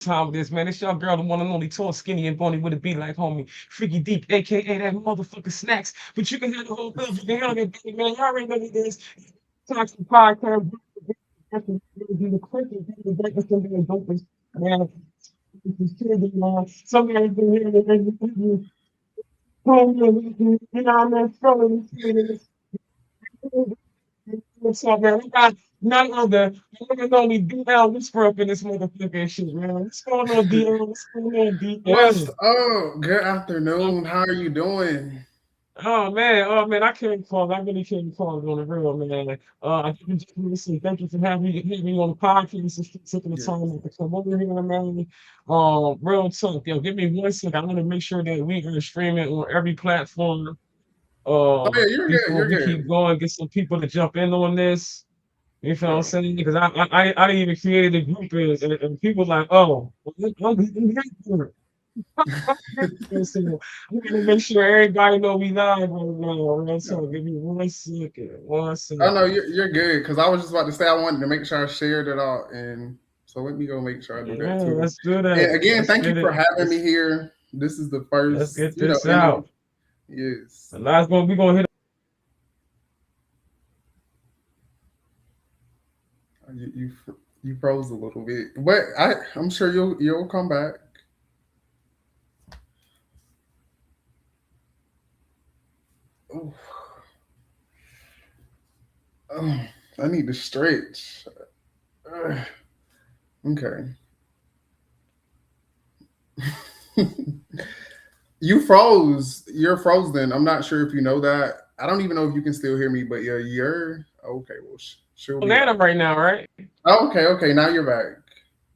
time with this, man. It's your girl, the one and only tall, skinny, and bony with a beat like homie. Freaky Deep, aka that motherfucker Snackz. But you can have the whole bill. You can handle it, baby, man. Y'all already know what it is. Toxic podcast. The quickest, the breakfast, and the dopest. Man, this is serious, man. Somebody's been here, you know what I mean? Throwing this. What's up, man? We got none other, the one and only DL Whisper up in this motherfucking shit, man. What's going on, DL? What's going on, What's DL? up? Good Uh, afternoon. How are you doing? oh man, I can't call. I really can't call it on the real, man. I think just listen. Thank you for having me on the podcast and taking the Yes. time to come over here, man. Real talk, yo. Give me 1 second. I want to make sure that we are streaming on every platform. Oh yeah, you're good. Before You're we good. keep going, get some people to jump in on this. You feel what I'm Sure. saying? Because I didn't even create a group and people like, oh, well, so I'm gonna make sure everybody know we live right now. Right? Yeah. So give me 1 second. One Oh no, second. you're good. Because I was just about to say I wanted to make sure I shared it all, and so let me go make sure I do that Yeah, too. let's do that. And again, Let's thank you get for it. having me here. This is the Let's first, get this interview. out. Yes. The last one we gonna hit. You froze a little bit, but I'm sure you'll come back. Oh, oh, I need to stretch. Ugh. Okay. You froze. You're frozen. I'm not sure if you know that. I don't even know if you can still hear me, but yeah, you're okay. Well, she'll be Atlanta back. right now, right? Okay, okay. Now you're back.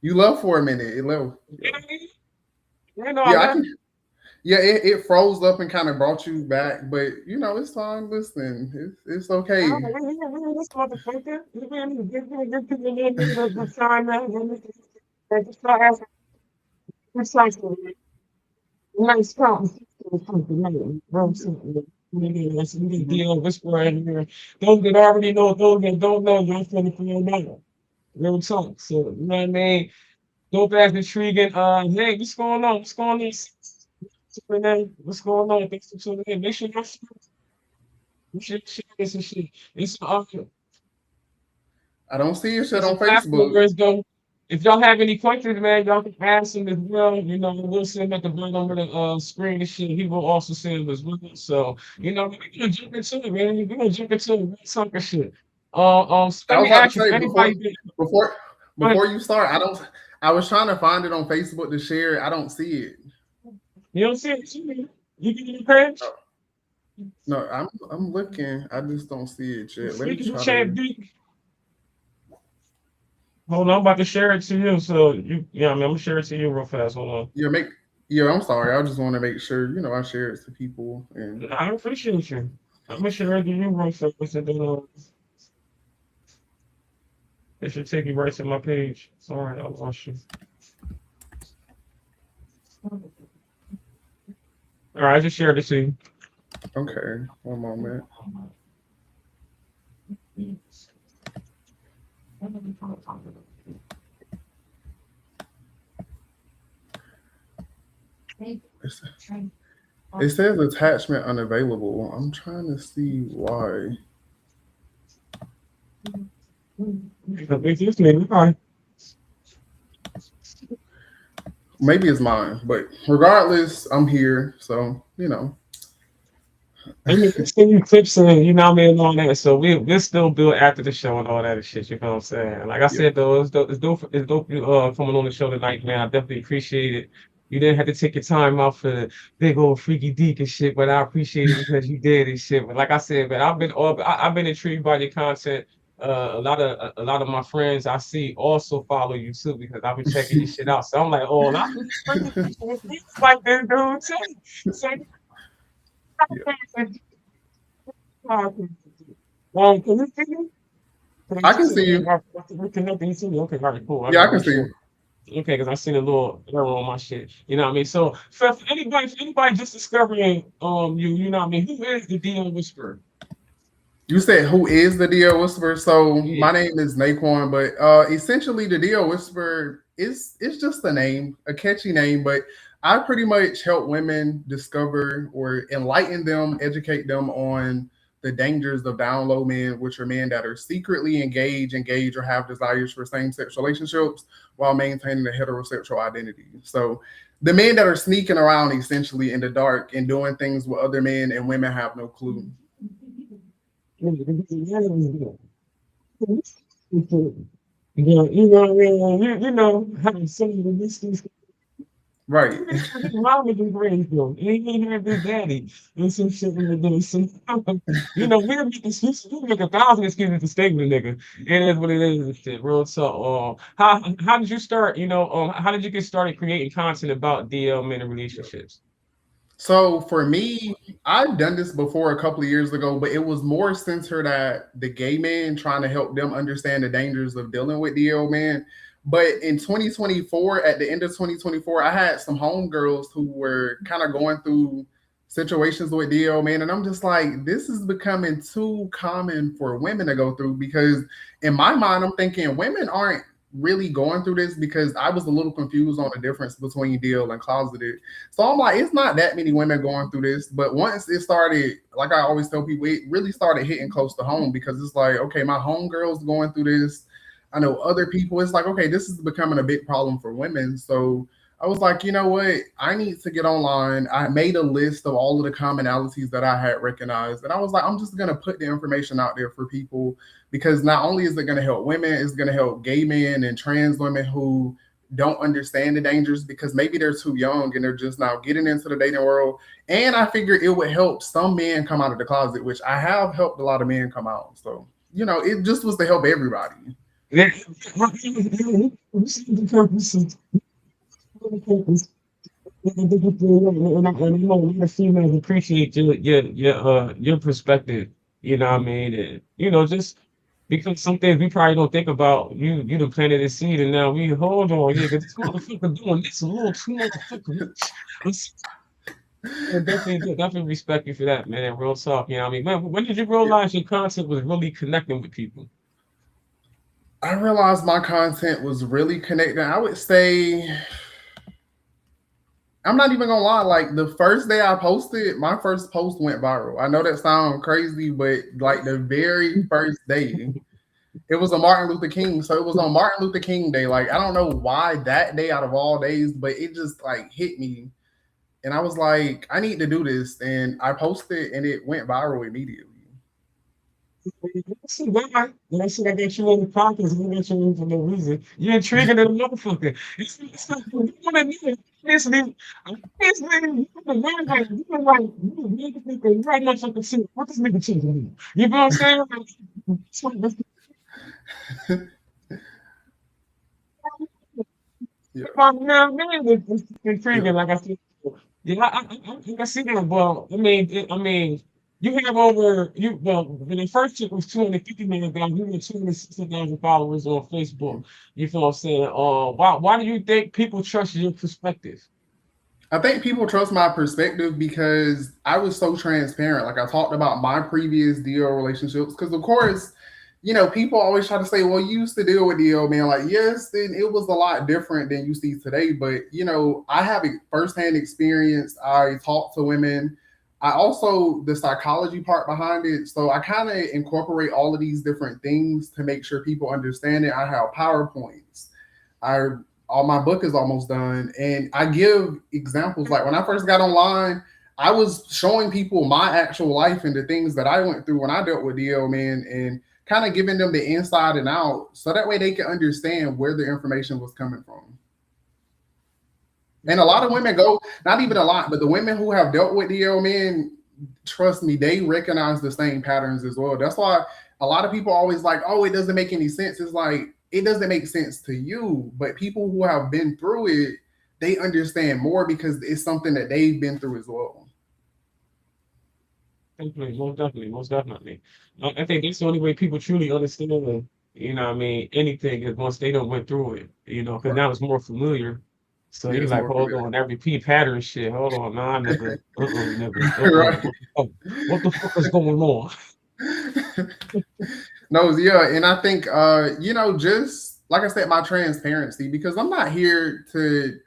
You left for a minute. It left. You know what I mean? You know I Yeah, I left. can. Yeah, it froze up and kind of brought you back, but it's fine. Listen, it's Oh, okay. we this motherfucker. You really give people a little bit of the sign now. Just start asking precisely. Nice conversation with something new. Bro, something new. That's a new Mhm. deal. Whisper in here. Those that already know, those that don't know, you're finna find out. Real talk. So, you know what I mean? Dope ass intriguing. Hey, what's going on? What's going on? What's going on? Thanks for tuning in. Make sure you should share this and shit. I don't see your shit It's a on platform Facebook. where it's going. If y'all have any questions, man, y'all can ask him as well. You know, we'll send him at the bottom of the screen and shit. He will also send them as well. So, you know, we're gonna jump into it, man. We're gonna jump into it. Real talk and shit. So I let was me about to ask you, if say anybody been, before go ahead. before you start. I don't. I was trying to find it on Facebook to share it. I don't see it. You don't see it? You get the page? No, I'm looking. I just don't see it yet. Let me Speaking of try chat, to. B, hold on, I'm about to share it to you. So yeah, I mean, I'm gonna share it to you real fast. Hold Yeah, make. Yeah, I'm sorry. I just want to make sure I share it to people and. on. I appreciate you. I'm gonna share it to you real fast, and then it should take you right to my page. Sorry, I lost you. All right, I just shared it to Okay, one moment. you. It's, it says attachment unavailable. I'm trying to see why. It's me. All right. Maybe it's mine, but regardless, I'm here. So I mean, we send you clips and you know what I mean and all that. So we'll still build after the show and all that and shit. You know what I'm saying? Like I Yeah. said though, it's dope you coming on the show tonight, man. I definitely appreciate it. You didn't have to take your time out for the big old freaky deek and shit, but I appreciate it because you did and shit. But like I said, man, I've been intrigued by your content. A lot of my friends I see also follow you too because I've been checking your shit out. So I'm like, oh, and I be freaking like this dude too. So Yeah. can you see me? Can I I see can see you? you. We're connecting to you. Okay, all right, cool. I Yeah, I gotta can make see sure. you. Okay, because I seen a little error on my shit. You know what I mean? So for anybody just discovering you know what I mean, who is the DM Whisperer? You said who is the DL Whisperer? So Yeah. my name is Naquan, but essentially the DL Whisperer is it's just a name, a catchy name, but I pretty much help women discover or enlighten them, educate them on the dangers of down low men, which are men that are secretly engaged, or have desires for same sex relationships while maintaining a heterosexual identity. So the men that are sneaking around essentially in the dark and doing things with other men and women have no clue. Yeah, you know what I mean? You know, having some of the listeners. Right. His mama just raised him. And he ain't had his daddy. And some shit in the day. So, you know, we'll make excuses. We'll make 1,000 excuses to stay with a nigga. It is what it is and shit, bro. So, how did you start, how did you get started creating content about men and relationships? So for me, I've done this before a couple of years ago, but it was more centered at the gay man, trying to help them understand the dangers of dealing with DL man. But in 2024, at the end of 2024, I had some homegirls who were kind of going through situations with DL man, and I'm just like, this is becoming too common for women to go through, because in my mind, I'm thinking women aren't really going through this, because I was a little confused on the difference between DL and closeted. So I'm like, it's not that many women going through this. But once it started, like I always tell people, it really started hitting close to home, because it's like, okay, my homegirl's going through this. I know other people. It's like, okay, this is becoming a big problem for women. So I was like, you know what? I need to get online. I made a list of all of the commonalities that I had recognized. And I was like, I'm just going to put the information out there for people, because not only is it going to help women, it's going to help gay men and trans women who don't understand the dangers, because maybe they're too young and they're just now getting into the dating world. And I figured it would help some men come out of the closet, which I have helped a lot of men come out. So, it just was to help everybody. Yeah, you see the purpose. And I know a lot of females appreciate your perspective. You know what I mean? And, just because some things we probably don't think about. You done planted a seed, and now we hold on. Yeah, because this motherfucker doing this a little too motherfucker much. Definitely respect you for that, man. Real talk. You know what I mean? When did you realize your content was really connecting with people? I realized my content was really connecting. I would say, I'm not even gonna lie, like the first day I posted, my first post went viral. I know that sounds crazy, but like the very first day, it was a Martin Luther King. So it was on Martin Luther King Day. Like, I don't know why that day out of all days, but it just like hit me. And I was like, I need to do this. And I posted and it went viral immediately. See why? When I said I got you on the podcast, I got you in for no reason. You're intriguing than a motherfucker. It's like, you want to know this nigga, this nigga, you know, like, you nigga, right motherfucker, see, what this nigga choosing me? You know what I'm saying? Yeah. Man, it's Yeah. intriguing, like I said. Yeah, I see that. Well, I mean, you have over when the first chick was 250 million guys, you had 260,000 followers on Facebook. You feel what I'm saying? Why do you think people trust your perspective? I think people trust my perspective because I was so transparent. Like I talked about my previous DL relationships. Because of course, people always try to say, "Well, you used to deal with DL man." Like, yes, then it was a lot different than you see today. But I have a firsthand experience. I talk to women. I also the psychology part behind it. So I kind of incorporate all of these different things to make sure people understand it. I have PowerPoints. I all my book is almost done, and I give examples. Like when I first got online, I was showing people my actual life and the things that I went through when I dealt with DL man, and kind of giving them the inside and out, so that way they can understand where the information was coming from. And a lot of women go, not even a lot, but the women who have dealt with DL men, trust me, they recognize the same patterns as well. That's why a lot of people always like, oh, it doesn't make any sense. It's like, it doesn't make sense to you, but people who have been through it, they understand more because it's something that they've been through as well. Definitely, most definitely, most definitely. I think that's the only way people truly understand, what I mean, anything is once they don't went through it, because Right. now it's more familiar. So Yeah, you're it's like, more hold familiar. on, that repeat pattern shit. Hold on, no, I never, never, Right. what the fuck is going on? No, yeah, and I think just like I said, my transparency, because I'm not here to,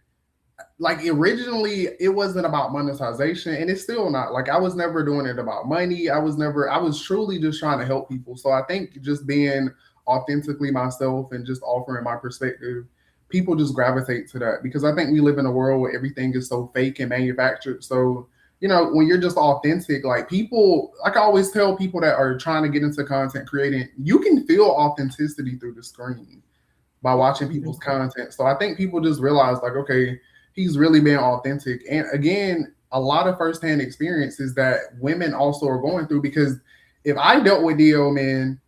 like, originally it wasn't about monetization, and it's still not. Like, I was never doing it about money. I was truly just trying to help people. So I think just being authentically myself and just offering my perspective, people just gravitate to that, because I think we live in a world where everything is so fake and manufactured. So when you're just authentic, like, people, like I always tell people that are trying to get into content creating, you can feel authenticity through the screen by watching people's content. So I think people just realize, like, okay, he's really being authentic. And again, a lot of firsthand experiences that women also are going through, because if I dealt with DL men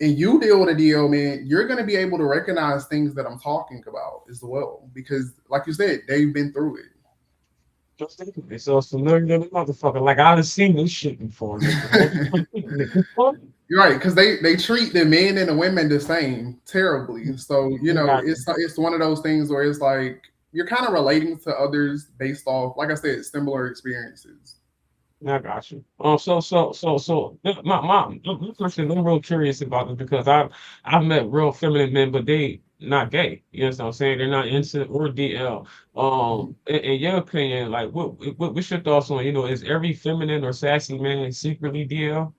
and you deal with a DL man, you're going to be able to recognize things that I'm talking about as well, because like you said, they've been through it. Just think of it. So it's familiar to the motherfucker. Like I done seen this shit before, nigga. You're right, because they treat the men and the women the same terribly. So Exactly. it's one of those things where it's like you're kind of relating to others based off, like I said, similar experiences. I got you. My question, I'm real curious about it because I've met real feminine men, but they not gay. You know what I'm saying? They're not into or DL. In your opinion, like what's your thoughts on, is every feminine or sassy man secretly DL?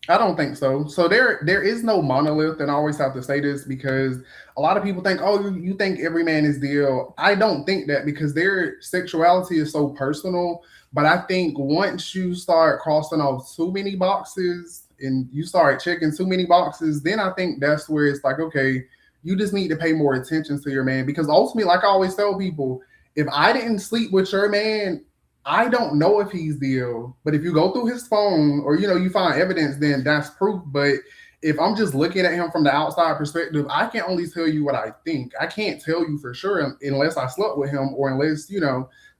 I don't think so. So there is no monolith, and I always have to say this because a lot of people think, oh, you think every man is DL. I don't think that, because their sexuality is so personal. But I think once you start crossing off too many boxes and you start checking too many boxes, then I think that's where it's like, okay, you just need to pay more attention to your man, because ultimately, like I always tell people, if I didn't sleep with your man, I don't know if he's ill, but if you go through his phone or you find evidence, then that's proof. But if I'm just looking at him from the outside perspective, I can only tell you what I think. I can't tell you for sure unless I slept with him, or unless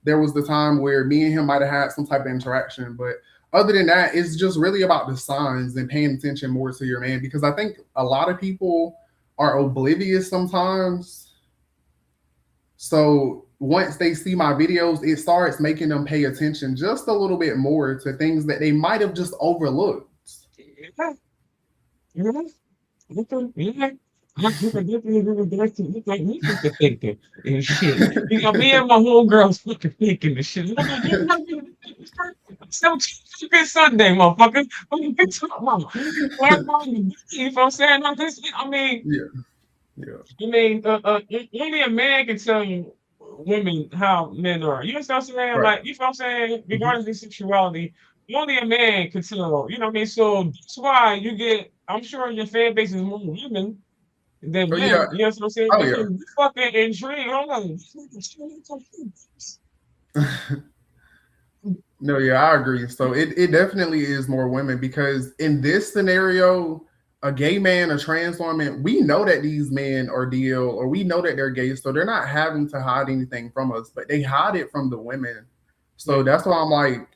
there was the time where me and him might have had some type of interaction. But other than that, it's just really about the signs and paying attention more to your man, because I think a lot of people are oblivious sometimes. So once they see my videos, it starts making them pay attention just a little bit more to things that they might have just overlooked. Yeah, yeah, yeah. You can definitely agree with that too. Look like me fucking thinking and shit. Me and my homegirls fucking thinking and shit. So fucking Sunday, motherfucker. What you been talking about? You know what I'm saying? Like this, Yeah, yeah, only a man can tell you women how men are. You know what I'm saying? right. Like, you know what I'm saying? Hmm. Regardless of sexuality, only a man can tell. You know what I mean? So that's why you get. I'm sure your fan base is more women than Oh yeah, men. You know what I'm saying? oh Because yeah. you fucking intrigued. Hold on. No, yeah, I agree. So it definitely is more women, because in this scenario, a gay man, a trans woman, we know that these men are DL, or we know that they're gay, so they're not having to hide anything from us, but they hide it from the women. So Yeah. that's why I'm like,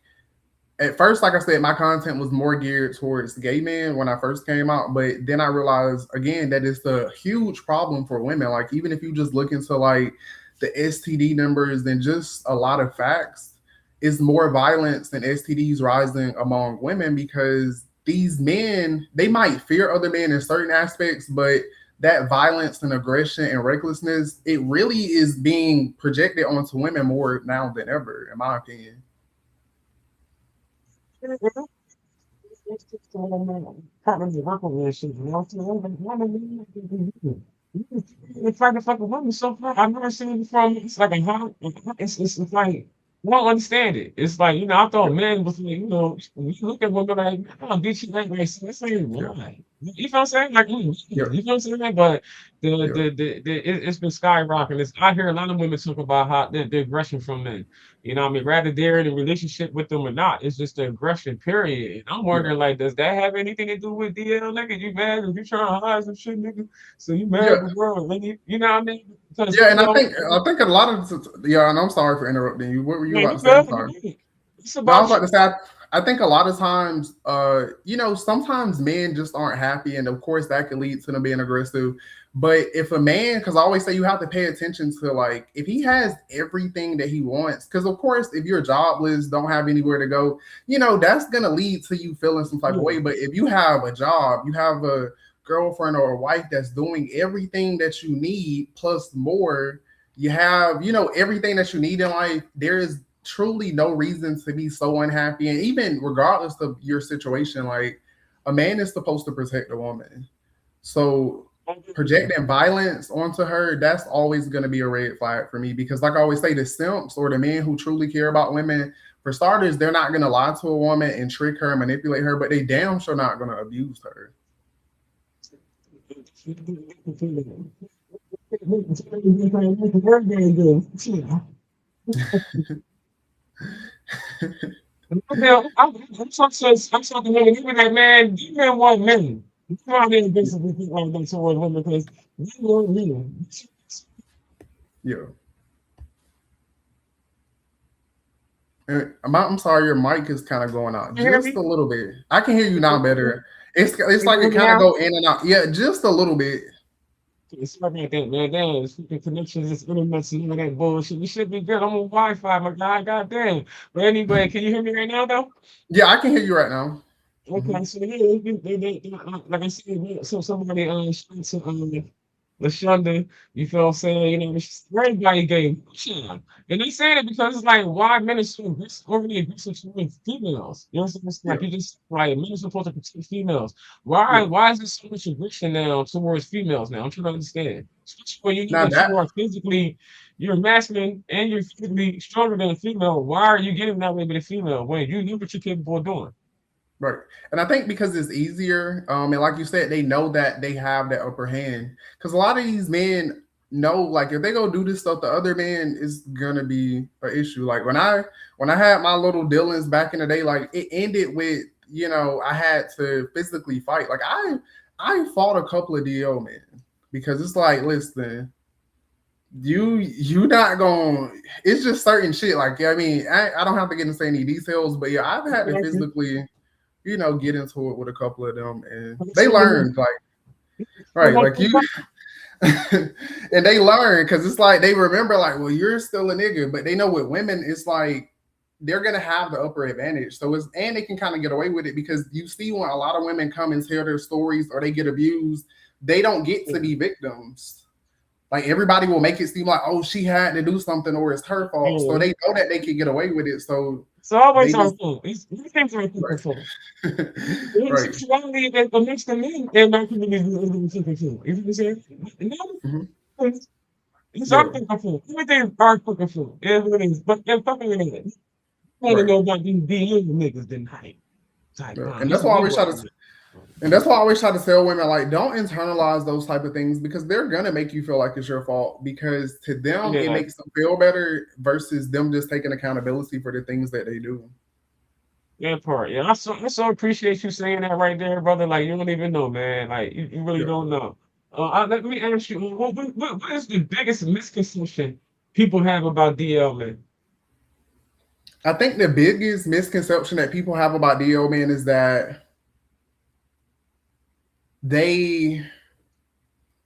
at first, like I said, my content was more geared towards gay men when I first came out, but then I realized again that it's a huge problem for women. Like, even if you just look into like the STD numbers and just a lot of facts, it's more violence and STDs rising among women, because these men, they might fear other men in certain aspects, but that violence and aggression and recklessness, it really is being projected onto women more now than ever, in my opinion. Partners to work on this shit, you know? It's like a fucking woman so far. I've never seen it before. It's like a hot. It's like I don't understand it. It's like I thought men was like when you look at women like oh bitch you like so this ain't Yeah. why. You know what I'm saying? Like you Yeah. know what I'm saying? Like, but Yeah. it's been skyrocketing. I hear a lot of women talk about how the aggression from men. You know what I mean? Rather they're in a relationship with them or not, it's just the aggression, period. And I'm Yeah. wondering, like, does that have anything to do with DL, nigga? You mad if you trying to hide some shit, nigga? So you mad Yeah. at the world, nigga? You know what I mean? Because, Yeah. And I think a lot of, yeah, and I'm sorry for interrupting you. What were you man, about you to say? I'm good, you sorry. good. It's No, I was about about to you. say, I think a lot of times, sometimes men just aren't happy. And of course, that can lead to them being aggressive. But if a man, because I always say you have to pay attention to like if he has everything that he wants, because of course if you're jobless, don't have anywhere to go, that's gonna lead to you feeling some type of Yeah. way. But if you have a job, you have a girlfriend or a wife that's doing everything that you need plus more, you have, everything that you need in life, there is truly no reason to be so unhappy. And even regardless of your situation, like a man is supposed to protect a woman. So projecting violence onto her, that's always going to be a red flag for me because, like I always say, the simps or the men who truly care about women, for starters, they're not going to lie to a woman and trick her and manipulate her, but they damn sure not going to abuse her. I'm talking to him that man. You men want men. You want men basically think like that towards women because you want men. Yeah. I'm sorry, your mic is kind of going out You hear just me? a little bit. I can hear you now better. It's You like hear it me kind of now? go in and out. Yeah, just a little bit. Sorry about that, man. Damn, it's freaking connections, it's internet, and all that bullshit. You should be good. I'm on Wi-Fi, my guy. Goddamn. But anyway, can you hear me right now, though? Yeah, I can hear you right now. Okay, Mhm. so yeah, like I said, so somebody tried to Lashonda, you feel what I'm saying? It's everybody gave shit. And they saying it because it's like why men are so overly aggressive towards females. You know what I'm saying? It's like Yeah, you just like men are supposed to protect females. Why yeah. why is there so much aggression now towards females now? I'm trying to understand. Especially when you know Now that that you are physically you're masculine and you're physically stronger than a female. Why are you getting that way with a female when you know what you're capable of doing? right, and I think because it's easier, and like you said, they know that they have that upper hand. Because a lot of these men know, like, if they go do this stuff, the other man is gonna be an issue. Like when I had my little dealings back in the day, like it ended with I had to physically fight. Like I fought a couple of DO men because it's like, listen, you not going. It's just certain shit. Like I mean, I don't have to get into any details, but yeah, I've had to physically get into it with a couple of them, and they learned, like, right, like you, and they learn because it's like they remember, like, well, you're still a nigga, but they know with women, it's like they're gonna have the upper advantage. So and they can kind of get away with it because you see when a lot of women come and tell their stories or they get abused, they don't get to be victims. Like everybody will make it seem like, oh, she had to do something or it's her fault. So they know that they can get away with it. So It's always they our just fault. These things are right, people's fault. The right. sexuality that amongst the men and my community is people's fault. You know what I'm saying? Hmm. No, it's our Yeah. fucking fault. Everything is our fucking fault. It is what it is. But they're fucking it is. I want to Right. know about these DL niggas than hype. Type Yeah. bomb. And This that's is why I what we always try want to to do. And that's why I always try to tell women, like, don't internalize those type of things because they're gonna make you feel like it's your fault. Because to them, it Yeah. makes them feel better versus them just taking accountability for the things that they do. That part. Yeah. I so appreciate you saying that right there, brother. Like you don't even know, man. Like you really Yeah. don't know. Let me ask you, what is the biggest misconception people have about DL, man? I think the biggest misconception that people have about DO men is that they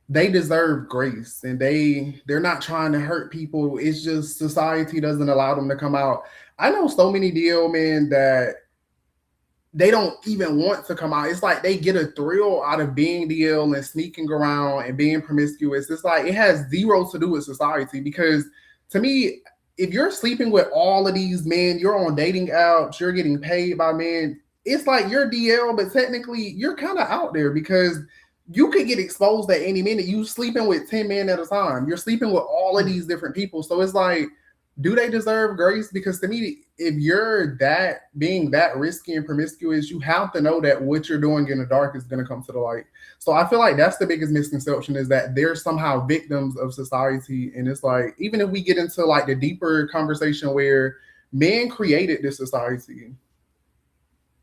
they deserve grace and they're not trying to hurt people. It's just society doesn't allow them to come out. I know so many DO men that they don't even want to come out. It's like they get a thrill out of being DL and sneaking around and being promiscuous. It's like it has zero to do with society because to me, if you're sleeping with all of these men, you're on dating apps, you're getting paid by men, it's like you're DL, but technically you're kind of out there because you could get exposed at any minute. You sleeping with 10 men at a time. You're sleeping with all of these different people. So it's like do they deserve grace? Because to me, if you're that being that risky and promiscuous, you have to know that what you're doing in the dark is going to come to the light. So I feel like that's the biggest misconception is that they're somehow victims of society. And it's like, even if we get into like the deeper conversation where men created this society,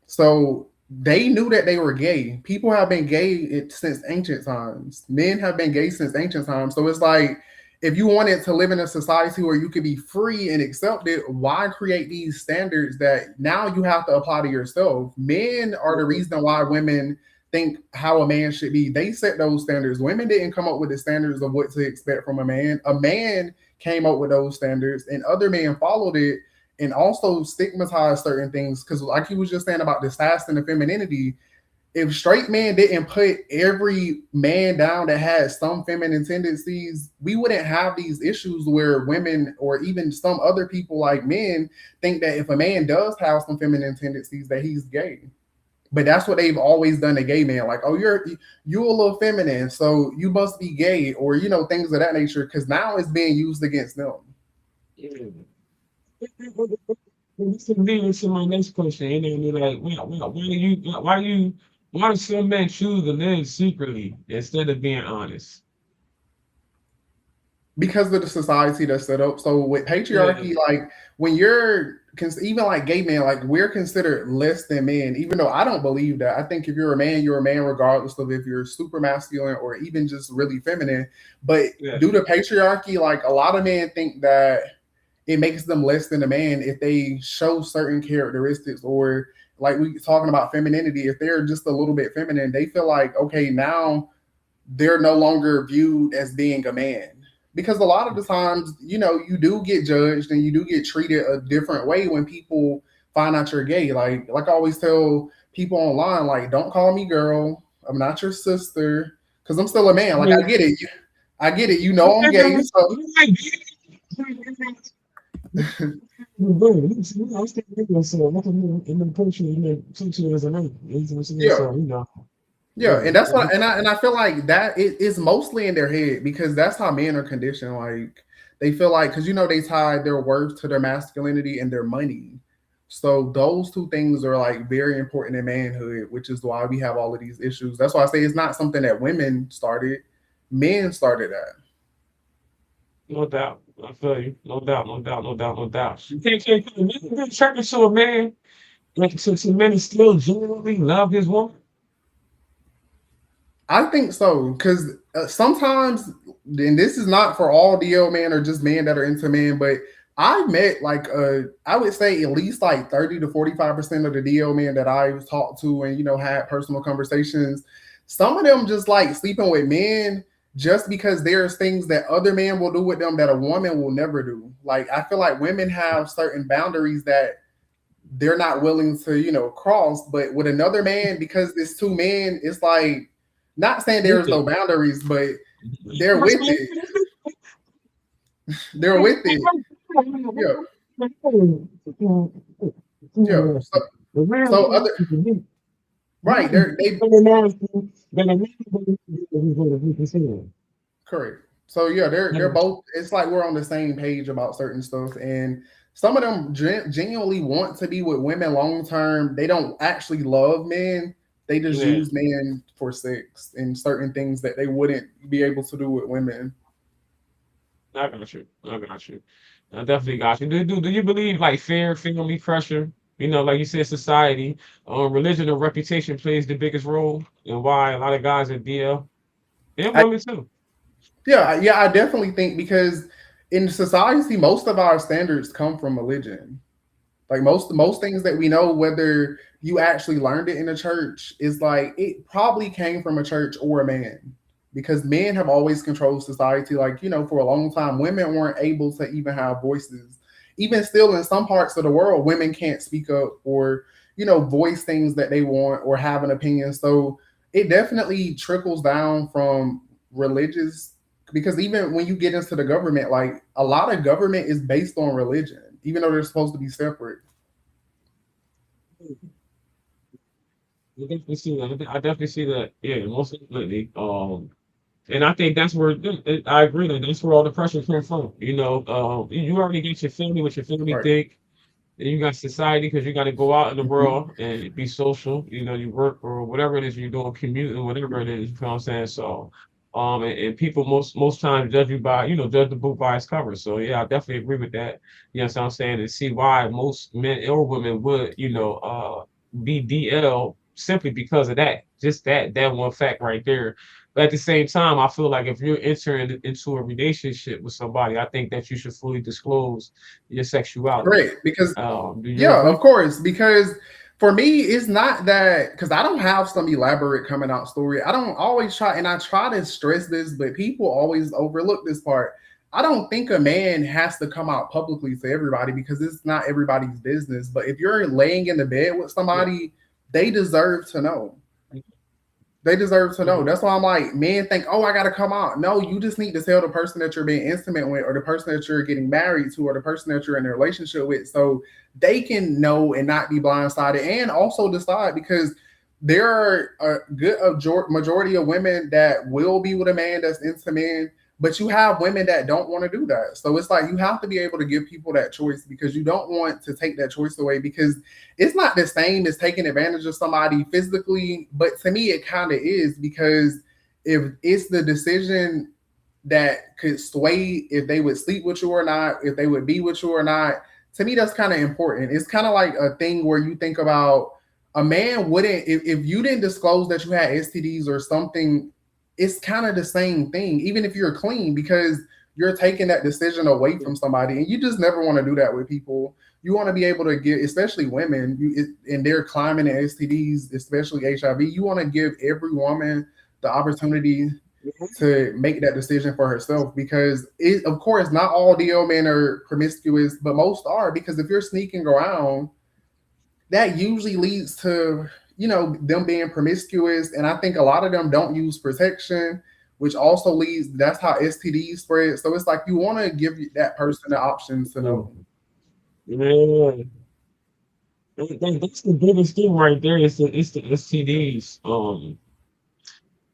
so they knew that they were gay. People have been gay since ancient times. Men have been gay since ancient times. So it's like, if you wanted to live in a society where you could be free and accepted, why create these standards that now you have to apply to yourself? Men are the reason why women think how a man should be. They set those standards. Women didn't come up with the standards of what to expect from a man. A man came up with those standards, and other men followed it and also stigmatized certain things. Because, like you was just saying about the sass and the femininity, if straight men didn't put every man down that had some feminine tendencies, we wouldn't have these issues where women or even some other people like men think that if a man does have some feminine tendencies that he's gay. But that's what they've always done to gay men. Like, oh, you're a little feminine, so you must be gay, or things of that nature. Because now it's being used against them. Yeah. This is leading to my next question. They're like, why do some men choose to live secretly instead of being honest? Because of the society that's set up. So with Yeah, patriarchy, like when you're even like gay men, like we're considered less than men, even though I don't believe that. I think if you're a man regardless of if you're super masculine or even just really feminine. But yeah, due to patriarchy, like a lot of men think that it makes them less than a man if they show certain characteristics, or like we talking about femininity, if they're just a little bit feminine, they feel like, okay, now they're no longer viewed as being a man. Because a lot of the times, you do get judged and you do get treated a different way when people find out you're gay. Like I always tell people online, like, don't call me girl. I'm not your sister. Because I'm still a man. Like, I get it. I get it. I'm gay. So yeah. Yeah, and that's what, and I feel like that it is mostly in their head because that's how men are conditioned. Like they feel like because they tie their worth to their masculinity and their money. So those two things are like very important in manhood, which is why we have all of these issues. That's why I say it's not something that women started; men started that. No doubt. I feel you. No doubt, no doubt, no doubt, no doubt. You can't be attracted to a man, like to men still genuinely love his woman. I think so because sometimes, and this is not for all DL men or just men that are into men, but I met like I would say at least like 30 to 45% of the DL men that I've talked to and had personal conversations. Some of them just like sleeping with men just because there's things that other men will do with them that a woman will never do. Like I feel like women have certain boundaries that they're not willing to cross, but with another man, because it's two men, it's like not saying there's no boundaries, but they're with it. They're with it. Yeah, yeah. So other right, they correct. So yeah, they're both. It's like we're on the same page about certain stuff, and some of them genuinely want to be with women long term. They don't actually love men. They just Yeah, use men for sex and certain things that they wouldn't be able to do with women. I got you. I got you. I definitely got you. Do you believe like fear, family pressure? Like you said, society, religion or reputation plays the biggest role in why a lot of guys are DL and I, women too. yeah, I definitely think because in society, most of our standards come from religion. Like most things that we know, whether you actually learned it in a church, is like it probably came from a church or a man. Because men have always controlled society. Like, for a long time, women weren't able to even have voices. Even still in some parts of the world, women can't speak up or, voice things that they want or have an opinion. So it definitely trickles down from religious because even when you get into the government, like a lot of government is based on religion, even though they're supposed to be separate. I definitely see that. I definitely see that. Yeah, most definitely. And I think that's where I agree that that's where all the pressure comes from. You already get your family, what your family Right. think. Then you got society because you got to go out in the Mhm. world and be social. You work or whatever it is you're doing, commuting, whatever it is. You know what I'm saying? So, and people most times judge you by judge the book by its cover. So yeah, I definitely agree with that. You know what I'm saying? And see why most men or women would be DL simply because of that. Just that one fact right there. But at the same time, I feel like if you're entering into a relationship with somebody, I think that you should fully disclose your sexuality. Great. Because Do you yeah, agree? of course. Because For me, it's not that because I don't have some elaborate coming out story. I don't always try, and I try to stress this, but people always overlook this part. I don't think a man has to come out publicly to everybody because it's not everybody's business. But if you're laying in the bed with Yeah. somebody, they deserve to know. They deserve to know. Mm-hmm. That's why I'm like, men think, oh, I got to come out. No, you just need to tell the person that you're being intimate with, or the person that you're getting married to, or the person that you're in a relationship with, so they can know and not be blindsided, and also decide because there are a good majority of women that will be with a man that's into men, but you have women that don't want to do that. So it's like you have to be able to give people that choice because you don't want to take that choice away because it's not the same as taking advantage of somebody physically, but to me it kind of is because if it's the decision that could sway if they would sleep with you or not, if they would be with you or not, to me that's kind of important. It's kind of like a thing where you think about a man wouldn't if you didn't disclose that you had STDs or something, it's kind of the same thing, even if you're clean, because you're taking that decision away from somebody, and you just never want to do that with people. You want to be able to give, especially women, and they're climbing the STDs, especially HIV. You want to give every woman the opportunity to make that decision for herself because, of course, not all DL men are promiscuous, but most are because if you're sneaking around, that usually leads to them being promiscuous, and I think a lot of them don't use protection, which also leads. That's how STDs spread. So it's like you want to give that person the options to know. Yeah. That's the biggest thing right there. It's the STDs.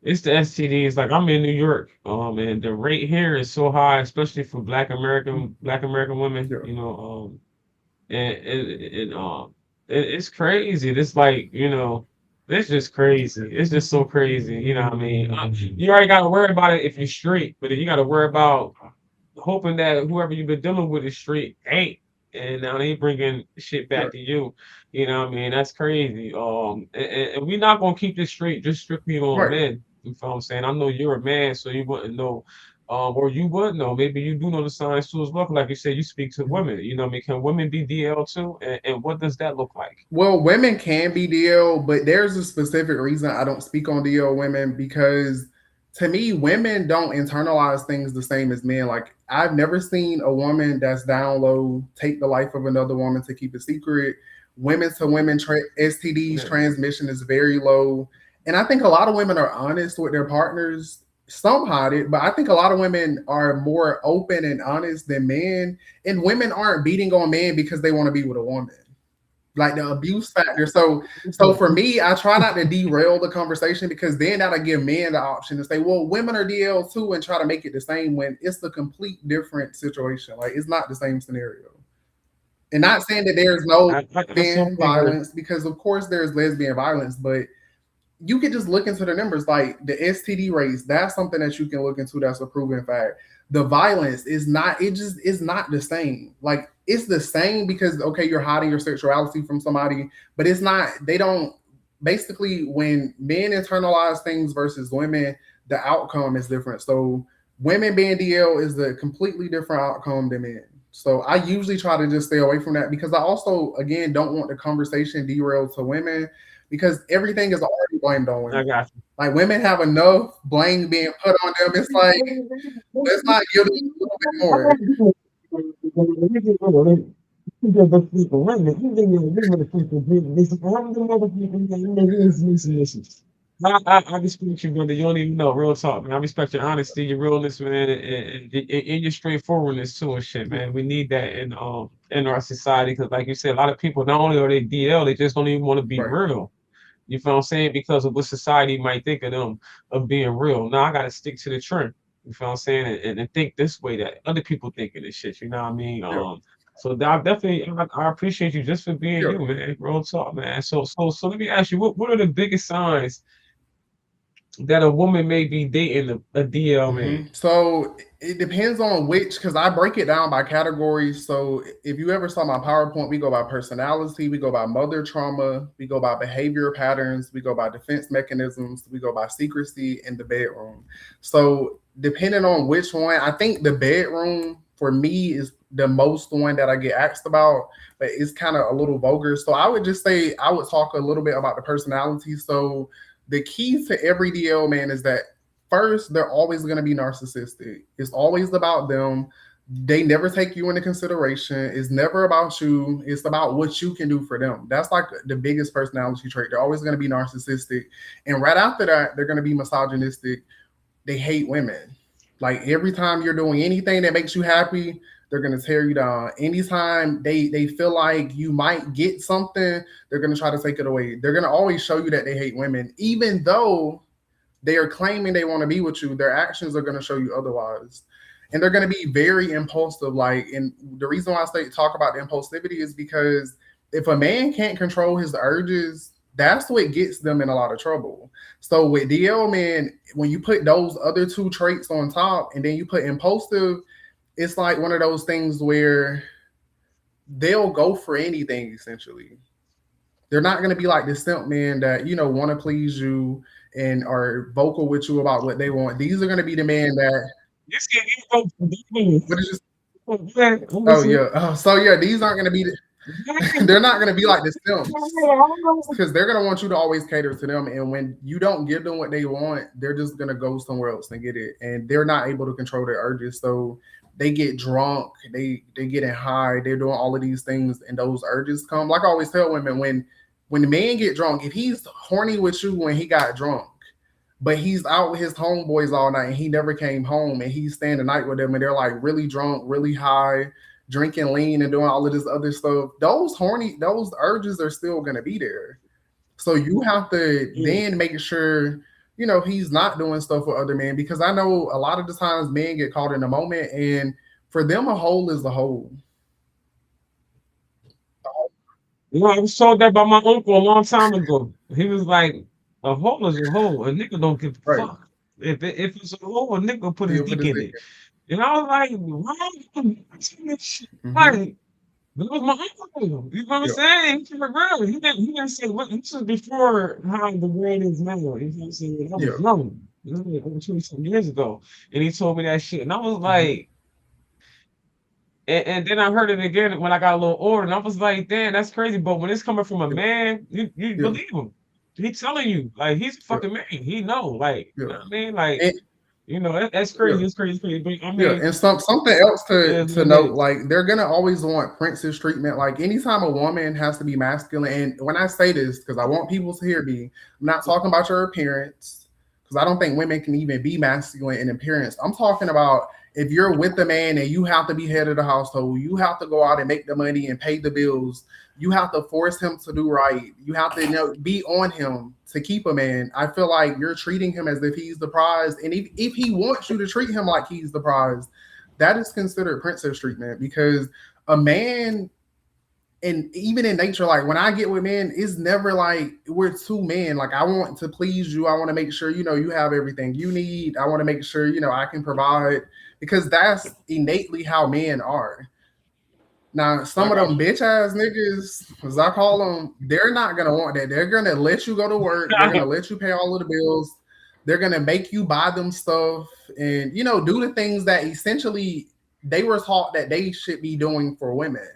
It's the STDs. Like I'm in New York, and the rate here is so high, especially for Black American women. Yeah, And it's crazy. It's like it's just crazy. It's just so crazy. You know what I mean? You already got to worry about it if you're straight, but then you got to worry about hoping that whoever you've been dealing with is straight ain't, and now they bringing shit yeah. back to you. You know what I mean? That's crazy. And we're not gonna keep this straight just strictly on Right. men. You feel what I'm saying? I know you're a man, so you wouldn't know, or you would know. Maybe you do know the signs too as well. Like you said, you speak to women. You know what I mean? Can women be DL too? And what does that look like? Well, women can be DL, but there's a specific reason I don't speak on DL women because to me, women don't internalize things the same as men. Like, I've never seen a woman that's down low take the life of another woman to keep a secret. Women to women STDs Yeah. transmission is very low. And I think a lot of women are honest with their partners. Some hide it, but I think a lot of women are more open and honest than men. And women aren't beating on men because they want to be with a woman, like the abuse factor. So for me, I try not to derail the conversation because then that'll give men the option to say, well, women are DL too, and try to make it the same when it's a complete different situation. Like it's not the same scenario. And not saying that there's no I lesbian simply agree. violence, because of course there's lesbian violence, but you could just look into the numbers, like the STD rates. That's something that you can look into. That's a proven fact. The violence is not. It just is not the same. Like it's the same because okay, you're hiding your sexuality from somebody, but it's not. They don't. Basically, when men internalize things versus women, the outcome is different. So women being DL is a completely different outcome than men. So I usually try to just stay away from that because I also, again, don't want the conversation derailed to women because everything is already blamed on I women. got Like women have enough blame being put on them. It's like let's not give them a little bit more. you. I respect you, brother. You don't even know. Real talk, man. I respect your honesty, your realness, man, and your straightforwardness too and shit, man. We need that in our society because, like you said, a lot of people not only are they DL, they just don't even want to be Right. real. You feel what I'm saying? Because of what society might think of them of being real. Now I gotta stick to the trend. You feel what I'm saying? And think this way that other people think of this shit. You know what I mean? Yeah. So I definitely I appreciate you just for being Yeah. you, man. Real talk, man. So let me ask you, what are the biggest signs that a woman may be dating a DL man? So it depends on which, because I break it down by categories. So if you ever saw my PowerPoint, we go by personality, we go by mother trauma, we go by behavior patterns, we go by defense mechanisms, we go by secrecy in the bedroom. So depending on which one, I think the bedroom for me is the most one that I get asked about, but it's kind of a little vulgar. So I would just say I would talk a little bit about the personality. So the key to every DL man is that first they're always going to be narcissistic. It's always about them. They never take you into consideration. It's never about you. It's about what you can do for them. That's like the biggest personality trait. They're always going to be narcissistic. And right after that, they're going to be misogynistic. They hate women. Like every time you're doing anything that makes you happy, they're gonna tear you down. Anytime they feel like you might get something, they're gonna try to take it away. They're gonna always show you that they hate women, even though they are claiming they want to be with you. Their actions are gonna show you otherwise, and they're gonna be very impulsive. Like, and the reason why I say talk about the impulsivity is because if a man can't control his urges, that's what gets them in a lot of trouble. So with DL man, when you put those other two traits on top and then you put impulsive, it's like one of those things where they'll go for anything essentially. They're not going to be like the simp man that, want to please you and are vocal with you about what they want. These are going to be the man that, This kid, you go for what is this? yeah, Oh, yeah. So, yeah, these aren't going to be, they're not going to be like the simps because they're going to want you to always cater to them. And when you don't give them what they want, they're just going to go somewhere else and get it. And they're not able to control their urges. So they get drunk, they getting high, they're doing all of these things, and those urges come. Like I always tell women, when the man get drunk, if he's horny with you when he got drunk, but he's out with his homeboys all night and he never came home and he's staying the night with them and they're like really drunk, really high, drinking lean and doing all of this other stuff, those urges are still gonna be there. So you have to then make sure, he's not doing stuff with other men, because I know a lot of the times men get caught in a moment, and for them a hole is a hole. I was told that by my uncle a long time ago. He was like, a hole is a hole. A nigga don't give a Right. fuck. If it's a hole, a nigga put his He'll put dick his in dick it. And I was like, why you asking this shit? in. Like, that was my uncle. You know what I'm Yeah. saying? He's a real. He didn't say what this was before how the world is now. You know what I'm saying? I Yeah. was young. This was like over 20 some years ago. And he told me that shit. And I was Mhm. like, and then I heard it again when I got a little older, and I was like, "Damn, that's crazy." But when it's coming from a Yeah. man, you Yeah. believe him. He's telling you, like he's a Yeah. fucking man. He know, like you Yeah. know what I mean, like And, that's yeah. crazy. It's crazy, crazy. But I Yeah, mean, and something else it to is to what it note, is. like they're gonna always want princess treatment. Like anytime a woman has to be masculine, and when I say this, because I want people to hear me, I'm not talking about your appearance, because I don't think women can even be masculine in appearance. I'm talking about if you're with a man and you have to be head of the household, you have to go out and make the money and pay the bills. You have to force him to do right. You have to, be on him to keep a man. I feel like you're treating him as if he's the prize. And if he wants you to treat him like he's the prize, that is considered princess treatment, because a man, and even in nature, like when I get with men, it's never like we're two men. Like I want to please you. I want to make sure, you have everything you need. I want to make sure, I can provide, because that's innately how men are. Now, some I of got them bitch ass niggas, as I call them, they're not gonna want that. They're gonna let you go to work. They're gonna you. let you pay all of the bills. They're gonna make you buy them stuff and do the things that essentially they were taught that they should be doing for women.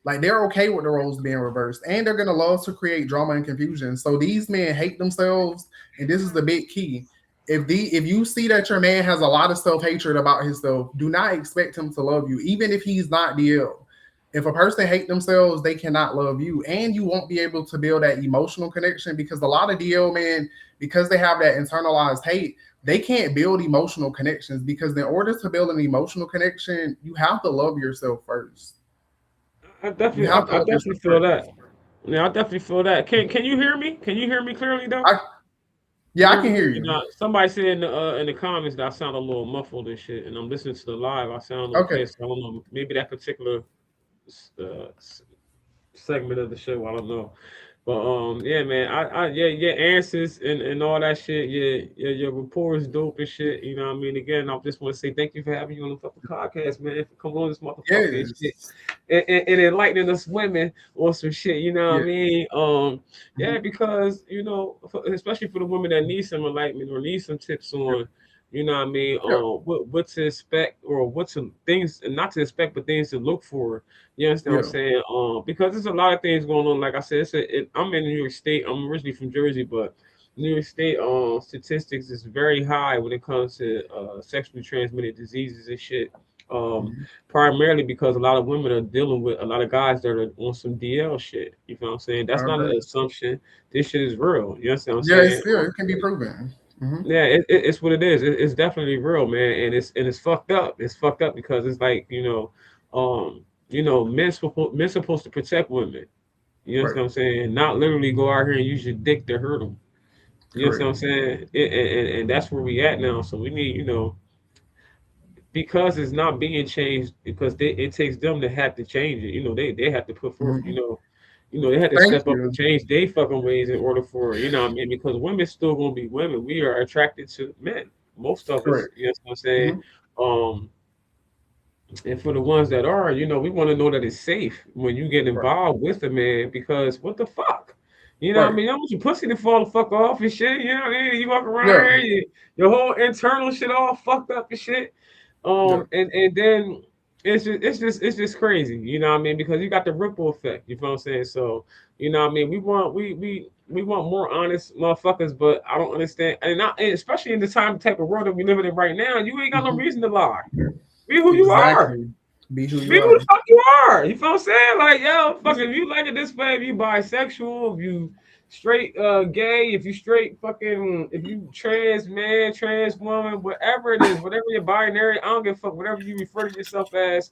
Like they're okay with the roles being reversed, and they're gonna love to create drama and confusion. So these men hate themselves, and this is the big key. If you see that your man has a lot of self hatred about himself, do not expect him to love you, even if he's not DL. If a person hate themselves, they cannot love you, and you won't be able to build that emotional connection, because a lot of DL men, because they have that internalized hate, they can't build emotional connections, because in order to build an emotional connection, you have to love yourself first. You I have to love definitely yourself feel first. that. Yeah, I definitely feel that. Can you hear me? Can you hear me clearly though? I You Yeah, I hear me can hear clearly you. now? Somebody said in the comments that I sound a little muffled and shit, and I'm listening to the live. I sound Okay. okay, so I don't know. Maybe that particular uh, segment of the show. I don't know. But yeah, man, yeah, your answers and all that shit, your rapport is dope and shit. You know what I mean? Again, I just want to say thank you for having you on the fucking podcast, man. For coming on this motherfucker and shit, Yes. and enlightening us women on some shit. You know what I Yeah. mean? Mhm. Yeah, because especially for the women that need some enlightenment or need some tips on, You know what I mean? Yeah. What to expect or what to things and not to expect, but things to look for. You understand what I'm Yeah. saying? Because there's a lot of things going on. Like I said, I'm in New York State. I'm originally from Jersey, but New York State statistics is very high when it comes to sexually transmitted diseases and shit. Um, Mhm. Primarily because a lot of women are dealing with a lot of guys that are on some DL shit. You know what I'm saying? That's I not an agree. assumption. This shit is real. You understand what I'm Yeah, saying? it's yeah, it can be proven. Hmm. Yeah, it's what it is. It's definitely real, man, and it's fucked up. It's fucked up because it's like men supposed to protect women. You Right. understand what I'm saying? Not literally go out here and use your dick to hurt them. You understand Correct. what I'm saying? And that's where we at now. So we need, because it's not being changed because it takes them to have to change it. They have to put forth, Hmm. they had to Thank step up and you. change their fucking ways in order for, what I mean, because women still gonna be women. We are attracted to men, most of us. Correct. You know what I'm saying? Hmm. Um, and for the ones that are, we want to know that it's safe when you get Right. involved with a man because what the fuck? You know what I Right. mean? You don't want your pussy to fall the fuck off and shit. You know what I mean? You walk around Yeah. here, your whole internal shit all fucked up and shit. Yeah. And then it's just crazy. You know what I mean? Because you got the ripple effect. You know what I'm saying? So you know what I mean? We want more honest motherfuckers, but I don't understand, and especially in the type of world that we living in right now, you ain't got no Hmm. reason to lie. Be who you are. Exactly. Be who Be you who the are. fuck you are. You feel what I'm saying? Like, yo, fuck, if you like it this way, if you bisexual, if you straight gay, if you straight fucking, if you trans man, trans woman, whatever it is, whatever your binary, I don't give a fuck, whatever you refer to yourself as,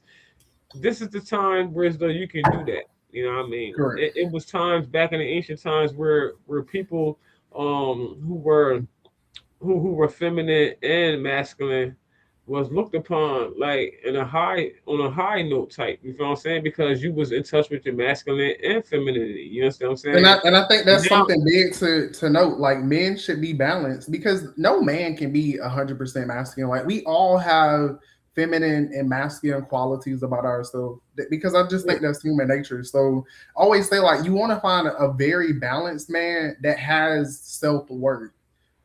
this is the time where as though you can do that. You know what I mean? Correct. It was times back in the ancient times where people who were feminine and masculine was looked upon like in a high on a high note type. You feel what I'm saying? Because you was in touch with your masculine and femininity. You understand what I'm And saying? I think that's Now, something big to note. Like men should be balanced because no man can be 100% masculine. Like we all have feminine and masculine qualities about ourselves because I just yeah, think that's human nature. So I always say like you want to find a very balanced man that has self worth.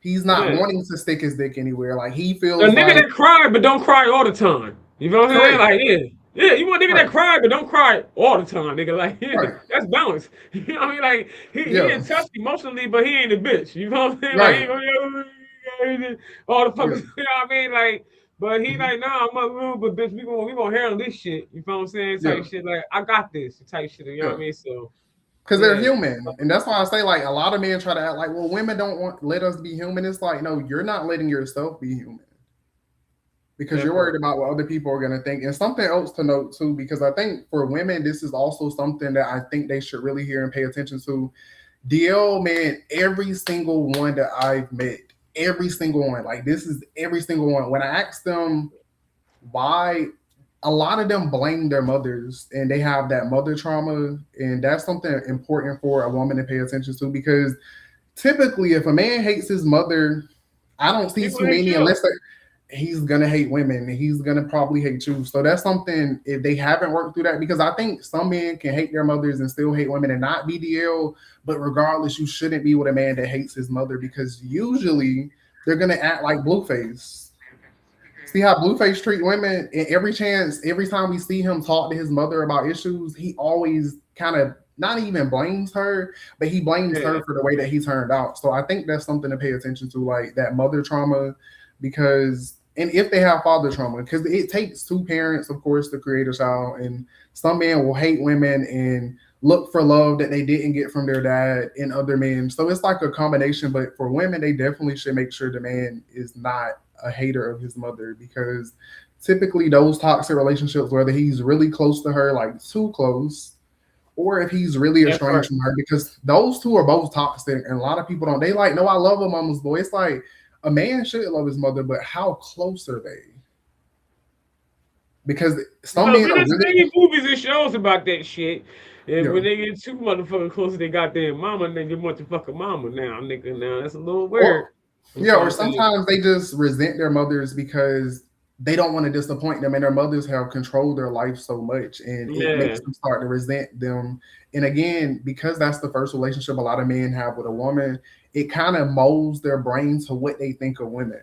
He's not yeah. wanting to stick his dick anywhere. Like he A feels nigga like that cry but don't cry all the time. You know what I'm saying? correct, Like, yeah. Yeah, you want a nigga right, that cry but don't cry all the time, nigga. Like, yeah, right, that's balance. You know what I mean? Like, he yeah, in touch emotionally, but he ain't a bitch. You know what I'm saying? Like, he right, ain't gonna all the yeah, fuckers. You know what I mean? Like, but he mhm, like, nah, I'm a little but bitch. We gonna handle this shit. You know what I'm saying? yeah, Type shit. Like, I got this. Type shit. You know what I yeah. mean? So, Because they're yeah. human, and that's why I say like a lot of men try to act like, well, women don't want let us be human. It's like, no, you're not letting yourself be human because That you're worried part. about what other people are going to think. And something else to note too, because I think for women, this is also something that I think they should really hear and pay attention to. DL, man, every single one that I've met, every single one, like this is every single one. When I ask them why, a lot of them blame their mothers and they have that mother trauma. And that's something important for a woman to pay attention to because typically, if a man hates his mother, I don't see People too hate many you. unless he's gonna hate women. He's gonna probably hate you. So that's something if they haven't worked through that, because I think some men can hate their mothers and still hate women and not be DL. But regardless, you shouldn't be with a man that hates his mother because usually they're gonna act like Blueface. See how Blueface treat women, and every chance, every time we see him talk to his mother about issues, he always kind of not even blames her, but he blames Yeah. her for the way that he turned out. So I think that's something to pay attention to, like that mother trauma, because and if they have father trauma, because it takes two parents, of course, to create a child, and some men will hate women and look for love that they didn't get from their dad in other men. So it's like a combination. But for women, they definitely should make sure the man is not a hater of his mother because typically those toxic relationships, whether he's really close to her, like too close, or if he's really That estranged part. from her, because those two are both toxic. And a lot of people don't, they like, no, I love a mama's boy. It's like a man should love his mother, but how close are they? Because some Because men we are done really, seen movies and shows about that shit. And yeah. when they get too motherfucking close to their goddamn mama, nigga want to fuck a mama now, nigga. Now that's a little Or weird. You yeah, know what or I'm saying? sometimes they just resent their mothers because they don't want to disappoint them, and their mothers have controlled their life so much, and it Yeah, makes them start to resent them. And again, because that's the first relationship a lot of men have with a woman, it kind of molds their brain to what they think of women.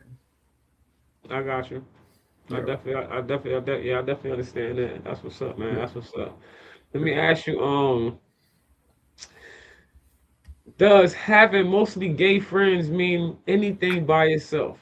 I got you. Yeah. Yeah, I definitely understand that. That's what's up, man. Yeah. That's what's up. Let me Yeah. ask you, does having mostly gay friends mean anything by itself?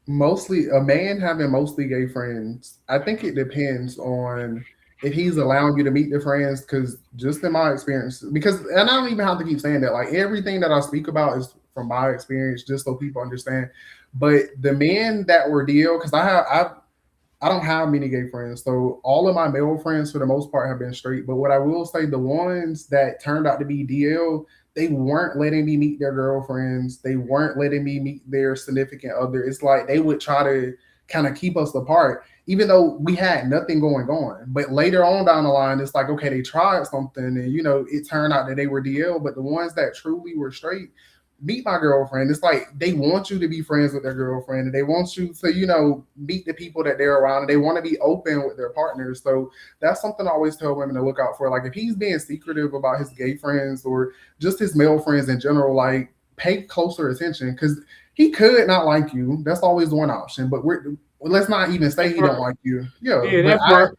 Mostly a man having mostly gay friends. I think it depends on if he's allowing you to meet the friends. Because just in my experience, because and I don't even have to keep saying that. Like everything that I speak about is from my experience, just so people understand. But the men that were deal, because I don't have many gay friends, so all of my male friends for the most part have been straight. But what I will say, the ones that turned out to be DL, they weren't letting me meet their girlfriends. They weren't letting me meet their significant other. It's like they would try to kind of keep us apart, even though we had nothing going on. But later on down the line, it's like, okay, they tried something, and it turned out that they were DL. But the ones that truly were straight, meet my girlfriend. It's like they want you to be friends with their girlfriend, and they want you to, meet the people that they're around, and they want to be open with their partners. So that's something I always tell women to look out for. Like if he's being secretive about his gay friends or just his male friends in general, like pay closer attention because he could not like you. That's always one option. But let's not even say That he don't part. like you. Yeah, Yeah, but that part.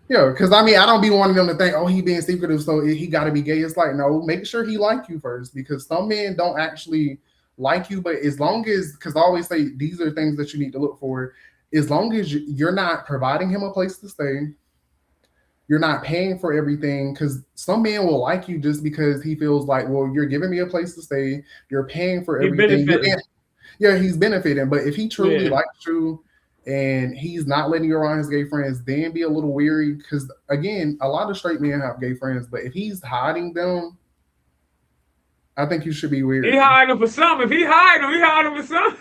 yeah, because I mean, I don't be wanting them to think, oh, he being secretive, so he got to be gay. It's like, no, make sure he like you first, because some men don't actually like you. But as long as, because I always say these are things that you need to look for. As long as you're not providing him a place to stay, you're not paying for everything. Because some men will like you just because he feels like, well, you're giving me a place to stay, you're paying for He everything. benefiting. Yeah, he's benefiting. But if he truly Yeah. likes you and he's not letting you around his gay friends, then be a little weary. Because again, a lot of straight men have gay friends, but if he's hiding them, I think you should be He weary. hiding for something. If he hiding for something.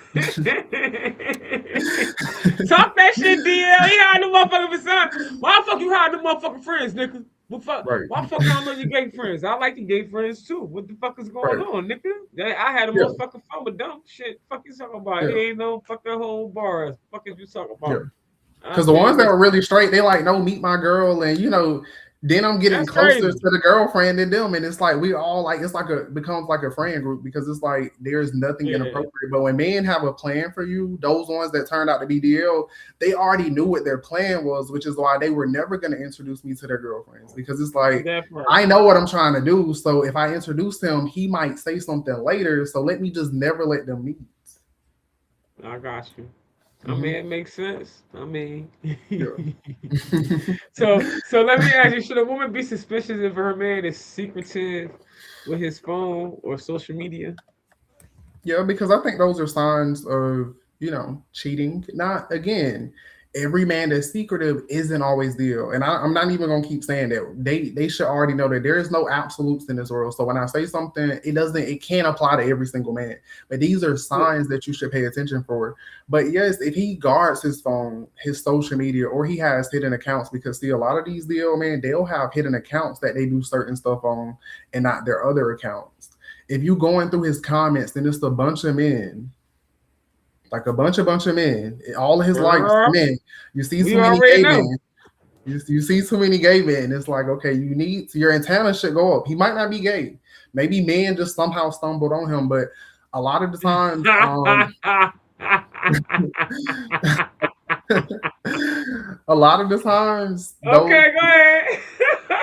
Talk that shit, DL. He hiding the motherfucker for something. Why the fuck you hiding the motherfucking friends, nigga? Right, Why the fuck you don't know your gay friends? I like the gay friends too. What the fuck is going right. on, nigga? I had the Yeah, most fucking fun with them. Shit, fuck you talking about? yeah, It ain't no fucking whole bars. Fuck is you talking yeah. about? I Because the ones mean, that listen, were really straight, they like, no, meet my girl, and then I'm getting that's closer crazy. to the girlfriend than them, and it's like we all like it's like becomes like a friend group because it's like there's nothing Yeah, inappropriate. But when men have a plan for you, those ones that turned out to be DL, they already knew what their plan was, which is why they were never going to introduce me to their girlfriends because it's like that part. I know what I'm trying to do. So if I introduce him, he might say something later. So let me just never let them meet. I got you. I mean, Hmm. it makes sense. I mean, Yeah. so let me ask you: should a woman be suspicious if her man is secretive with his phone or social media? Yeah, because I think those are signs of, cheating. Not again, every man that's secretive isn't always deal. And I'm not even gonna keep saying that. They should already know that there is no absolutes in this world. So when I say something, it can't apply to every single man. But these are Yeah. signs that you should pay attention for. But yes, if he guards his phone, his social media, or he has hidden accounts, because see, a lot of these deal, man, they'll have hidden accounts that they do certain stuff on and not their other accounts. If you going through his comments, then it's a bunch of men, like a bunch of men. All of his likes, Girl, men. You see we too many already gay know. men. You see too many gay men. It's like, okay, your antenna should go up. He might not be gay. Maybe men just somehow stumbled on him, but a lot of the times, a lot of the times, Okay, go ahead.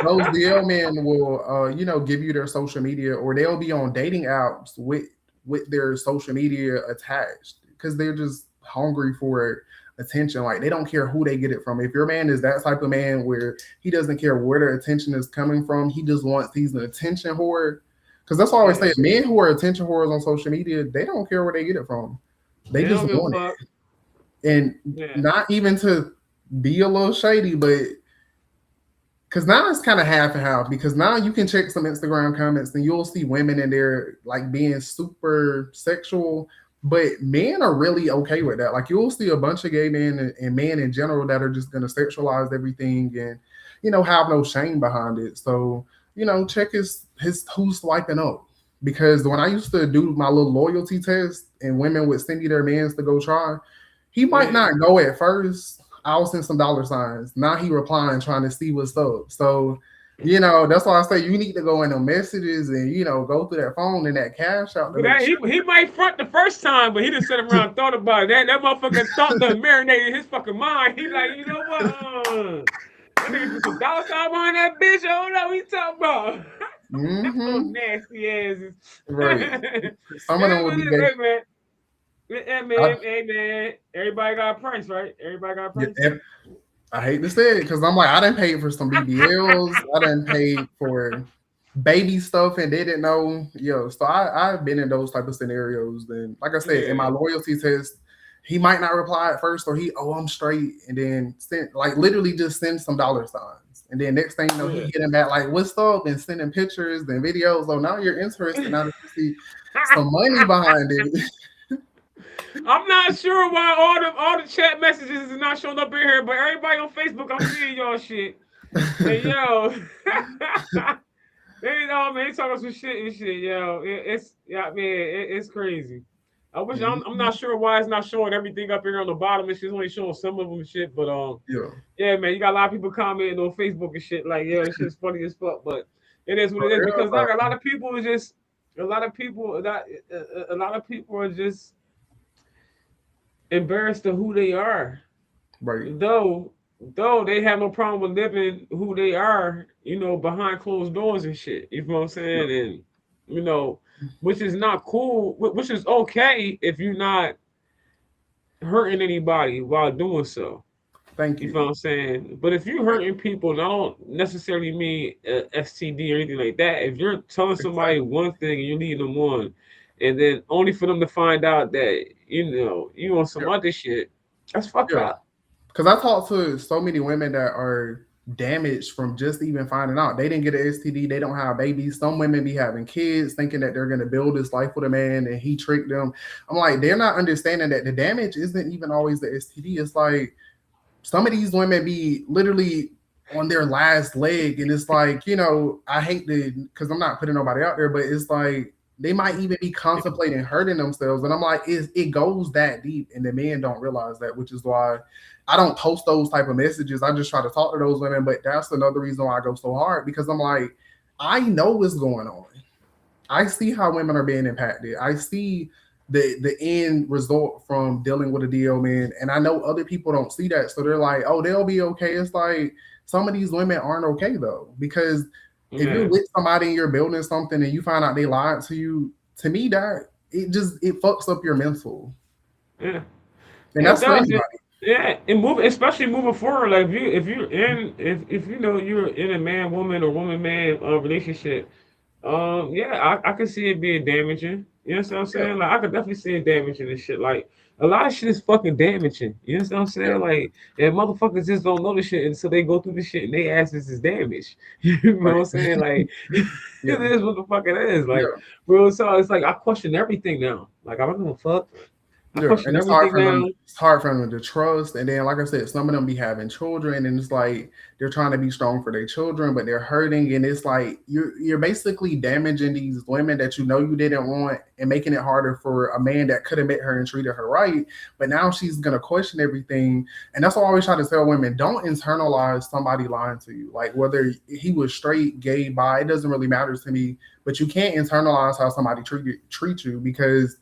those DL men will, give you their social media, or they'll be on dating apps with their social media attached because they're just hungry for attention. Like they don't care who they get it from. If your man is that type of man where he doesn't care where their attention is coming from, he's an attention whore. Because that's why I always Yeah, say, men who are attention whores on social media, they don't care where they get it from. They they just don't give a want fuck. it, and Yeah, not even to be a little shady, but because now it's kind of half and half. Because now you can check some Instagram comments and you'll see women in there like being super sexual, but men are really okay with that. Like you'll see a bunch of gay men and men in general that are just going to sexualize everything and have no shame behind it. So check his who's swiping up. Because when I used to do my little loyalty test and women would send me their mans to go try, he might yeah, not go at first. I'll send some dollar signs. Now he replying trying to see what's up. So You know, that's why I say you need to go in the messages and go through that phone and that cash out to But make that, sure. he might front the first time, but he just sat around and thought about it. That motherfucker thought done marinated his fucking mind. He like, you know what? That nigga put some dollar sign behind that bitch. I don't know what he talking about. That's so Mm-hmm. nasty asses. Right. It Some of is them would what be it is, gay. hey man. Hey I, man, hey man. Everybody got a price, right? Everybody got a yeah, price. I hate to say it because I'm like, I didn't pay for some BBLs. I didn't pay for baby stuff and they didn't know. So I've been in those type of scenarios. Then, like I said, in my Yeah, loyalty test, he might not reply at first, or I'm straight, and then send like literally just send some dollar signs, and then next thing you know, he yeah. getting back like, what's up, and sending pictures and videos. Oh, now you're interested. Now that you see some money behind it. I'm not sure why all the chat messages is not showing up in here, but everybody on Facebook, I'm seeing y'all shit. And yo, they know man, they talking some shit and shit, yo. It's yeah, man, it's crazy. I wish I'm Mhm. not sure why it's not showing everything up here on the bottom. It's just only showing some of them and shit. But Yeah. yeah, man, you got a lot of people commenting on Facebook and shit like, yo, it's just funny as fuck. But it is what For it is real, because bro. like a lot of people is just a lot of people are just embarrassed of who they are. Right. Though they have no problem with living who they are, behind closed doors and shit. You know what I'm Yeah. saying? And you know, which is not cool. Which is okay if you're not hurting anybody while doing so. Thank You know what you. I'm saying? But if you're Thank hurting people, and I don't necessarily mean STD or anything like that. If you're telling you. somebody one thing and you're leading them on, and then only for them to find out that you on some Yeah. other shit, that's fucked Yeah. up. Because I talked to so many women that are damaged from just even finding out they didn't get an STD, they don't have babies. Some women be having kids thinking that they're going to build this life with a man and he tricked them. I'm like, they're not understanding that the damage isn't even always the STD. It's like some of these women be literally on their last leg, and it's like, I hate to, because I'm not putting nobody out there, but it's like they might even be contemplating hurting themselves, and I'm like, it goes that deep, and the men don't realize that, which is why I don't post those type of messages. I just try to talk to those women, but that's another reason why I go so hard, because I'm like, I know what's going on. I see how women are being impacted. I see the end result from dealing with a DL man, and I know other people don't see that, so they're like, "Oh, they'll be okay." It's like some of these women aren't okay though, because if you're Yeah, with somebody and you're building something and you find out they lied to you, to me that it fucks up your mental, yeah. and It that's for does. anybody. Yeah, and especially moving forward. Like if you know you're in a man woman or woman man relationship, yeah, I can see it being damaging. You know what I'm Yeah, saying? Like I could definitely see it damaging and shit. Like a lot of shit is fucking damaging. You know what I'm yeah, saying? Like and motherfuckers just don't know the shit until they go through the shit and they asses is damaged. You know what I'm right, saying? Like yeah, it is what the fuck it is. Like yeah. bro, so it's like I question everything now. Like I'm not gonna fuck. I Yeah, question and it's hard everything for them. now. It's hard for them to trust. And then, like I said, some of them be having children, and it's like they're trying to be strong for their children, but they're hurting. And it's like you're basically damaging these women that you know you didn't want, and making it harder for a man that could have met her and treated her right. But now she's gonna question everything, and that's why I always try to tell women: don't internalize somebody lying to you. Like whether he was straight, gay, bi, it doesn't really matter to me. But you can't internalize how somebody treat you, because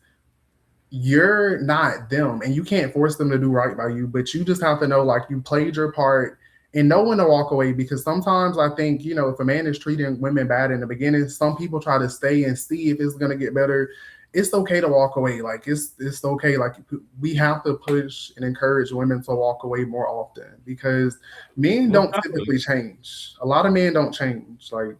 you're not them and you can't force them to do right by you, but you just have to know like you played your part and know when to walk away, because sometimes I think, if a man is treating women bad in the beginning, some people try to stay and see if it's going to get better. It's okay to walk away. Like it's okay. Like we have to push and encourage women to walk away more often, because men Most don't definitely. typically change. A lot of men don't change. Like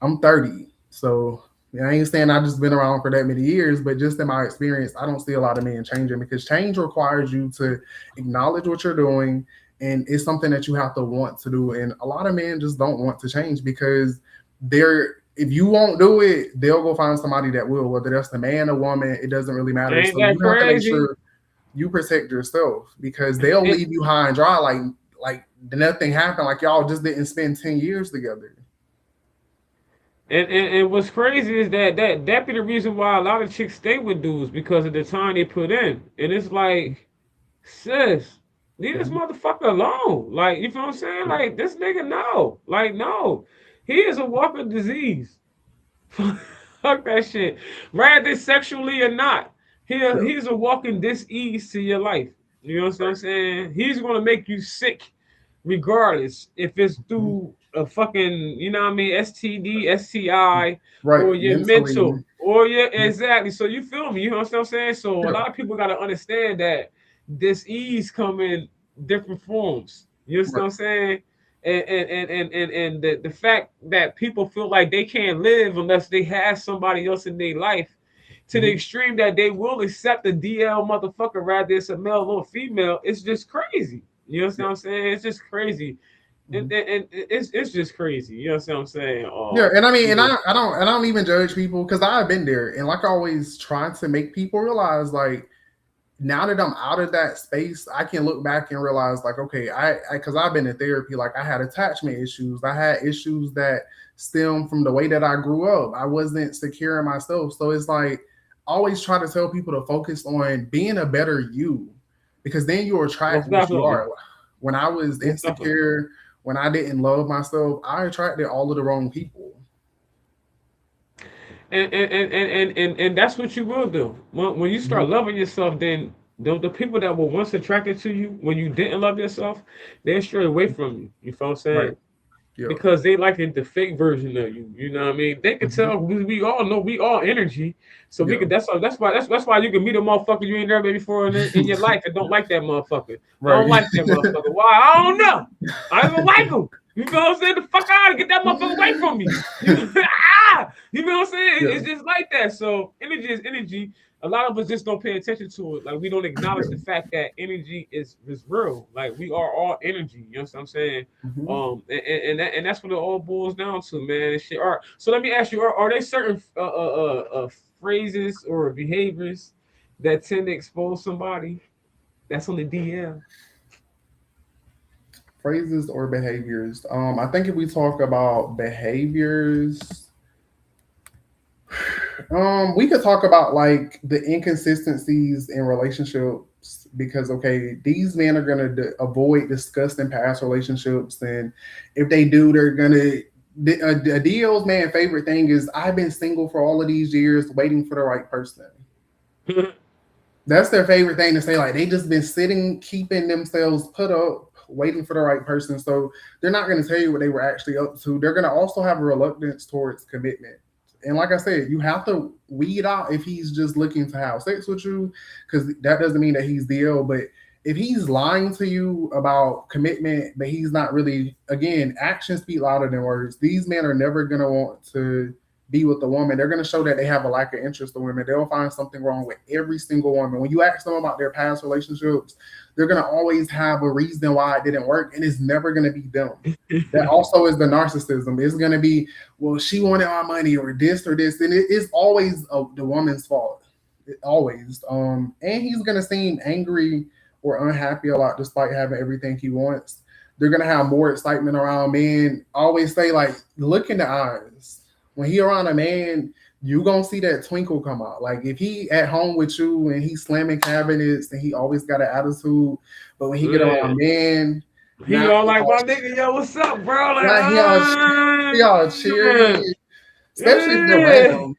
I'm 30, so I ain't saying I've just been around for that many years, but just in my experience, I don't see a lot of men changing, because change requires you to acknowledge what you're doing, and it's something that you have to want to do. And a lot of men just don't want to change, because they're if you won't do it, they'll go find somebody that will, whether that's the man or woman, it doesn't really matter. Ain't So that you have to make crazy? sure you protect yourself, because they'll It, leave you high and dry, like nothing happened, like y'all just didn't spend 10 years together. and what's crazy is that be the reason why a lot of chicks stay with dudes because of the time they put in. And it's like, sis, leave this Mhm. motherfucker alone. Like, you feel what I'm saying? Yeah. Like, this nigga, no. Like, no. He is a walking disease. Fuck that shit. Rather sexually or not, Yeah. he's a walking dis-ease to your life. You know what I'm Right. saying? He's gonna make you sick, regardless if it's Mhm. through a fucking, you know what I mean, STD, STI, or Right. your mental, Mentally. or your Mhm. exactly. So you feel me? You know what I'm saying? So a Yeah. lot of people gotta understand that dis-ease come in different forms. You know what Right. I'm saying? And the fact that people feel like they can't live unless they have somebody else in their life, to the Mhm. extreme that they will accept a DL motherfucker rather it's a male or female, it's just crazy. You know what Yeah. I'm saying? It's just crazy. Mhm. And it's just crazy. You know what I'm saying? Yeah, and I mean, You and know, I don't even judge people because I've been there, and like I always try to make people realize, like now that I'm out of that space, I can look back and realize, like, okay, because I've been in therapy, like I had attachment issues, I had issues that stem from the way that I grew up. I wasn't secure in myself, so it's like I always try to tell people to focus on being a better you, because then you attract most what you definitely. are. When I was Most definitely. insecure, when I didn't love myself, I attracted all of the wrong people. And that's what you will do when you Mhm. start loving yourself. Then the people that were once attracted to you when you didn't love yourself, they're straight away from you. You feel what I'm Right. saying? Yeah. Because they like the fake version of you. You know what I mean? They can Mhm. tell we all know we all energy. So we Yeah. could that's why you can meet a motherfucker you ain't never met before in your life and don't like that motherfucker. I don't Right. like that motherfucker. Why? I don't know. I don't like him. You know what I'm saying? The fuck out and get that motherfucker away from me. You know what I'm saying? Yeah. It's just like that. So energy is energy. A lot of us just don't pay attention to it. Like we don't acknowledge the fact that energy is real. Like we are all energy. You know what I'm saying? Mhm. And that's what it all boils down to, man. And shit. All right. So let me ask you: Are there certain phrases or behaviors that tend to expose somebody that's on the DL? Phrases or behaviors. I think if we talk about behaviors, we could talk about like the inconsistencies in relationships because okay, these men are gonna avoid disgusting past relationships, and if they do, they're gonna. A DL's man favorite thing is I've been single for all of these years, waiting for the right person. That's their favorite thing to say. Like they just been sitting, keeping themselves put up, waiting for the right person. So they're not going to tell you what they were actually up to. They're going to also have a reluctance towards commitment. And like I said, you have to weed out if he's just looking to have sex with you, because that doesn't mean that he's DL. But if he's lying to you about commitment, but he's not really, again, actions speak louder than words. These men are never going to want to be with the woman. They're going to show that they have a lack of interest in women. They'll find something wrong with every single woman. When you ask them about their past relationships, they're going to always have a reason why it didn't work, and it's never going to be them. That also is the narcissism. It's going to be, well, she wanted my money or this, and it is always the woman's fault. Always. And he's going to seem angry or unhappy a lot, despite having everything he wants. They're going to have more excitement around men. I always say, like, look in the eyes when he around a man, you gonna see that twinkle come out. Like if he at home with you and he's slamming cabinets and he always got an attitude, but when he get around Man, men, he not all like my nigga, yo, what's up, bro? Like, not he all cheery, yeah, especially if they're yeah. random.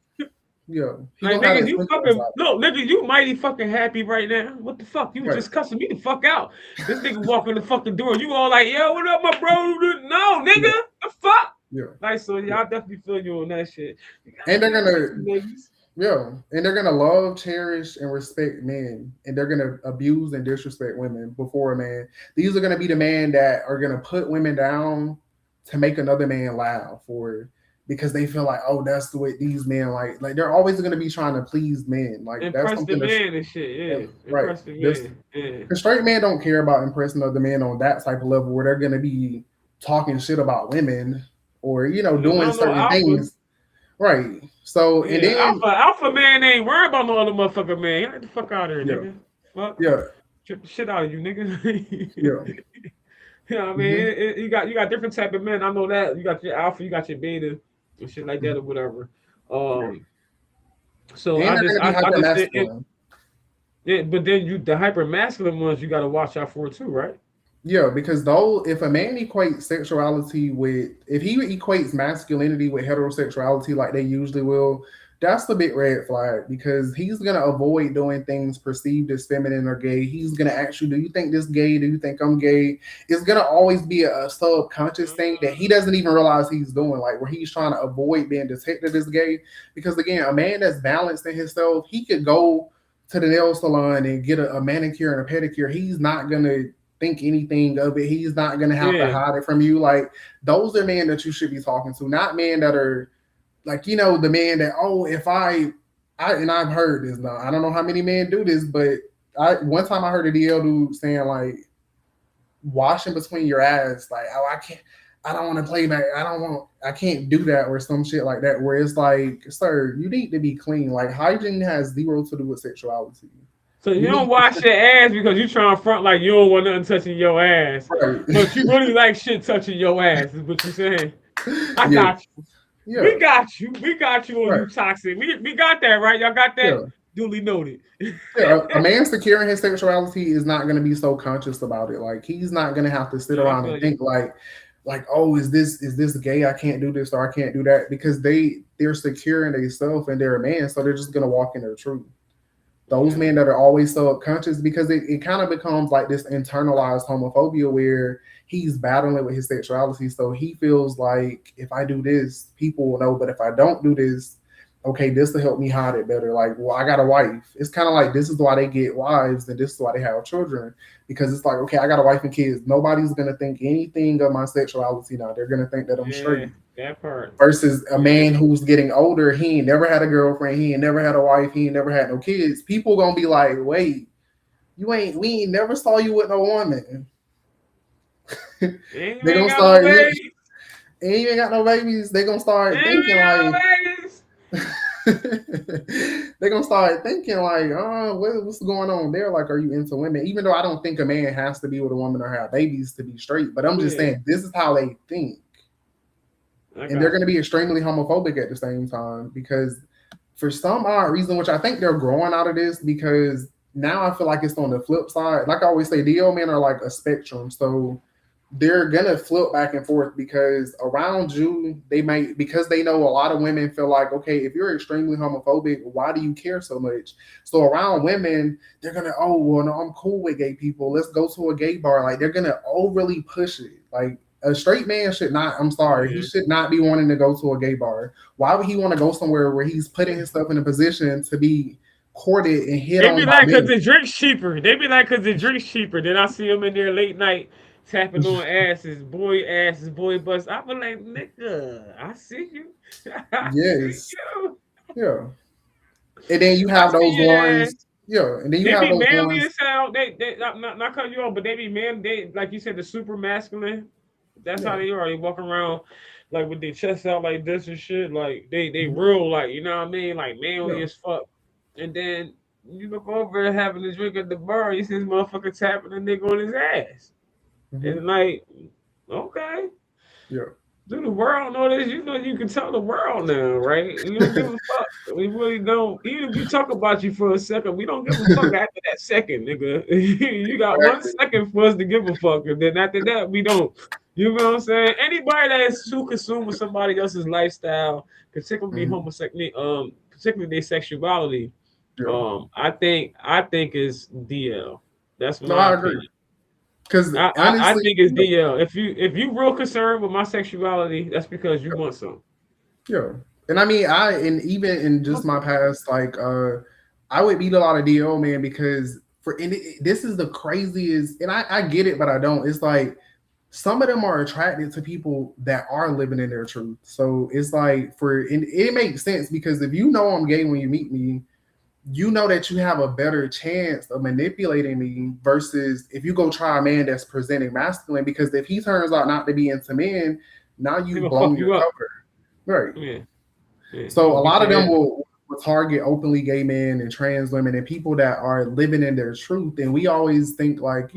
Yeah, he Like gonna have nigga, that you twinkle fucking inside. no, nigga, you mighty fucking happy right now. What the fuck? You was Right. just cussing me the fuck out. This nigga walk in the fucking door. You all like, yo, what up, my bro? No, Yeah. nigga, the fuck. Yeah. Like, so Yeah. yeah, I definitely feel you on that shit. You gotta And they're pay attention, gonna niggas. yeah, and they're gonna love, cherish, and respect men, and they're gonna abuse and disrespect women before a man. These are gonna be the men that are gonna put women down to make another man laugh, or because they feel like, oh, that's the way these men like. Like they're always gonna be trying to please men. Like that's Impress the something that's man and shit. Yeah, right. impress the This man. Yeah. the straight men don't care about impressing other men on that type of level where they're gonna be talking shit about women or I doing don't know certain alpha. things. Right. So and Yeah, then alpha man ain't worried about no other motherfucker man. Get the fuck out of here, yeah, nigga. Fuck. yeah, Trip the shit out of you, nigga. yeah. You know what I mean? Hmm. You got different type of men. I know that. You got your alpha, you got your beta, and shit like that or whatever. Um, so And they're going to be I just hyper think masculine. yeah, but then you the hyper masculine ones you gotta watch out for too, right? Yeah, because though if a man equates sexuality with if he equates masculinity with heterosexuality like they usually will, that's the big red flag because he's gonna avoid doing things perceived as feminine or gay. He's gonna ask you, do you think this gay? Do you think I'm gay? It's gonna always be a subconscious thing that he doesn't even realize he's doing, like where he's trying to avoid being detected as gay. Because again, a man that's balanced in himself, he could go to the nail salon and get a manicure and a pedicure. He's not gonna think anything of it. He's not gonna have to Yeah. hide it from you. Like those are men that you should be talking to, not men that are like the man that if I and I've heard this now. I don't know how many men do this, but I one time I heard a DL dude saying like washing between your ass, like I can't. I don't want to play back. I can't do that or some shit like that. Where it's like, sir, you need to be clean. Like hygiene has zero to do with sexuality. So you You don't need wash your ass because you trying to front like you don't want nothing touching your ass, right. but you really like shit touching your ass. Is what you saying? I Yeah, got you. yeah, We got you. We got you on right. you toxic. We got that right. Y'all got that Yeah. duly noted. Yeah, a man securing his sexuality is not going to be so conscious about it. Like he's not going to have to sit No, I around feel and you. think like oh is this gay? I can't do this or I can't do that because they're secure in themselves and they're a man, so they're just going to walk in their truth. Those Yeah. men that are always subconscious because it kind of becomes like this internalized homophobia where he's battling with his sexuality, so he feels like if I do this people will know, but if I don't do this, okay, this will help me hide it better. Like, well, I got a wife. It's kind of like this is why they get wives and this is why they have children, because it's like, okay, I got a wife and kids, nobody's gonna think anything of my sexuality now. They're gonna think that I'm Yeah. straight. That part. Versus a Yeah. man who's getting older, he ain't never had a girlfriend, he ain't never had a wife, he ain't never had no kids. People gonna be like, wait, we ain't never saw you with no woman. And you They ain't gonna got no start, and babies. you ain't got no babies. They gonna And start you ain't thinking got no like, babies. they're gonna start thinking like, oh, what's going on there? Like, are you into women? Even though I don't think a man has to be with a woman or have babies to be straight, but I'm just Yeah. saying this is how they think, I and they're got gonna you. be extremely homophobic at the same time because for some odd reason, which I think they're growing out of this because now I feel like it's on the flip side. Like I always say, DL men are like a spectrum. So they're gonna flip back and forth because around you, they might because they know a lot of women feel like, okay, if you're extremely homophobic, why do you care so much? So around women, they're gonna, oh well, no, I'm cool with gay people. Let's go to a gay bar. Like they're gonna overly push it. Like a straight man should not. I'm sorry, he Yeah. should not be wanting to go to a gay bar. Why would he want to go somewhere where he's putting himself in a position to be courted and hit They on be by like, cause men? the drink's cheaper. They be like, cause the drink's cheaper. Then I see them in there late night tapping on asses, boy butts. I be like, nigga, I see you. I see Yes, you. yeah. And then you I have see those your ass. ones, yeah. And then you They have be those manly ones, as hell. They not cutting you off, but they be man. They like you said, the super masculine. That's how yeah. they are. They walk around like with their chest out like this and shit. Like they real like you know what I mean, like manly Yeah. as fuck. And then you look over there having a drink at the bar. You see this motherfucker tapping a nigga on his ass. Hmm. And like, okay. Yeah. Do the world know this? You know you can tell the world now, right? You don't give a fuck. We really don't. Even if we talk about you for a second, we don't give a fuck after that second, nigga. You got one Exactly. second for us to give a fuck, and then after that, we don't. You know what I'm saying? Anybody that is too consumed with somebody else's lifestyle, particularly Hmm. particularly their sexuality, Yeah. I think is DL. That's No, my I agree. opinion. Because I honestly, think it's DL. If you real concerned with my sexuality, that's because you want some. yeah. And I mean, and even in just my past, like, I would beat a lot of DL man because this is the craziest, and I get it, but I don't. It's like some of them are attracted to people that are living in their truth. So it's like and it makes sense because if you know I'm gay when you meet me, you know that you have a better chance of manipulating me versus if you go try a man that's presenting masculine. Because if he turns out not to be into men, now They you've gonna fuck blown your you up. cover. Right. Yeah, yeah. He So gonna a beat lot of your them head up. will target openly gay men and trans women and people that are living in their truth. And we always think like,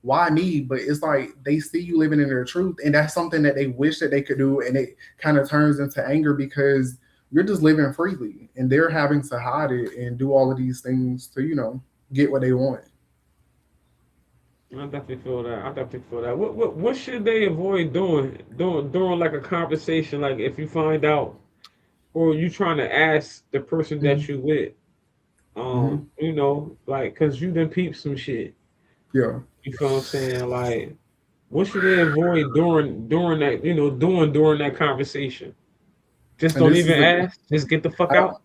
why me? But it's like they see you living in their truth, and that's something that they wish that they could do, and it kind of turns into anger because you're just living freely, and they're having to hide it and do all of these things to get what they want. I definitely feel that. I definitely feel that. What should they avoid doing during like a conversation? Like if you find out or you trying to ask the person that Mhm. you with, Mhm. like cause you done peep some shit. Yeah. You feel what I'm saying? Like what should they avoid during that doing during that conversation? Just And don't this even is a ask. Just get the fuck I, out.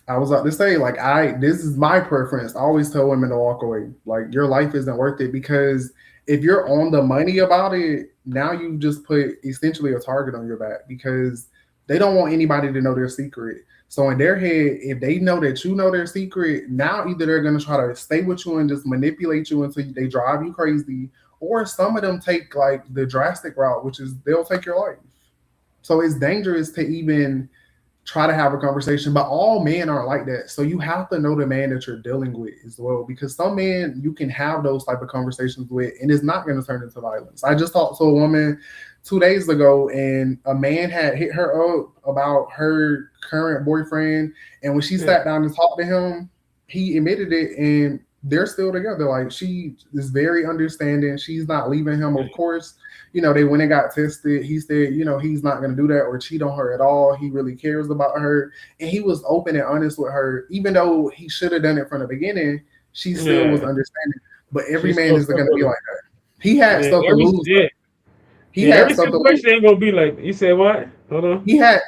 I was about to say, like, this is my preference. I always tell women to walk away. Like, your life isn't worth it because if you're on the money about it, now you just put essentially a target on your back because they don't want anybody to know their secret. So in their head, if they know that you know their secret, now either they're gonna try to stay with you and just manipulate you until they drive you crazy, or some of them take like the drastic route, which is they'll take your life. So it's dangerous to even try to have a conversation, but all men aren't like that. So you have to know the man that you're dealing with as well, because some men you can have those type of conversations with, and it's not going to turn into violence. I just talked to a woman 2 days ago, and a man had hit her up about her current boyfriend, and when she Yeah. sat down to talk to him, he admitted it, and they're still together. Like, she is very understanding. She's not leaving him, of course. They went and got tested. He said, he's not going to do that or cheat on her at all. He really cares about her. And he was open and honest with her. Even though he should have done it from the beginning, she still was Yeah. understanding. But every She's man still isn't stuck going to with be him. like that. He had Yeah. stuff to lose. Yeah. He Yeah. had Every stuff to lose. situation ain't gonna be like you said what? Hold on. He had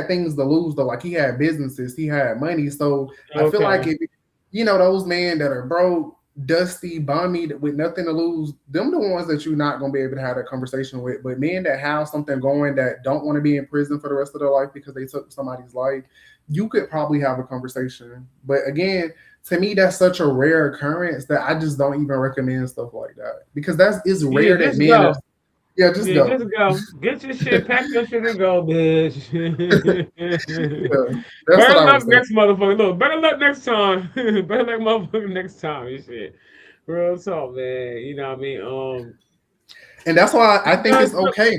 things to lose though. Like, he had businesses, he had money. So I feel like, Okay. if those men that are broke, dusty, bummy, with nothing to lose, them the ones that you're not gonna be able to have that conversation with. But men that have something going, that don't want to be in prison for the rest of their life because they took somebody's life, you could probably have a conversation. But again, to me, that's such a rare occurrence that I just don't even recommend stuff like that, because it's Yeah, rare that just men are. go. Yeah, just Yeah, go. just go. Get your shit, pack your shit and go, bitch. Yeah, that's what Better I would luck say. next motherfucker. Look, better luck next time. Better luck motherfucker next time and shit. Real talk, man. You know what I mean? And that's why I think Because it's look, okay.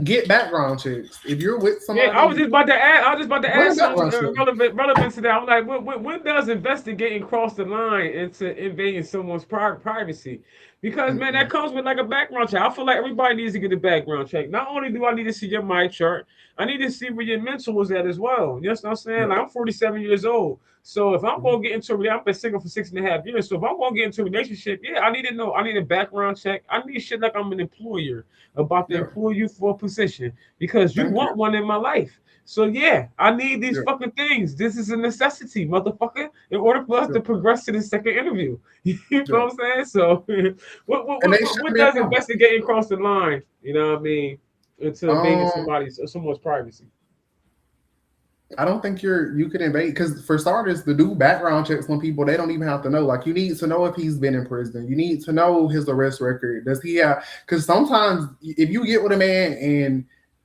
Get background checks. If you're with yeah, I was somebody, just about to add. I was just about to run add a something background check. relevant to that. I'm like, when does investigating cross the line into invading someone's privacy? Because man, that Mm-mm. comes with like a background check. I feel like everybody needs to get a background check. Not only do I need to see your mind chart, I need to see where your mental was at as well. You know what I'm saying? Yeah. Like I'm 47 years old. So if I'm Mhm. gonna get into I've been single for 6.5 years. So if I'm gonna get into a relationship, yeah, I need to know. I need a background check. I need shit like I'm an employer about to Yeah. employ you for a position because you Thank you. want one in my life. So yeah, I need these Yeah. fucking things. This is a necessity, motherfucker, in order for us Yeah. to progress to the second interview. You Yeah. know what I'm saying? So And they shouldn't what be a does problem. investigating across the line, you know what I mean, into invading Um, someone's privacy? I don't think you could invade, because for starters, to do background checks on people, they don't even have to know. Like, you need to know if he's been in prison. You need to know his arrest record. Does he have? Because sometimes if you get with a man and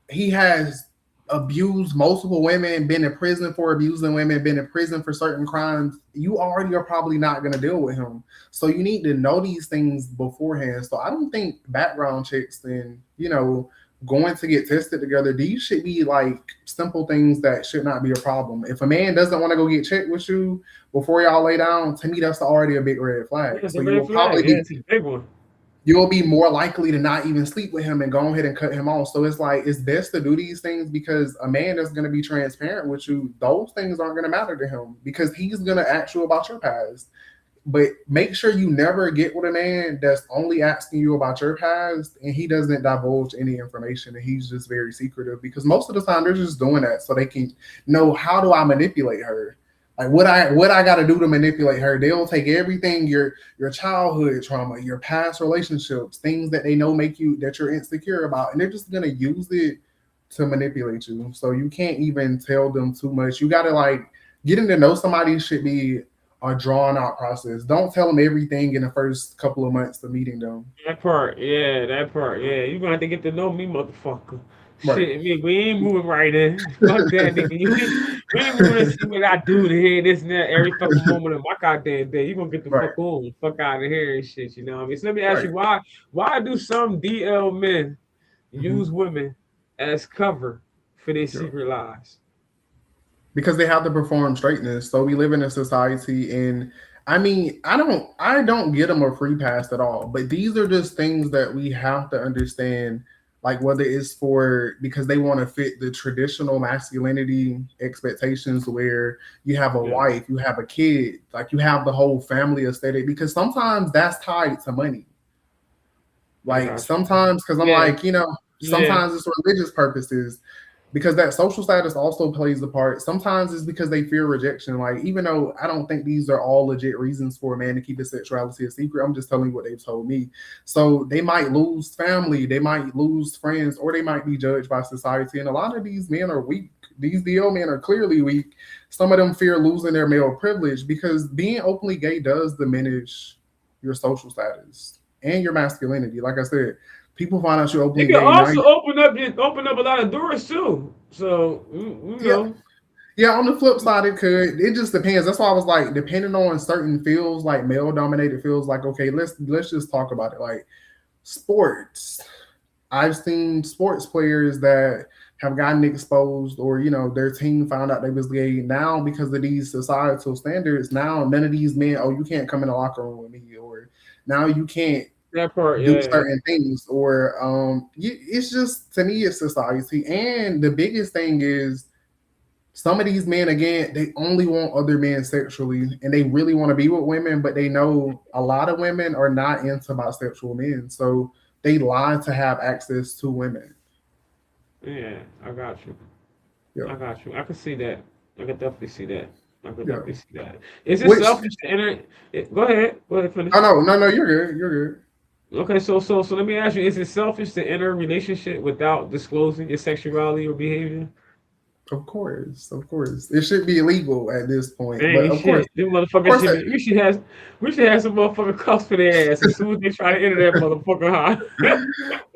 he has abused multiple women, been in prison for abusing women, been in prison for certain crimes, you already are probably not going to deal with him. So you need to know these things beforehand. So I don't think background checks and going to get tested together, these should be like simple things that should not be a problem. If a man doesn't want to go get checked with you before y'all lay down, to me that's already a big red Yeah, flag. it's So a red flag. Yeah, it's a big one. you'll be more likely to not even sleep with him and go ahead and cut him off. So it's like, it's best to do these things, because a man that's going to be transparent with you, those things aren't going to matter to him, because he's going to ask you about your past. But make sure you never get with a man that's only asking you about your past and he doesn't divulge any information and he's just very secretive, because most of the time they're just doing that so they can know, how do I manipulate her? Like, what I got to do to manipulate her? They'll take everything, your childhood trauma, your past relationships, things that they know make you, that you're insecure about, and they're just gonna use it to manipulate you. So you can't even tell them too much. You gotta, like, getting to know somebody should be a drawn out process. Don't tell them everything in the first couple of months of meeting them. That part, yeah, that part, yeah. You gonna have to get to know me, motherfucker. Right. Shit, we ain't moving right in. Fuck that, nigga. We ain't moving to see what I do to hear this and that every fucking moment of my goddamn day. You gonna get the Right. fuck on, fuck out of here and shit. You know what I mean? So let me ask Right. you, why do some DL men Mhm. use women as cover for their Yeah. secret lives? Because they have to perform straightness. So we live in a society, and I mean, I don't get them a free pass at all. But these are just things that we have to understand, like whether it's for because they want to fit the traditional masculinity expectations where you have a Yeah, wife, you have a kid, like you have the whole family aesthetic, because sometimes that's tied to money. I Like got you. sometimes, because I'm Yeah, like, yeah. sometimes it's religious purposes, because that social status also plays a part. Sometimes it's because they fear rejection. Like, even though I don't think these are all legit reasons for a man to keep his sexuality a secret, I'm just telling you what they've told me. So they might lose family, they might lose friends, or they might be judged by society. And a lot of these men are weak. These DL men are clearly weak. Some of them fear losing their male privilege because being openly gay does diminish your social status and your masculinity. Like I said, people find out you're It openly can gay now. also open up a lot of doors too. So you Yeah, know, yeah. On the flip side, it could. It just depends. That's why I was like, depending on certain fields, like male dominated fields, like okay, let's just talk about it. Like sports, I've seen sports players that have gotten exposed, or their team found out they was gay. Now because of these societal standards, now none of these men, oh, you can't come in the locker room with me, or now you can't that part, do yeah, certain things, or it's just, to me, it's society. And the biggest thing is, some of these men, again, they only want other men sexually, and they really want to be with women, but they know a lot of women are not into bisexual men, so they lie to have access to women. yeah. I got you. Yeah, I got you. I can see that. I can definitely see that. I can yeah. definitely see that. Is it Which, selfish to enter? Go ahead. Go ahead. oh Finish. no, no, no, you're good, you're good. Okay. So let me ask you: is it selfish to enter a relationship without disclosing your sexuality or behavior? Of course, it should be illegal at this point, but Dang shit! Them of motherfuckers course, should be. We should have some motherfucker cuffs for their ass as soon as they try to enter that motherfucker. Huh?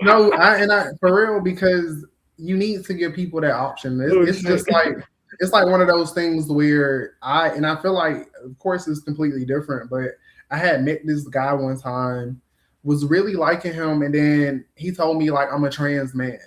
no, I for real, because you need to give people that option. Oh It's shit. just like, it's like one of those things where I feel like, of course, it's completely different. But I had met this guy one time, was really liking him, and then he told me like I'm a trans man.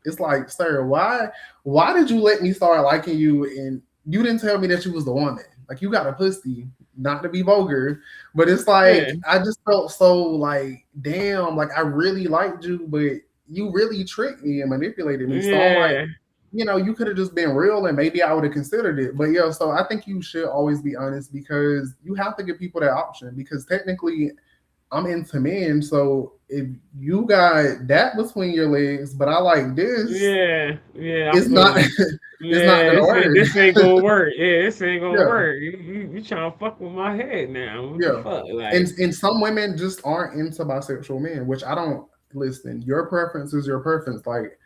It's like, sir, why did you let me start liking you, and you didn't tell me that you was the woman? Like, you got a pussy, not to be vulgar, but it's Yeah. like I just felt so like, damn, like I really liked you, but you really tricked me and manipulated me. So I'm like, Yeah. you could have just been real, and maybe I would have considered it. But yeah, so I think you should always be honest, because you have to give people that option. Because technically, I'm into men, so if you got that between your legs, but I like this, Yeah. Yeah. I it's feel not you. it's not Yeah. gonna work. This ain't gonna work. Yeah. This ain't gonna Yeah, work. You trying to fuck with my head now? What the yeah. fuck? And Like. some women just aren't into bisexual men, which I don't listen. Your preference is your preference. Like,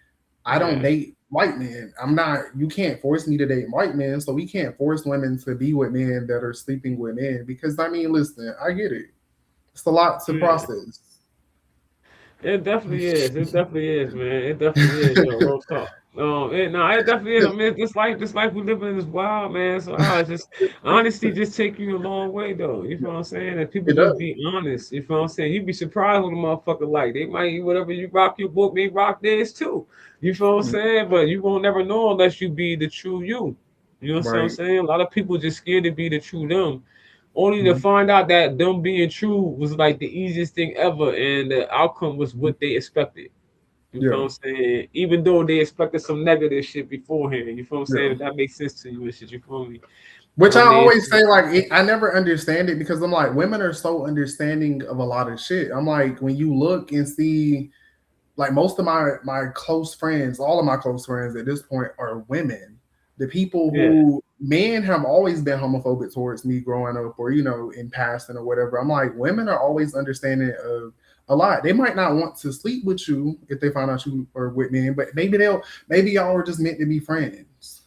I don't Yeah. date white men. I'm not. You can't force me to date white men, so we can't force women to be with men that are sleeping with men. Because I mean, listen, I get it. It's a lot to Yeah. process. It definitely is. It definitely is, man. It definitely is. Yo, real talk. No, it definitely is. I mean, this life we live in is wild, man. So I just honesty just take you a long way, though. You feel what I'm saying? And people It just does. be honest. You feel what I'm saying? You'd be surprised what a motherfucker like. They might whatever you rock your book, they rock theirs too. You feel what I'm saying? But you won't never know unless you be the true you. You know what I'm Right. saying? A lot of people just scared to be the true them, only to Mhm. find out that them being true was like the easiest thing ever, and the outcome was what they expected. You feel Yeah. what I'm saying? Even though they expected some negative shit beforehand. You feel what I'm saying? Yeah. If that makes sense to you and shit, you feel me? Which I They always say, like, I never understand it, because I'm like, women are so understanding of a lot of shit. I'm like, when you look and see, like, most of my close friends, all of my close friends at this point are women. The people yeah, who, men have always been homophobic towards me growing up, or in passing or whatever. I'm like, women are always understanding of a lot. They might not want to sleep with you if they find out you are with men, but maybe y'all are just meant to be friends.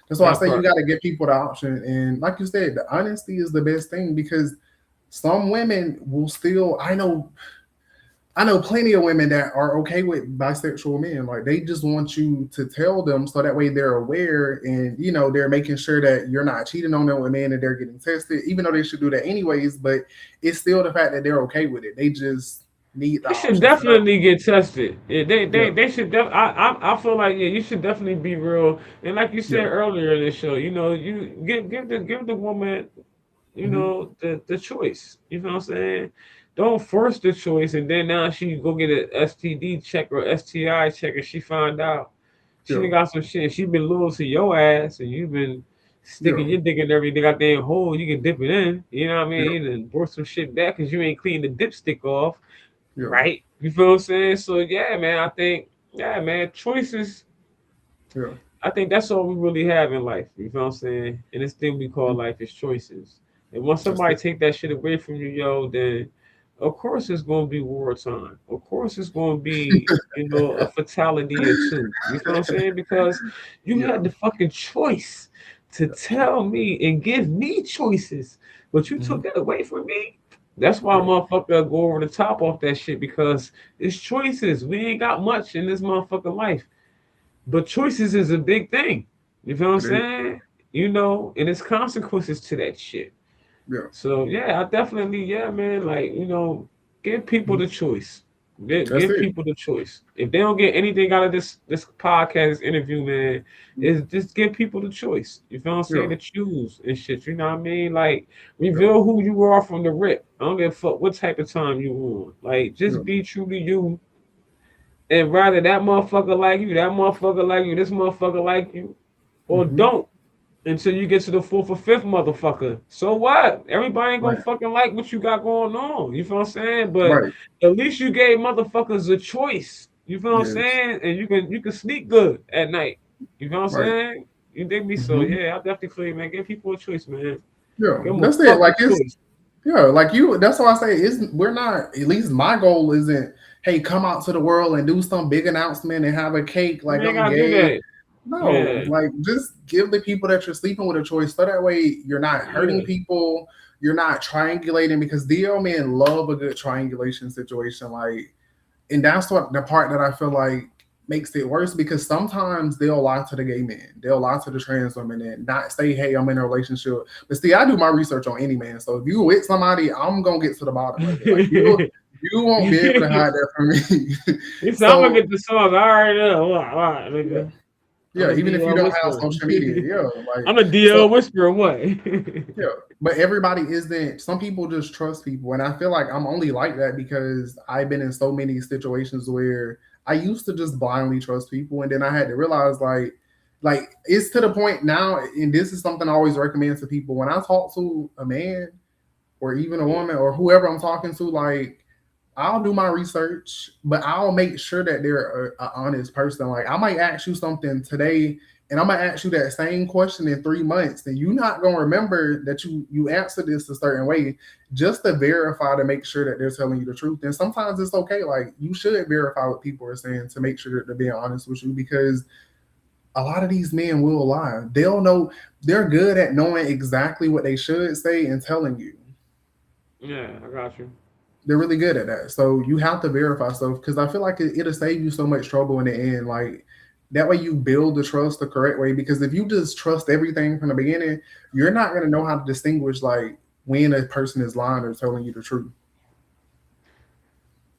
That's why I that say you part. got to give people the option. And like you said, the honesty is the best thing, because some women will still, I know plenty of women that are okay with bisexual men. Like, they just want you to tell them, so that way they're aware, and they're making sure that you're not cheating on them with men, and they're getting tested, even though they should do that anyways. But it's still the fact that they're okay with it. They just need the They should option to know. definitely get tested. Yeah, they Yeah. they they should. I feel like yeah, you should definitely be real. And like you said Yeah. earlier in the show, you give the woman you know, the choice. You know what I'm saying? Don't force the choice, and then now she go get an STD check or STI check, and she find out she Yeah. done got some shit. She been loyal to your ass, and you've been sticking Yeah. your dick in every goddamn hole you can dip it in. You know what I Yeah. mean? And brought some shit back because you ain't clean the dipstick off, Yeah. right? You feel what I'm saying? So yeah, man, I think yeah, man, choices. Yeah. I think that's all we really have in life. You feel what I'm saying? And this thing we call life is choices. And once That's somebody it. take that shit away from you, yo, then of course it's gonna be wartime. Of course it's gonna be, you know, a fatality or two. You feel what I'm saying? Because you Yeah. had the fucking choice to Yeah. tell me and give me choices, but you Hmm. took that away from me. That's why Yeah. motherfucker go over the top off that shit because it's choices. We ain't got much in this motherfucking life. But choices is a big thing. You feel what I'm It is. saying? You know, and there's consequences to that shit. Yeah. So yeah, I definitely, yeah, man, like, you know, give people Mhm. the choice. Give, That's give it. people the choice. If they don't get anything out of this podcast, this interview, man, is just give people the choice. You feel what I'm saying? Yeah. To choose and shit. You know what I mean? Like Yeah. reveal who you are from the rip. I don't give a fuck what type of time you on. Like Yeah. just be true to you and rather that motherfucker like you, that motherfucker like you, this motherfucker like you, or Hmm. don't until you get to the fourth or fifth motherfucker. So what? Everybody ain't gonna Right. fucking like what you got going on. You feel what I'm saying? But Right. at least you gave motherfuckers a choice. You feel what I'm Yes. saying? And you can sleep good at night. You feel what I'm Right. saying? You dig me? So Hmm. yeah, I definitely feel you, man. Give people a choice, man. Yeah. Give them a That's it. Like fucking it's choice. yeah. Like you. That's why I say is we're not. At least my goal isn't. Hey, come out to the world and do some big announcement and have a cake You like ain't I'm gotta do gay. that. No, Yeah, like just give the people that you're sleeping with a choice, so that way you're not hurting yeah. people. You're not triangulating because DL men love a good triangulation situation. Like, and that's what the part that I feel like makes it worse because sometimes they'll lie to the gay men, they'll lie to the trans women, and not say, "Hey, I'm in a relationship." But see, I do my research on any man, so if you with somebody, I'm gonna get to the bottom of it. Like you won't be able to hide that from me. He said, I'm gonna So get the song. I already know. What, yeah, nigga? I'm yeah, a even if you DL don't have whisperer. social media, yeah, like I'm a so. DL whisperer. What? Yeah, but everybody isn't. Some people just trust people, and I feel like I'm only like that because I've been in so many situations where I used to just blindly trust people, and then I had to realize like it's to the point now, and this is something I always recommend to people when I talk to a man or even a Yeah. woman or whoever I'm talking to, like I'll do my research, but I'll make sure that they're a honest person. Like I might ask you something today, and I'm gonna ask you that same question in 3 months, and you're not gonna remember that you answered this a certain way, just to verify to make sure that they're telling you the truth. And sometimes it's okay. Like you should verify what people are saying to make sure that they're being honest with you, because a lot of these men will lie. They'll know they're good at knowing exactly what they should say and telling you. Yeah, I got you. They're really good at that. So you have to verify stuff because I feel like it'll save you so much trouble in the end. Like that way you build the trust the correct way. Because if you just trust everything from the beginning, you're not gonna know how to distinguish like when a person is lying or telling you the truth.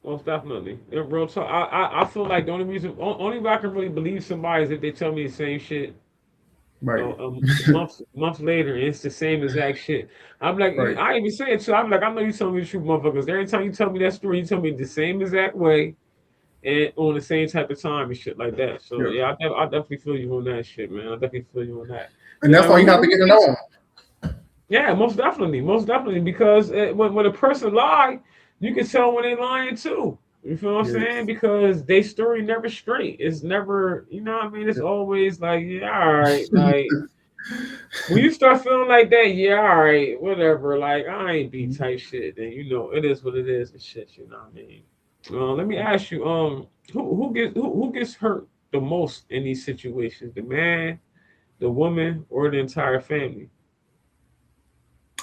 Most definitely. In real talk, I feel like the only reason, only way I can really believe somebody is if they tell me the same shit. Right. Months later, and it's the same exact shit. I'm like, Right. I even say it too. I'm like, I know you telling me the truth, motherfuckers. Every time you tell me that story, you tell me the same exact way and on the same type of time and shit like that. So Yeah. yeah, I definitely feel you on that shit, man. I definitely feel you on that. And that's why you have to get Who to know gets? them. Yeah, most definitely, because when a person lie, you can tell when they lying too. You feel what I'm saying? Yes. Because they story never straight. It's never, you know what I mean? It's always like, yeah, all right, like when you start feeling like that, yeah, all right, whatever. Like I ain't be type shit, then you know it is what it is and shit. You know what I mean? Let me ask you, who gets hurt the most in these situations? The man, the woman, or the entire family?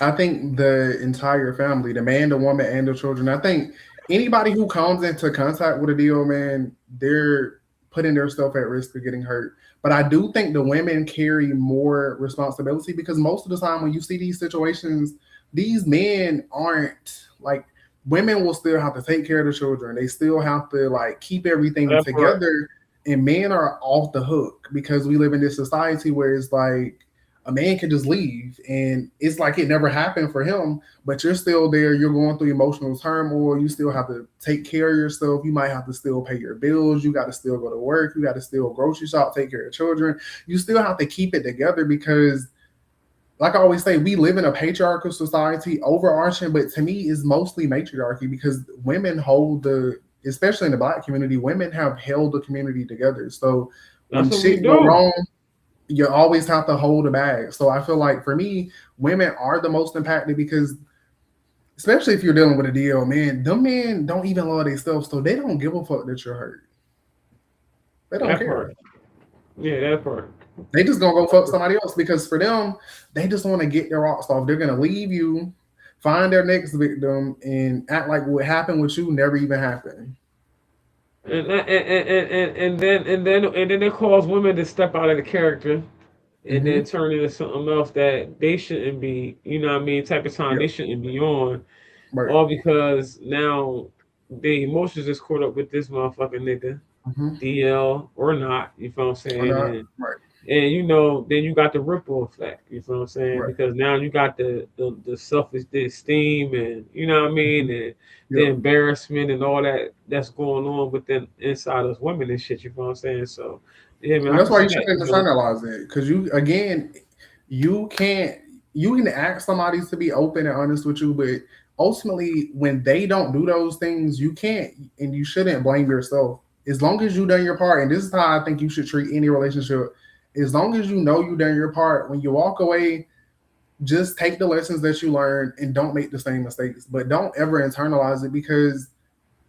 I think the entire family, the man, the woman, and the children. I think anybody who comes into contact with a DO man, they're putting themselves at risk of getting hurt. But I do think the women carry more responsibility because most of the time when you see these situations, these men aren't like women will still have to take care of the children. They still have to like keep everything That part. together. And men are off the hook because we live in this society where it's like, a man can just leave and it's like it never happened for him, but you're still there. You're going through emotional turmoil. You still have to take care of yourself. You might have to still pay your bills. You got to still go to work. You got to still grocery shop, take care of children. You still have to keep it together because, like I always say, we live in a patriarchal society, overarching, but to me, is mostly matriarchy because women hold especially in the Black community, women have held the community together. So when That's what we shit go do. wrong, you always have to hold the bag. So I feel like for me, women are the most impacted because, especially if you're dealing with a deal, man, them men don't even love themselves, so they don't give a fuck that you're hurt. They don't That part. care. Yeah, that part. They just gonna go fuck somebody else because for them, they just want to get their rocks off. They're gonna leave you, find their next victim, and act like what happened with you never even happened. And then it cause women to step out of the character and then Mm-hmm. turn into something else that they shouldn't be, you know what I mean, type of time Yep. they shouldn't be on. Right. All because now the emotions is caught up with this motherfucking nigga, Mm-hmm. DL or not, you feel what I'm Or saying? not. And Right. then you got the ripple effect, you feel what I'm saying? Right. Because now you got the self the esteem and you know what I Mm-hmm. mean, and the Yep. embarrassment and all that that's going on within inside us women and shit, you feel what I'm saying? So yeah, man, And I that's can why see you that, shouldn't you know. internalize it. Because you, again, you can't, you can ask somebody to be open and honest with you, but ultimately, when they don't do those things, you can't and you shouldn't blame yourself. As long as you done your part, and this is how I think you should treat any relationship. As long as you know you done your part, when you walk away, just take the lessons that you learned and don't make the same mistakes. But don't ever internalize it because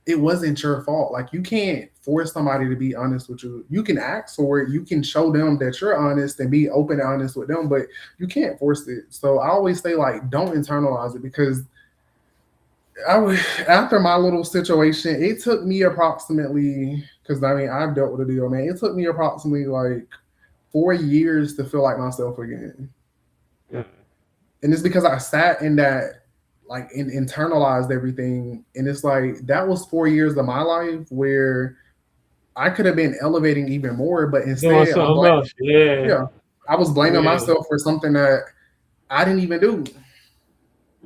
it wasn't your fault. Like you can't force somebody to be honest with you. You can ask for it. You can show them that you're honest and be open and honest with them, but you can't force it. So I always say like, don't internalize it because I was after my little situation. It took me approximately because I mean I've dealt with a deal, man. It took me approximately like 4 years to feel like myself again, Yeah. and it's because I sat in that like internalized everything, and it's like that was 4 years of my life where I could have been elevating even more, but Doing instead I'm something blaming. else. Yeah. Yeah, I was blaming Yeah. myself for something that I didn't even do.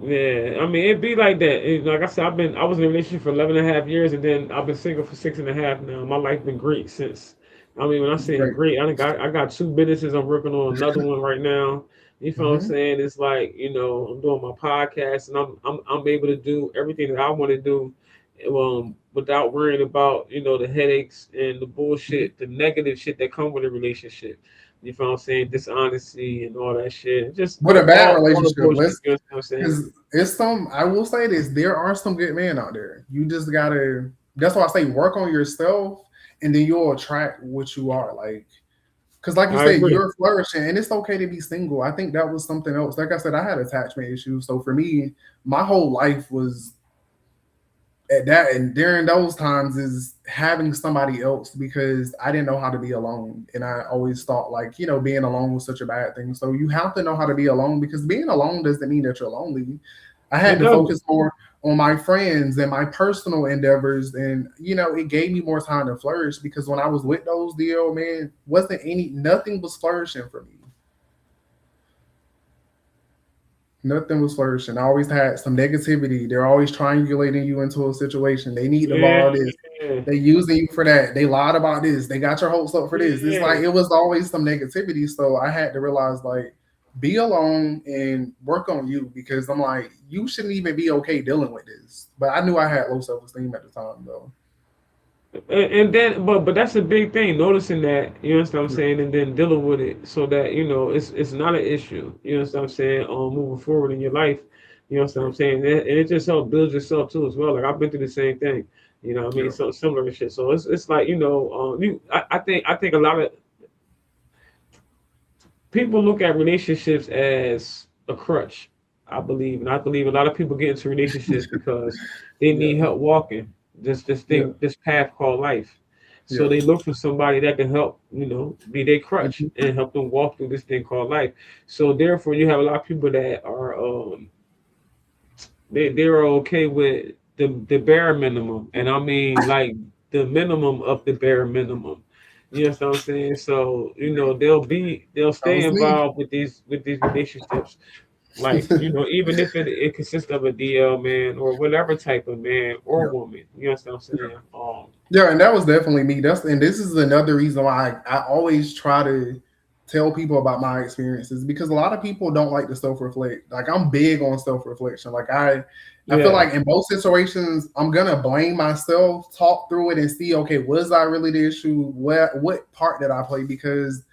Yeah, I mean, it'd be like that. Like I said, I was in a relationship for 11 and a half years, and then I've been single for 6.5 now. My life been great since. I mean, when I say Great. great, I got two businesses. I'm working on another one right now. You know what I'm Mm-hmm. saying? It's like, I'm doing my podcast, and I'm able to do everything that I want to do, without worrying about the headaches and the Mm-hmm. bullshit, the negative shit that come with a relationship. You know what I'm saying? Dishonesty and all that shit. Just With a bad all the relationship, bullshit. let's You know what I'm saying? because it's some. I will say this: there are some good men out there. You just gotta. That's why I say work on yourself, and then you'll attract what you are. Like because, like you I said, agree. you're flourishing, and it's okay to be single. I think that was something else. Like I said, I had attachment issues, so for me, my whole life was at that, and during those times is having somebody else because I didn't know how to be alone, and I always thought like being alone was such a bad thing. So you have to know how to be alone because being alone doesn't mean that you're lonely. I It had to doesn't. focus more on my friends and my personal endeavors, and it gave me more time to flourish because when I was with those deal man, wasn't any nothing was flourishing for me. Nothing was flourishing. I always had some negativity. They're always triangulating you into a situation. They need to borrow this. Yeah, They using you for that. They lied about this. They got your hopes up for this. It's yeah. like it was always some negativity. So I had to realize like be alone and work on you because I'm like, you shouldn't even be okay dealing with this. But I knew I had low self esteem at the time though. And then, but that's a big thing. Noticing that, you know what I'm Yeah. saying, and then dealing with it so that it's not an issue. You know what I'm saying. Moving forward in your life, you know what I'm saying, and it just helps build yourself too as well. Like I've been through the same thing. You know what I mean, Yeah. so similar and shit. So it's like I think a lot of people look at relationships as a crutch. I believe, and I believe a lot of people get into relationships because they Yeah. need help walking Yeah. this path called life. So Yeah. they look for somebody that can help, be their crutch Mhm. and help them walk through this thing called life. So therefore, you have a lot of people that are they're okay with the bare minimum, and I mean like the minimum of the bare minimum. You know what I'm saying? So, they'll That stay was me. involved with these relationships. Like, even if it consists of a DL man or whatever type of man or Yeah. woman. You know what I'm saying? Yeah, and that was definitely me. And this is another reason why I always try to tell people about my experiences because a lot of people don't like to self reflect. Like I'm big on self reflection. Like I feel Yeah. like in most situations I'm gonna blame myself, talk through it, and see okay, was I really the issue? What part did I play? Because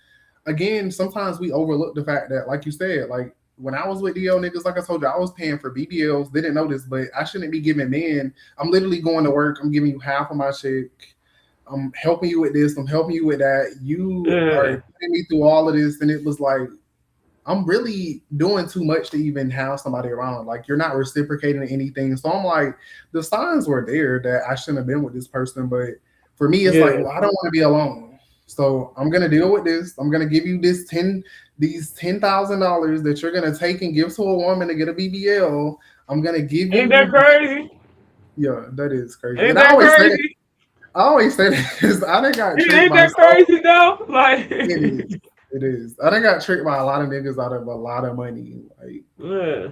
again, sometimes we overlook the fact that, like you said, like when I was with DL niggas, like I told you, I was paying for BBLs. They didn't know this, but I shouldn't be giving men. I'm literally going to work. I'm giving you half of my check. I'm helping you with this. I'm helping you with that. You Yeah. are putting me through all of this, and it was like I'm really doing too much to even have somebody around. Like you're not reciprocating anything. So I'm like, the signs were there that I shouldn't have been with this person. But for me, it's like, Yeah. well, I don't want to be alone. So I'm gonna deal with this. I'm gonna give you these $10,000 that you're gonna take and give to a woman to get a BBL. I'm gonna give Ain't that you, crazy? yeah, that is crazy. Ain't And I that always say that. crazy? I always say that because I done got tricked Ain't by that so. crazy though? Like, It is. It is. I done got tricked by a lot of niggas out of a lot of money. Like yeah.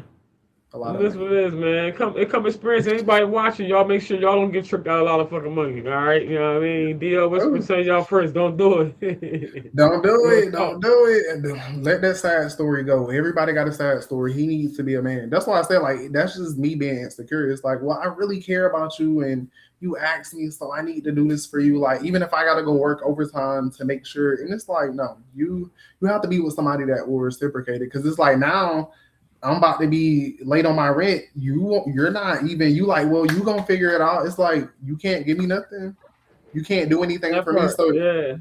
a lot of That's what money. it is, man. Come experience. Anybody watching, y'all make sure y'all don't get tricked out of a lot of fucking money. All right, you know what I mean. DL Whisper Oh, tell y'all first, don't do it. don't do Real it. talk. Don't do it. And let that sad story go. Everybody got a sad story. He needs to be a man. That's why I said like that's just me being insecure. It's like, well, I really care about you and you asked me, so I need to do this for you. Like, even if I gotta go work overtime to make sure, and it's like, no, you have to be with somebody that will reciprocate it. Cause it's like now I'm about to be late on my rent. You're not even you like, well, you gonna figure it out. It's like you can't give me nothing. You can't do anything That for me. part, So yeah.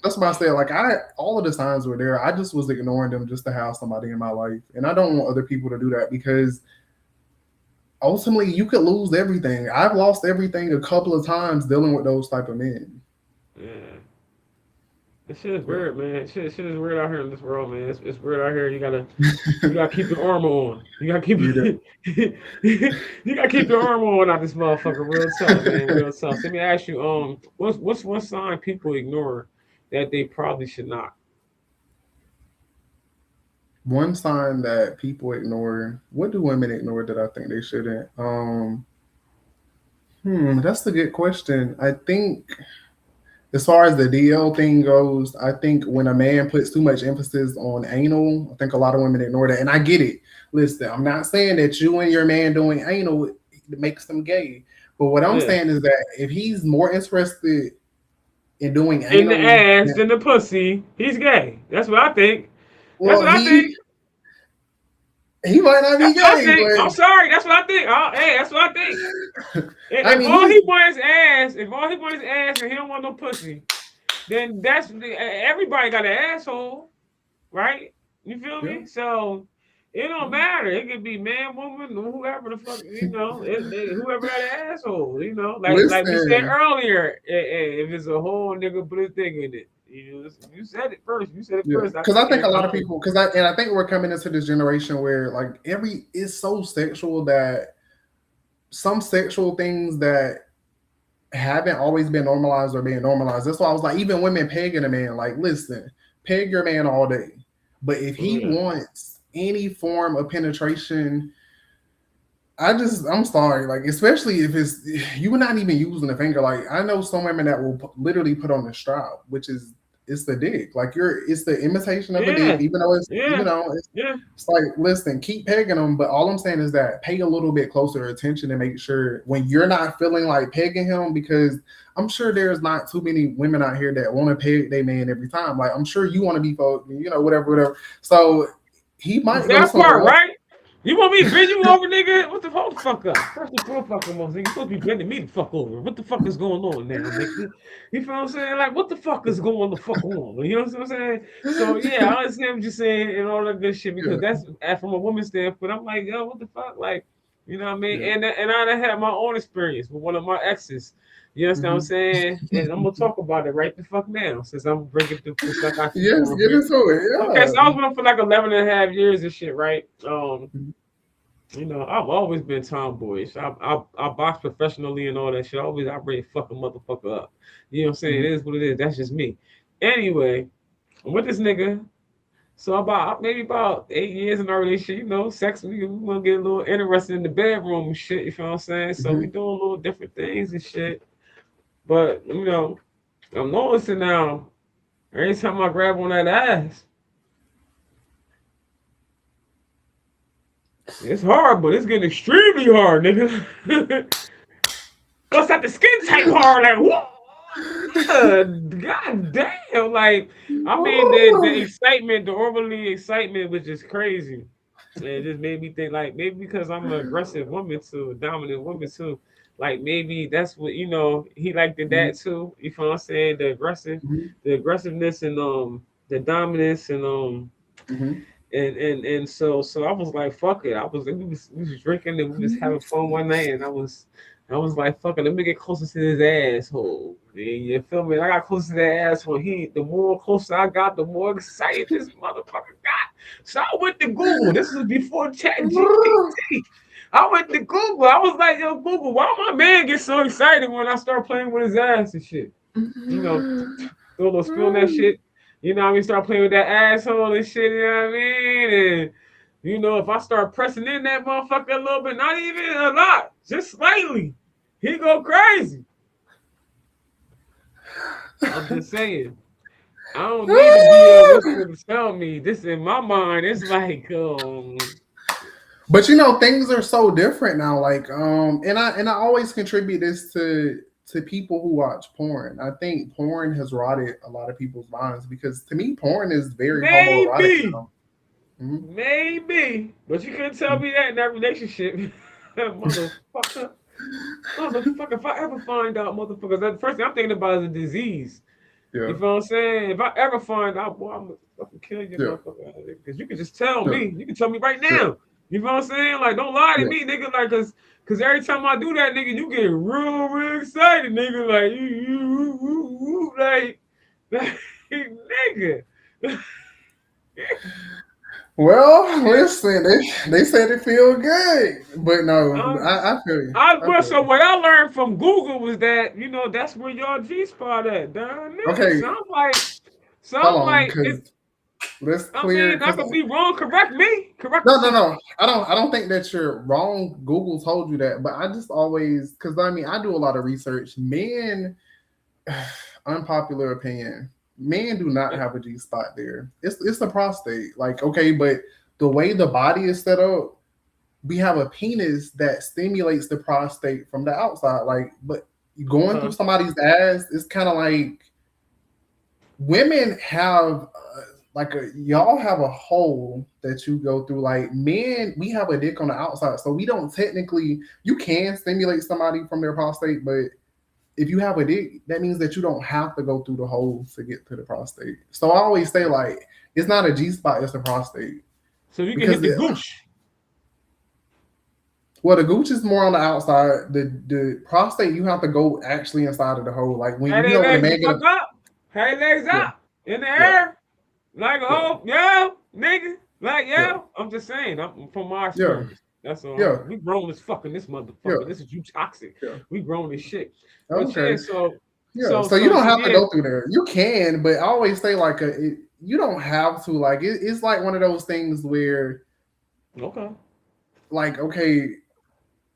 that's why I said like I all of the signs were there. I just was ignoring them just to have somebody in my life. And I don't want other people to do that because ultimately you could lose everything. I've lost everything a couple of times dealing with those type of men. Yeah. This shit is Yeah. weird, man. Shit is weird out here in this world, man. It's weird out here. You gotta keep your armor on. You gotta keep You know. you gotta keep your armor on out this motherfucker. Real talk, man. Real talk. So let me ask you, what's one sign people ignore that they probably should not? One sign that people ignore. What do women ignore that I think they shouldn't? That's a good question. I think as far as the DL thing goes, I think when a man puts too much emphasis on anal, I think a lot of women ignore that. And I get it. Listen, I'm not saying that you and your man doing anal makes them gay. But what I'm Yeah. saying is that if he's more interested in doing In the anal, ass than the pussy, he's gay. That's what I think. That's well, what I think. he might not be That's what I gay, think. I'm sorry. That's what I think. Hey, that's what I think. but I If mean, all he's he wants is ass, if all he wants is ass and he don't want no pussy, then everybody got an asshole, right? You feel yeah, me? So it don't yeah, matter. It could be man, woman, whoever the fuck, whoever got an asshole, like we said listen, earlier. If it's a whole nigga, put a thing in it. You said it first. You said it yeah, first. I because I think said a lot of it. people, I think we're coming into this generation where like every it's so sexual that some sexual things that haven't always been normalized are being normalized. That's why I was like, even women pegging a man, like, listen, peg your man all day. But if he Yeah, wants any form of penetration, I'm sorry, like, especially if it's, you're not even using a finger. Like, I know some women that will literally put on the strap, which is, it's the dick. Like, it's the imitation of a dick, yeah, even though it's, yeah, yeah. it's like, listen, keep pegging them, but all I'm saying is that pay a little bit closer attention and make sure when you're not feeling like pegging him, because I'm sure there's not too many women out here that want to peg their man every time. Like, I'm sure you want to be, whatever, whatever. So he might go That somewhere part, else. right? You want me to bend you over, nigga? What the fuck? Hold the fuck up. First and foremost, nigga, you supposed to be bending me the fuck over. What the fuck is going on now, nigga? You feel what I'm saying? Like, what the fuck is going the fuck on? You know what I'm saying? So yeah, I understand what you're saying and all that good shit because Yeah, that's from a woman's standpoint. I'm like, yo, what the fuck? Like, you know what I mean? yeah. And I done had my own experience with one of my exes. You understand what I'm Hmm. saying? And I'm gonna talk about it right the fuck now, since I'm bringing the since I got you Yes, on get here. into it. Okay, so I was Yeah. with him for like 11 and a half years and shit, right? Mhm. I've always been tomboyish. I box professionally and all that shit. I always operate fuck a motherfucker up. You know what I'm saying? It Mhm. is what it is. That's just me. Anyway, I'm with this nigga. So about maybe about 8 years in our relationship, sex we gonna get a little interested in the bedroom and shit, you feel what I'm saying? So we Hmm. doing little different things and shit. But I'm noticing now, every time I grab on that ass, it's hard, but it's getting extremely hard, nigga. What's that the skin tight part? Like, what? God damn! Like, I mean, the excitement, the overly excitement was just crazy. And it just made me think, like, maybe because I'm an aggressive woman too, a dominant woman too. Like, maybe that's what he liked that too. You feel what I'm saying? The aggressiveness and the dominance Hmm. and so I was like, fuck it. We was drinking and we was having fun one night, and I was like, fuck it, let me get closer to this asshole. You feel me? I got closer to that asshole. The more closer I got, the more excited this motherfucker got. So I went to Google. This was before Chat GPT. I went to Google. I was like, yo, Google, why my man get so excited when I start playing with his ass and shit? You know, throw a little spill on that shit. What I mean? Start playing with that asshole and shit, you know what I mean? And if I start pressing in that motherfucker a little bit, not even a lot, just slightly, he go crazy. I'm just saying. I don't need to be a whisper to tell me. This in my mind, it's like, But things are so different now. Like, and I always contribute this to people who watch porn. I think porn has rotted a lot of people's minds because to me, porn is very homoerotic maybe, now. Hmm. maybe, but you couldn't tell me that in that relationship, motherfucker. Motherfucker, if I ever find out, motherfuckers, the first thing I'm thinking about is a disease. You Yeah, feel what I'm saying? If I ever find out, boy, I'm gonna fucking kill you, yeah, motherfucker. Because you can just tell yeah, me. You can tell me right yeah, now. You feel what I'm saying? Like, don't lie to yeah. me, nigga. Like, cause every time I do that, nigga, you get real excited, nigga. Like, like nigga. Well, listen, they said it feel good, but no, um, I feel you. I well, feel so you. what I learned from Google was that that's where y'all G spot at, damn nigga. Okay, So hold I'm on, like, because let's I clear mean, I because could be wrong. Correct me. Correct no, me, no, sir. no. I don't think that you're wrong. Google told you that, but I just always because I mean I do a lot of research. Men, unpopular opinion, men do not have a G spot there. It's the prostate. Like okay, but the way the body is set up, we have a penis that stimulates the prostate from the outside. Like, but going through Okay. somebody's ass, it's kind of like women have like y'all have a hole that you go through. Like men, we have a dick on the outside, so we don't technically. You can stimulate somebody from their prostate, but if you have a dick, that means that you don't have to go through the hole to get to the prostate. So I always say like it's not a G spot, it's a prostate So you can hit because the gooch. well, the gooch is more on the outside. The prostate you have to go actually inside of the hole. Like when Have their when a legs the man get a fuck up. Have their legs yeah up in the yeah air. Like, yeah oh, yeah, nigga. Like, yeah yeah. I'm just saying, I'm from my yeah experience. That's all. yeah We grown as fucking this yeah motherfucker. This is you toxic. yeah. We grown as shit. But yeah, Okay. so, Yeah, so, so you so, don't so, have to yeah. go through there. You can, but I always say like you don't have to. Like it's like one of those things where Okay. like okay,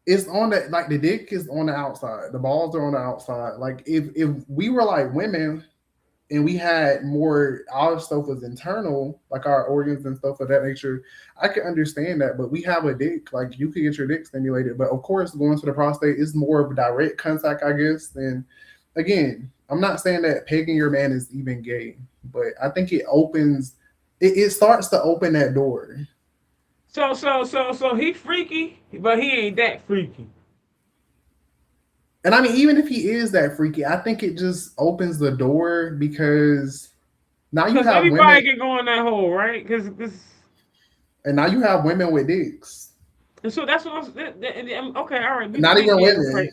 it's on the like the dick is on the outside, the balls are on the outside. Like if we were like women and we had more our stuff was internal, like our organs and stuff of that nature, I could understand that. But we have a dick, like you could get your dick stimulated. But of course, going to the prostate is more of a direct contact, I guess. And again, I'm not saying that pegging your man is even gay, but I think it starts to open that door. So he freaky, but he ain't that freaky. And I mean, even if he is that freaky, I think it just opens the door because now you Cause have women everybody can go in that hole, right? and now you have women with dicks. And so that's what okay. All right, Not we even yeah, women. right.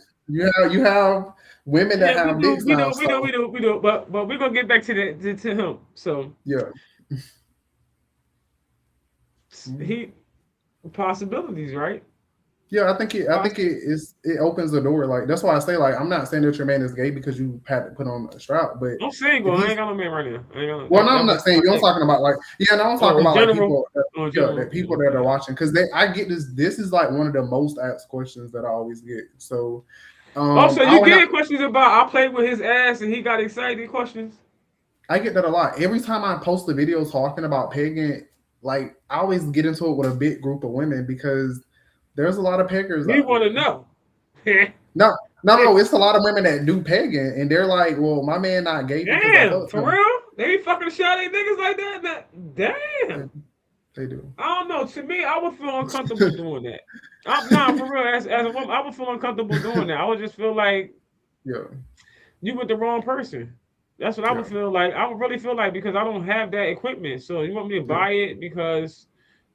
You have women that Yeah, we have do, dicks we now. do, we do, we So do, we do. But we're gonna get back to to him. So yeah. Mhm. he possibilities, right? Yeah, I think it opens the door. Like that's why I say like I'm not saying that your man is gay because you had to put on a strap, but I'm single. if I ain't he's got no man right now. I ain't got no, well, no, that I'm was not saying my you. I'm ex. talking about like yeah, no, I'm talking In about like general. people. In Yeah, that general. people that are watching because they I get this. This is like one of the most asked questions that I always get. So, Also, I you would have. get questions about I played with his ass and he got excited questions. I get that a lot. Every time I post a video talking about pegging, like I always get into it with a big group of women because there's a lot of peggers We out want to there. know. No, no, it's a lot of women that do pegging, and they're like, "Well, my man not gay because I Damn, fucked for him." real? They be fucking shot at niggas like that? They, Damn. they do. I don't know. To me, I would feel uncomfortable doing that. Nah, for real. As a woman, I would feel uncomfortable doing that. I would just feel like Yeah, you with the wrong person. That's what I would yeah, feel like. I would really feel like because I don't have that equipment. So you want me to yeah, buy it because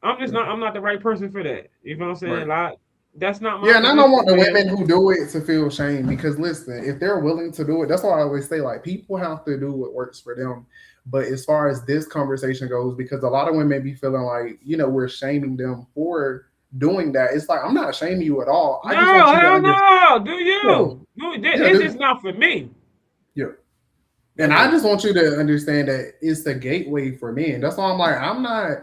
I'm just yeah. not. I'm not the right person for that. You know what I'm saying? Right. Like that's not my Yeah, and I don't position, want the man. women who do it to feel shame because listen, if they're willing to do it, that's why I always say like people have to do what works for them. But as far as this conversation goes, because a lot of women be feeling like, we're shaming them for doing that. It's like I'm not shaming you at all. I just No, want you to hell understand. no. Do Yeah, you? yeah, It's just not for me. yeah. And That's I all. just want you to understand that it's the gateway for men. That's why I'm like, I'm not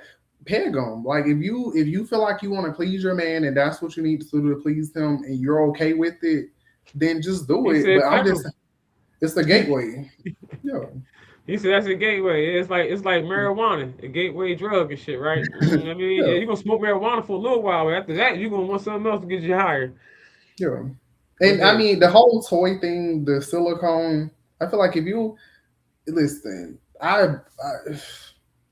pegum. Like if you feel like you want to please your man and that's what you need to do to please him and you're okay with it, then just do He it. But said, I'm "Peg just him." it's the gateway. Yeah. He said that's a gateway. It's like marijuana, a gateway drug and shit, right? I mean, yeah, Yeah. you're gonna smoke marijuana for a little while, but after that, you're gonna want something else to get you higher. Yeah. But And I yeah, mean the whole toy thing, the silicone, I feel like if you listen,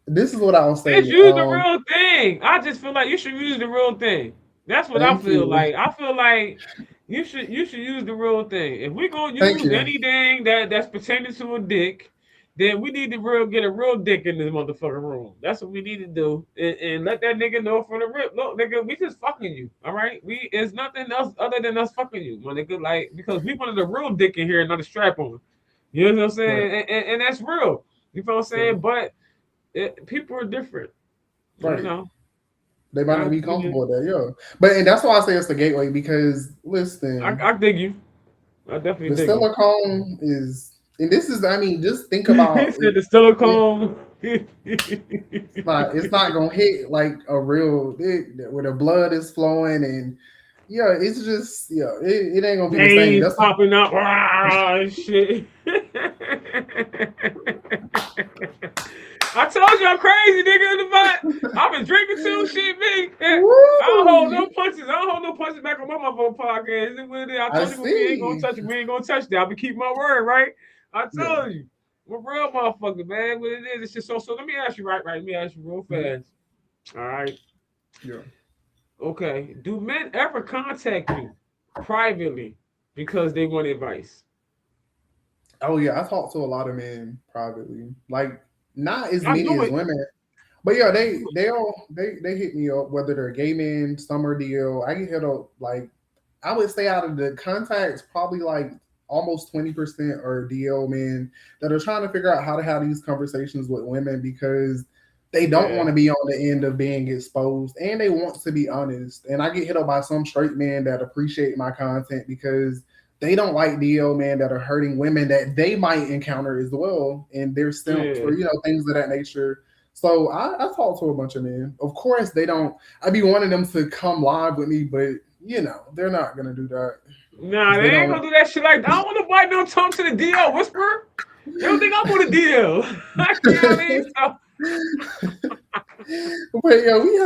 this is what I'll just say. use the real thing. I just feel like you should use the real thing. That's what I Thank feel you. like. I feel like you should use the real thing. If we gonna Thank use you. anything that's pertaining to a dick, then we need to get a real dick in this motherfucking room. That's what we need to do, and let that nigga know from the rip. Look, nigga, we just fucking you. All right, it's nothing else other than us fucking you, my nigga. Like because we wanted a real dick in here, and not a strap on. You know what I'm Right. saying? And that's real. You know what I'm Yeah. saying? But people are different. You Right. know, They might not I be you know, comfortable with that, yeah. But and that's why I say it's the gateway because listen, I dig you. I definitely the dig you. silicone is, and this is, I mean, just think He about said it. the It's silicone. not gonna hit like a real where the blood is flowing and yeah, it's just it ain't gonna be the same. Veins That's popping up. Shit. I told you I'm crazy, nigga, in the butt. I've been drinking too, shit, me. I don't woo. hold no punches. I don't hold no punches back on my motherfucking podcast. Is it what it is? I I told you we ain't gonna see. touch it. We ain't gonna touch that. I'll be keeping my word, right? I Yeah. told you. We're real motherfucker, man. What it is, it's just so let me ask you, right? Let me ask you real Mhm. fast. All right. Yeah. Okay. Do men ever contact you privately because they want advice? Oh yeah, I talk to a lot of men privately. Like not as I many knew as it. women. But yeah, I knew they hit me up whether they're gay men, some are DL. I get hit up like I would say out of the contacts, probably like almost 20% are DL men that are trying to figure out how to have these conversations with women because they it. don't want Yeah. to be on the end of being exposed and they want to be honest. And I get hit up by some straight men that appreciate my content because they don't like DL men that are hurting women that they might encounter as well. And they're simps or, Yeah. things of that nature. So I talk to a bunch of men. Of course, they don't. I be wanting them to come live with me, but they're not gonna do that Nah, because they they ain't don't. gonna do that shit like that. I don't want to bite no tongue to the DL whisper. They don't think I'm on the DL. You know what I mean? So, But yeah, we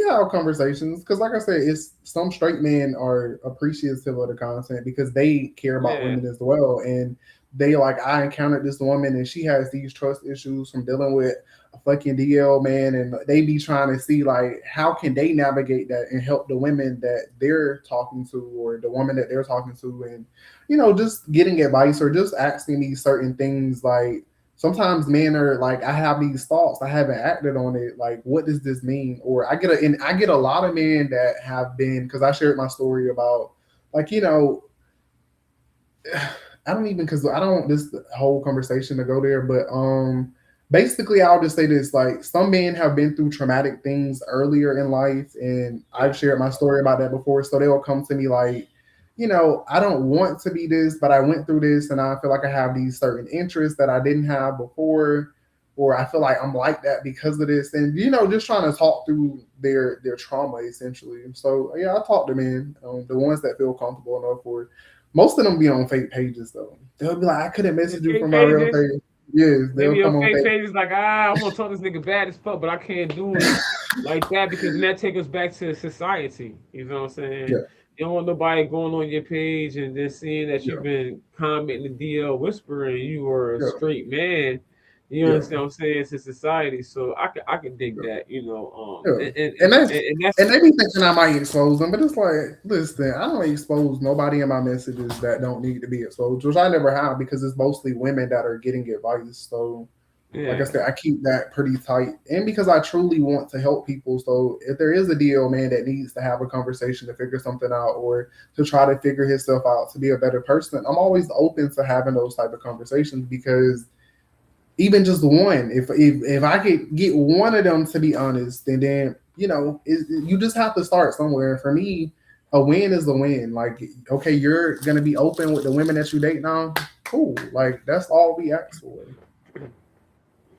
have conversations because, like I said, it's some straight men are appreciative of the content because they care about yeah. women as well, and they like I encountered this woman and she has these trust issues from dealing with a fucking DL man, and they be trying to see like how can they navigate that and help the women that they're talking to or the woman that they're talking to, and just getting advice or just asking me certain things like sometimes men are like, I have these thoughts, I haven't acted on it. Like, what does this mean? Or I get a lot of men that have been because I shared my story about like I don't even because I don't want this whole conversation to go there, but basically, I'll just say this: like, some men have been through traumatic things earlier in life, and I've Yeah. shared my story about that before. So they'll come to me like, I don't want to be this, but I went through this, and I feel like I have these certain interests that I didn't have before, or I feel like I'm like that because of this, and just trying to talk through their trauma essentially. So yeah, I talk to men, the ones that feel comfortable enough for. Most of them be on fake pages though. They'll be like, I couldn't The message you fake from my real pages. page. Yes, Maybe they'll your come on fake fake. page is like, I'm gonna talk this nigga bad as fuck, but I can't do it like that because then that takes us back to society. You know what I'm saying? Yeah, You don't want nobody going on your page and then seeing that yeah, you've been commenting the DL whispering you are a yeah, straight man. You yeah, understand what I'm saying? To society. So I can dig yeah, that, yeah. and, and, And and, that's and that's and they be thinking I might expose them, but it's like, listen, I don't expose nobody in my messages that don't need to be exposed, which I never have because it's mostly women that are getting advice. So like I yeah. said, I keep that pretty tight. And because I truly want to help people. So if there is a deal, man, that needs to have a conversation to figure something out or to try to figure himself out to be a better person, I'm always open to having those type of conversations because even just one, if I could get one of them to be honest, and then you just have to start somewhere. For me, a win is a win. Like, okay, you're gonna be open with the women that you date now. Cool. Like that's all we ask for.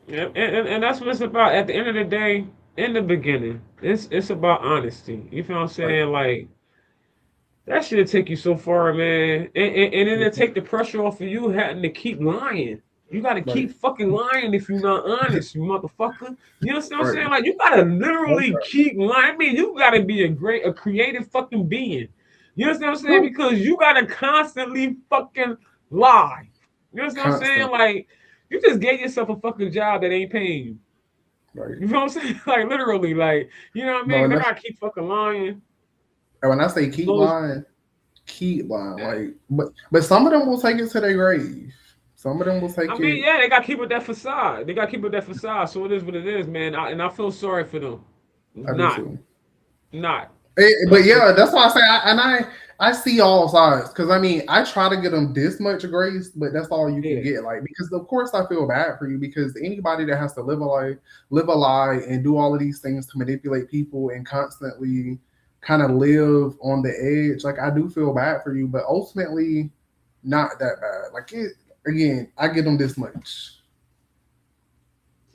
Yeah, and that's what it's about. At the end of the day, in the beginning, it's about honesty. You feel what I'm Right. saying? Like that should take you so far, man. And then it take the pressure off of you having to keep lying. You gotta Right. keep fucking lying if you're not honest, you motherfucker. You understand what I'm Right. saying? Like you gotta Okay. literally keep lying. I mean, you gotta be a creative fucking being. You understand what I'm saying? Whew. Because you gotta constantly fucking lie. You understand what I'm saying? Constant. Like you just gave yourself a fucking job that ain't paying you. Right. You know what I'm saying? Like literally, like you know what I No, mean? and 'Cause I that's gotta keep fucking lying. and when I say As keep long as lying, keep lying. Like, but some of them will take it to their grave. Some of them will I take mean, it. yeah, they got to keep with that facade. They got to keep with that facade. So it is what it is, man. And I feel sorry for them. I do Not, too. not. I But feel, yeah, that's why I say, I see all sides because I mean I try to get them this much grace, but that's all you can yeah, get. Like because of course I feel bad for you because anybody that has to live a lie, and do all of these things to manipulate people and constantly kind of live on the edge, like I do feel bad for you, but ultimately not that bad. Like it again, I get them this much.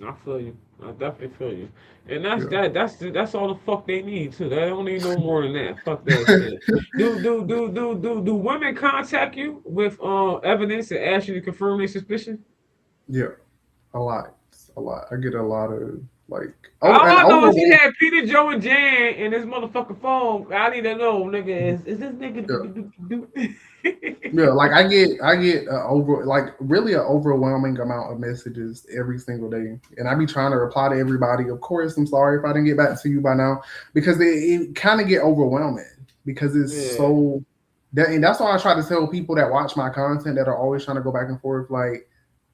I feel you. I definitely feel you. And that's Yeah. that. That's all the fuck they need too. They don't need no more than that. Fuck that shit. Do women contact you with evidence and ask you to confirm their suspicion? Yeah, a lot, a lot. I get a lot of like All and I know is he overwhelmed. had Peter, Joe, and Jan in his motherfucking phone. I need to know, nigga, is this nigga Yeah, like I get over like really an overwhelming amount of messages every single day, and I be trying to reply to everybody. Of course, I'm sorry if I didn't get back to you by now because it kind of get overwhelming because it's Yeah. so that, and that's why I try to tell people that watch my content that are always trying to go back and forth like,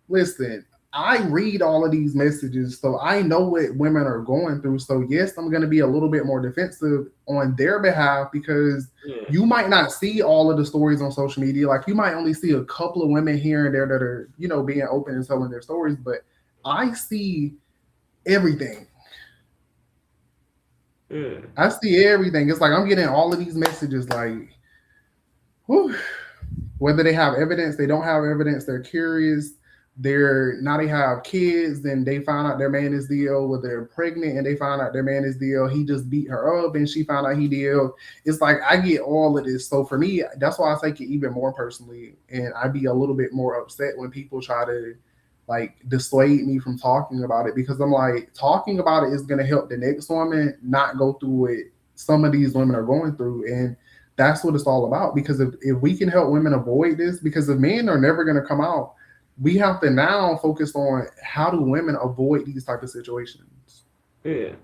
listen, I read all of these messages, so I know what women are going through. So yes, I'm going to be a little bit more defensive on their behalf because Yeah. you might not see all of the stories on social media. Like you might only see a couple of women here and there that are, being open and telling their stories, but I see everything. Yeah. I see everything. It's like I'm getting all of these messages like, whew, whether they have evidence, they don't have evidence, they're curious. They have kids, then they find out their man is DL. Whether they're pregnant and they find out their man is DL, he just beat her up and she found out he DL. It's like I get all of this. So for me, that's why I take it even more personally, and I be a little bit more upset when people try to like dissuade me from talking about it because I'm like talking about it is gonna help the next woman not go through what some of these women are going through, and that's what it's all about. Because if we can help women avoid this, because the men are never going to come out, we have to now focus on how do women avoid these type of situations. Yeah.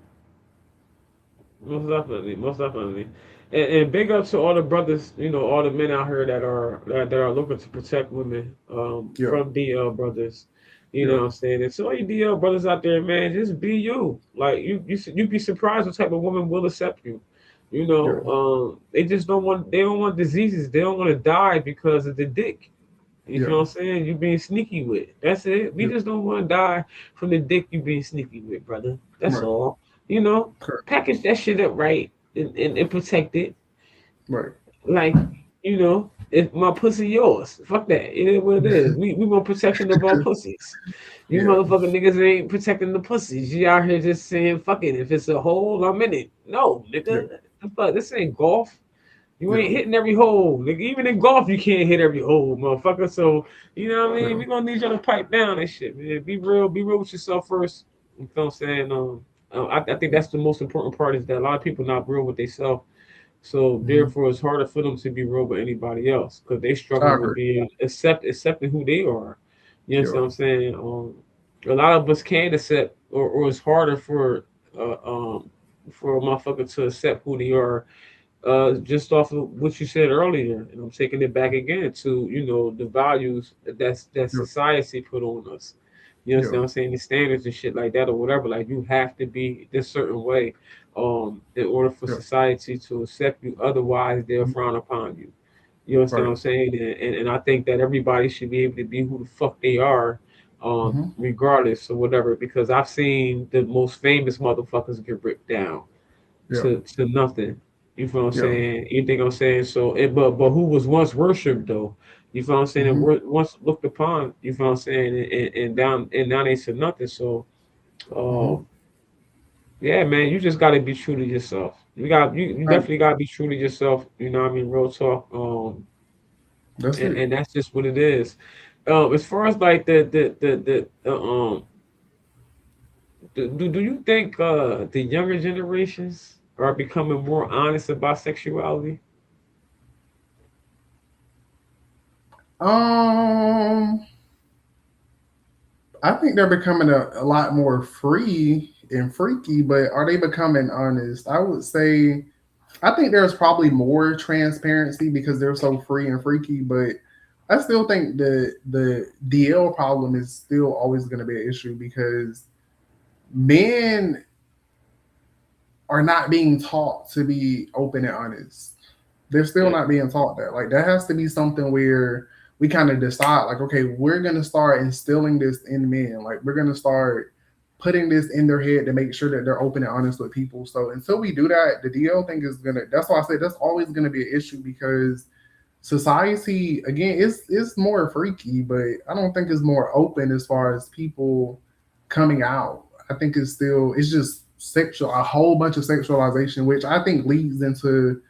Most definitely. Most definitely. And big up to all the brothers, all the men out here that are looking to protect women Yeah, from DL brothers. You know yeah, what I'm saying? And so all you DL brothers out there, man, just be you. Like you be surprised what type of woman will accept you. yeah, They just don't want diseases. They don't want to die because of the dick. You feel what Yeah. I'm saying? You being sneaky with. That's it. We Yeah. just don't want to die from the dick you being sneaky with, brother. That's Right. all. You know, Correct. package that shit up right and protect it. Right. Like, if my pussy yours, fuck that. It is what it is. We want protection of our pussies. You Yeah. motherfucking niggas ain't protecting the pussies. You out here just saying fuck it. If it's a hole, I'm in it. No, Yeah. nigga. The fuck, this ain't golf. You Yeah. ain't hitting every hole. Nigga, even in golf, you can't hit every hole, motherfucker. So, you know what I mean? Yeah. We gonna need you to pipe down that shit, man. Be real with yourself first. You know what I'm saying? I think that's the most important part is that a lot of people not real with themselves. So Hmm. therefore, it's harder for them to be real with anybody else because they I struggle with agree. being accepting who they are. You understand Yeah. what I'm saying? A lot of us can accept, or it's harder uh, um for a motherfucker to accept who they are, just off of what you said earlier, and I'm taking it back again to the values that Yeah. society put on us. You understand Yeah. what I'm saying? The standards and shit like that or whatever. Like you have to be this certain way, in order for Yeah. society to accept you. Otherwise, they'll Mhm. frown upon you. You understand what Right. I'm saying? And I think that everybody should be able to be who the fuck they are, Hmm. regardless or whatever. Because I've seen the most famous motherfuckers get ripped down Yeah. to nothing. You feel what I'm Yeah. saying? You think I'm saying? So, but who was once worshipped though? You feel what I'm saying? And Hmm. once looked upon. You feel what I'm saying? And now they said nothing. So, Hmm. um, yeah, man, you just got to be true to yourself. You I, definitely got to be true to yourself. You know what I mean? Real talk. that's it. And that's just what it is. As far as like do you think the younger generations are becoming more honest about sexuality? Um, I think they're becoming a lot more free and freaky, but are they becoming honest? I would say I think there's probably more transparency because they're so free and freaky, but I still think the DL problem is still always going to be an issue because men are not being taught to be open and honest. They're still Yeah. not being taught that. Like that has to be something where we kind of decide, like, okay, we're gonna start instilling this in men. Like we're gonna start putting this in their head to make sure that they're open and honest with people. So until we do that, the DL thing is gonna. That's why I say that's always gonna be an issue because society again is more freaky, but I don't think it's more open as far as people coming out. I think it's just sexual a whole bunch of sexualization, which I think leads into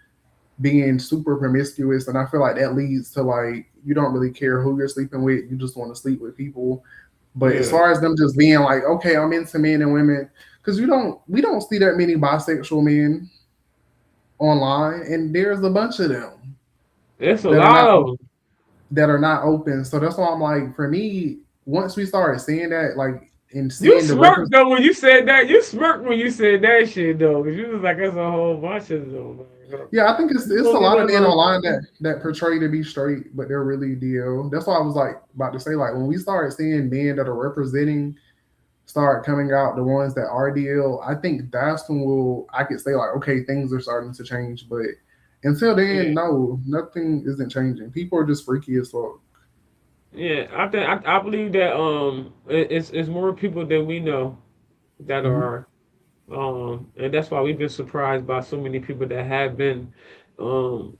being super promiscuous, and I feel like that leads to like you don't really care who you're sleeping with, you just want to sleep with people. But as Yeah. far as them just being like, okay, I'm into men and women, because we don't see that many bisexual men online, and there's a bunch of them It's a that are lot not of them. that are not open. So that's why I'm like, for me, once we started seeing that, like, and You seeing the smirked represent, though when you said that. You smirked when you said that shit though, because you was like, "That's a whole bunch of them." Like, yeah, I think you it's a looking lot of at men them. online that portray to be straight, but they're really DL. That's why I was like about to say, like, when we started seeing men that are representing start coming out, the ones that are DL, I think that's when I could say like, okay, things are starting to change. But until Yeah, then, no, nothing isn't changing. People are just freaky as fuck. yeah. I believe that it's more people than we know that Hmm. are and that's why we've been surprised by so many people that have been um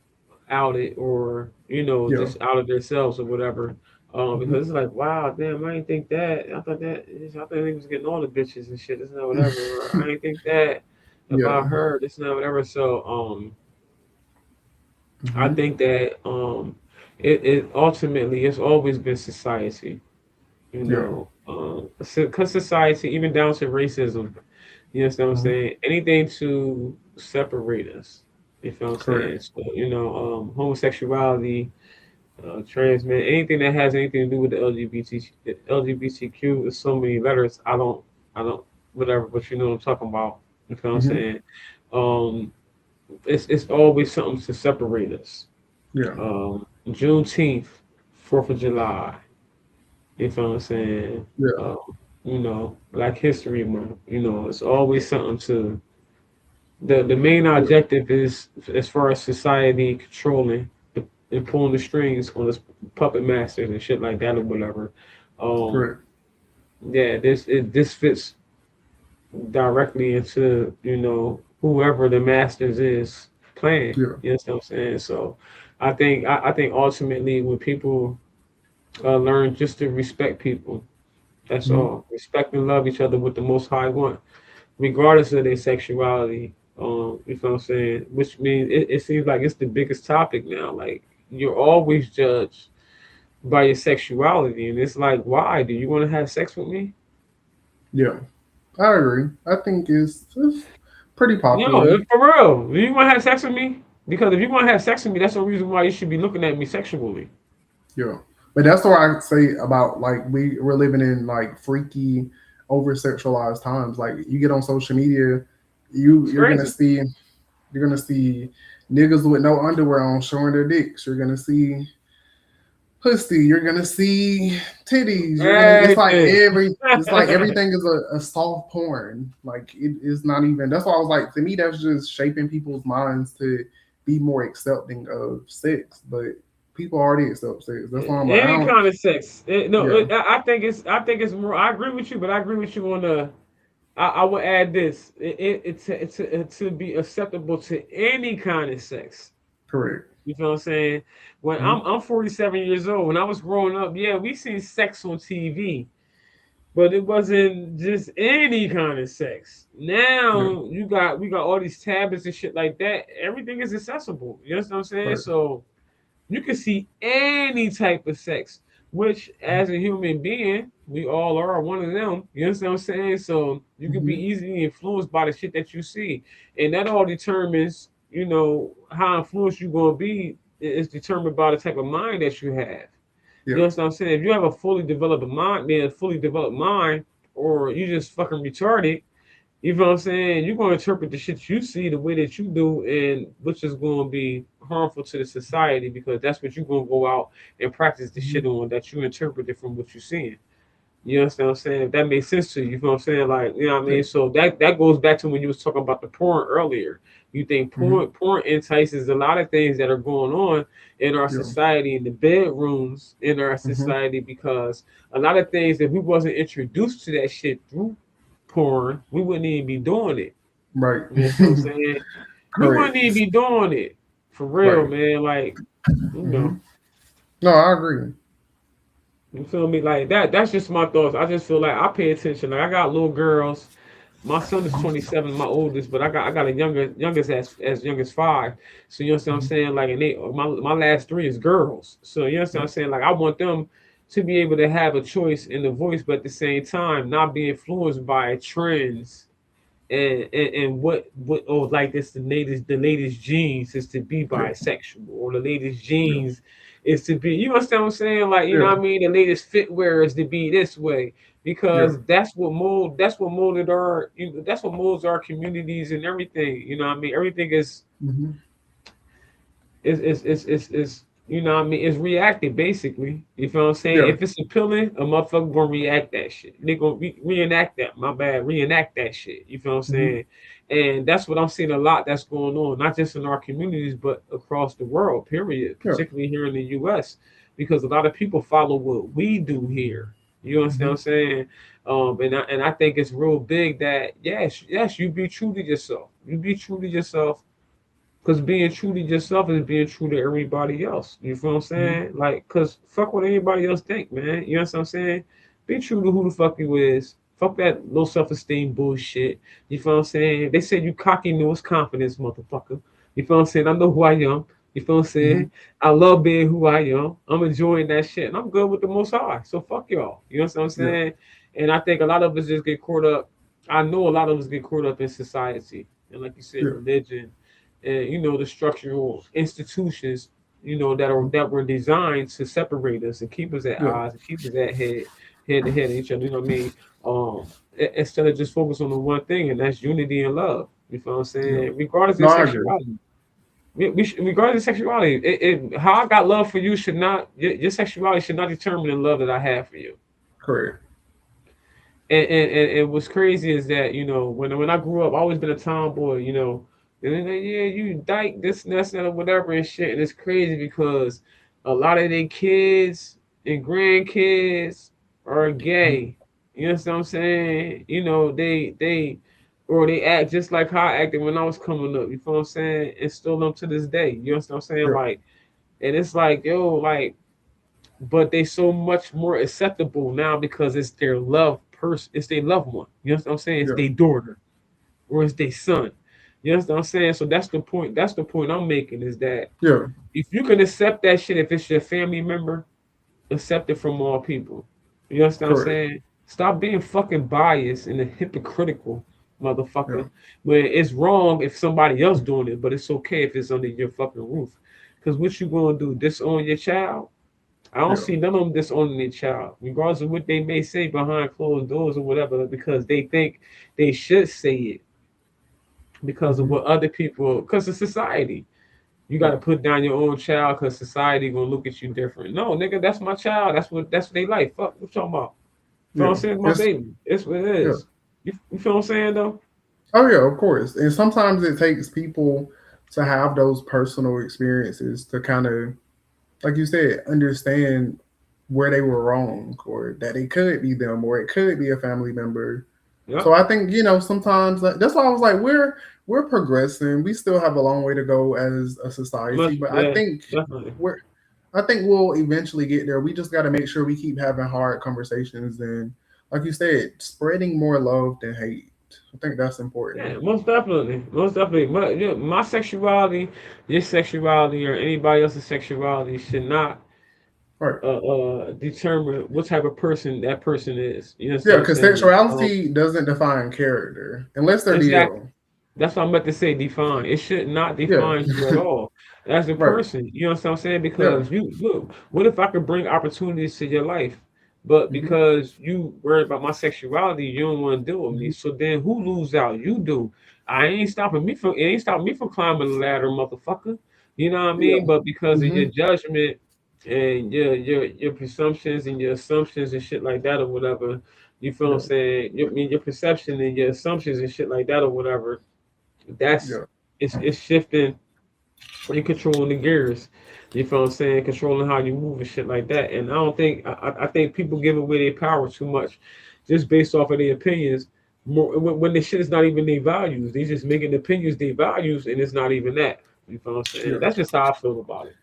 outed or Yeah. just out of themselves or whatever. Hmm. Because it's like, wow, damn, I didn't think that. I thought he was getting all the bitches and shit. This and that, whatever. Or I didn't think that Yeah. about her. This and that, whatever. So, I Hmm. think that it ultimately it's always been society. Yeah. Because society, even down to racism, you understand what I'm Hmm. saying? Anything to separate us. You feel what I'm saying? Correct. So, homosexuality, trans men, anything that has anything to do with the LGBTQ is so many letters. I don't, whatever, but you know what I'm talking about. You feel what I'm Hmm. saying? Um, it's always something to separate us. Yeah. Juneteenth, 4th of July. You feel what I'm saying? Yeah. Um, Black History Month. It's always something to. The main Yeah. objective is as far as society controlling and pulling the strings on this puppet masters and shit like that or whatever. Um, Correct. yeah, this fits directly into whoever the masters is playing. Yeah. You know what I'm saying? So I think ultimately when people learn just to respect people, that's Mhm. all. Respect and love each other with the Most High one, regardless of their sexuality. You know what I'm saying? Which means it seems like it's the biggest topic now. Like you're always judged by your sexuality, and it's like, why? Do you want to have sex with me? Yeah. I agree. I think it's pretty No, popular. for real. Do you want to have sex with me? Because if you want to have sex with me, that's the reason why you should be looking at me sexually. Yeah. But that's what I say about like we're living in like freaky, over sexualized times. Like you get on social media, It's you're gonna crazy. see niggas with no underwear on showing their dicks. You're gonna see pussy. You're gonna see titties. You're gonna. Everything. It's like everything is a soft porn. Like it is not even. That's why I was like, to me, that's just shaping people's minds to be more accepting of sex. But people already accept sex. That's why I'm like, I Any don't. kind of sex. No, Yeah. I think it's more. I agree with you, but I agree with you on the. I would add this. To be acceptable to any kind of sex. Correct. You feel what I'm saying? When Mhm. I'm 47 years old. When I was growing up, yeah, we seen sex on TV, but it wasn't just any kind of sex. Yeah. Now we got all these tablets and shit like that. Everything is accessible. You know what I'm saying? Right. So you can see any type of sex, which as a human being, we all are one of them. You understand what I'm saying? So you can be Hmm. easily influenced by the shit that you see. And that all determines, how influenced you're gonna be is determined by the type of mind that you have. You Yeah. know what I'm saying? If you have a fully developed mind, man, a fully developed mind, or you just fucking retarded, you know what I'm saying? You're gonna interpret the shit you see the way that you do, and which is gonna be harmful to the society because that's what you're gonna go out and practice the Hmm. shit on that you interpreted from what you're seeing. You understand what I'm saying? If that makes sense to you, you know what I'm saying? Like, you know what I Yeah. mean? So that goes back to when you was talking about the porn earlier. You think Hmm. porn entices a lot of things that are going on in our Yeah. society, in the bedrooms in our Hmm. society, because a lot of things if we wasn't introduced to that shit through porn, we wouldn't even be doing it. Right. You know what I'm saying? We wouldn't Correct. even be doing it. For real, Right. man. Like, you Hmm. know. No, I agree. You feel me? Like that's just my thoughts. I just feel like I pay attention. Like I got little girls. My son is 27, my oldest, but I got a youngest as young as 5. So you know what I'm Hmm. saying? Like and they my last 3 is girls. So you know what Yeah. I'm saying? Like I want them to be able to have a choice in the voice, but at the same time not be influenced by trends and what oh like this the latest genes is to be Yeah. bisexual or the latest Yeah. genes is to be, you understand what I'm saying, like, you know Yeah. what I mean, the latest fitwear is to be this way Yeah. because that's what molded our that's what molds our communities and everything, you know what I mean, everything Hmm. is you know what I mean, it's reactive basically. You feel what I'm saying? Yeah. If it's appealing, a motherfucker gonna react that shit. They gonna reenact that. My bad, reenact that shit. You feel what I'm Hmm. saying? And that's what I'm seeing a lot that's going on, not just in our communities, but across the world, period, Yeah. particularly here in the US, because a lot of people follow what we do here. You understand what Hmm. I'm saying? And I think it's real big that yes, you be true to yourself. You be true to yourself because being true to yourself is being true to everybody else. You feel what I'm Hmm. saying? Like, cause fuck what anybody else think, man. You know what I'm saying? Be true to who the fuck you is. Fuck that low self esteem bullshit. You feel what I'm saying? They said you cocky knows confidence, motherfucker. You feel what I'm saying? I know who I am. You feel what I'm Hmm. saying? I love being who I am. I'm enjoying that shit. And I'm good with the most high. So fuck y'all. You know what I'm Yeah. saying? And I think a lot of us just get caught up. I know a lot of us get caught up in society. And like you said, Yeah. religion and the structural institutions that were designed to separate us and keep us at Yeah. odds and keep us at head to head of each other. You know what I mean? Instead of just focus on the one thing, and that's unity and love. You feel what I'm Yeah. saying? Regardless No, of I agree. sexuality. Regardless of sexuality, how I got love for you should not your sexuality should not determine the love that I have for you. Correct. And what's crazy is that when I grew up, I always been a tomboy. And then yeah, you dyke this and that or whatever and shit. And it's crazy because a lot of their kids and grandkids are gay. You know what I'm saying? You know, they or they act just like how I acted when I was coming up. You feel what I'm saying? And still them to this day. You know what I'm saying? Yeah. Like, and it's like, yo, like, but they so much more acceptable now because it's their love person, it's their loved one. You know what I'm saying? It's Yeah. their daughter or it's their son. You know what I'm saying? So that's the point. That's the point I'm making is that Yeah. if you can accept that shit, if it's your family member, accept it from all people. You know what I'm Correct. saying? Stop being fucking biased and a hypocritical Yeah. motherfucker. When it's wrong if somebody else doing it, but it's okay if it's under your fucking roof. Cause what you gonna do? Disown your child? I don't Yeah. see none of them disowning their child, regardless of what they may say behind closed doors or whatever, because they think they should say it because of Hmm. what other people, because of society. You got Yeah. to put down your own child because society gonna look at you different. No, nigga, that's my child. That's what they like. Fuck, what you talking about? Feel what I'm Yeah. saying? My It's baby. It's what it yeah. is. You feel what I'm saying though? Oh yeah, of course. And sometimes it takes people to have those personal experiences to kind of, like you said, understand where they were wrong or that it could be them or it could be a family member. So Yep. I think, sometimes that's why I was like, we're progressing. We still have a long way to go as a society, but I Yeah, think definitely. we're I think we'll eventually get there. We just got to make sure we keep having hard conversations and, like you said, spreading more love than hate. I think that's important. Yeah, most definitely, most definitely. But yeah, my sexuality, your sexuality, or anybody else's sexuality should not Right. determine what type of person that person is. You know what Yeah, I'm because saying? sexuality doesn't define character unless they're Exactly. DL. That's what I'm about to say. Define. It should not Yeah. define you at all as a Right. person. You know what I'm saying? Yeah. Because you look, what if I could bring opportunities to your life, but Hmm. because you worry about my sexuality, you don't want to deal with me. Hmm. So then who lose out? You do. I ain't stopping me from. It ain't stopping me from climbing the ladder, motherfucker. You know what I Yeah. mean? But because of Hmm. your judgment and your presumptions and your assumptions and shit like that or whatever. You feel what I'm Yeah. saying? I mean, your perception and your assumptions and shit like that or whatever that's Yeah. it's shifting and controlling the gears. You feel what I'm saying? Controlling how you move and shit like that. And I don't think I think people give away their power too much, just based off of their opinions. More when the shit is not even their values. They just making opinions their values, and it's not even that. You feel what I'm saying? Yeah. That's just how I feel about it.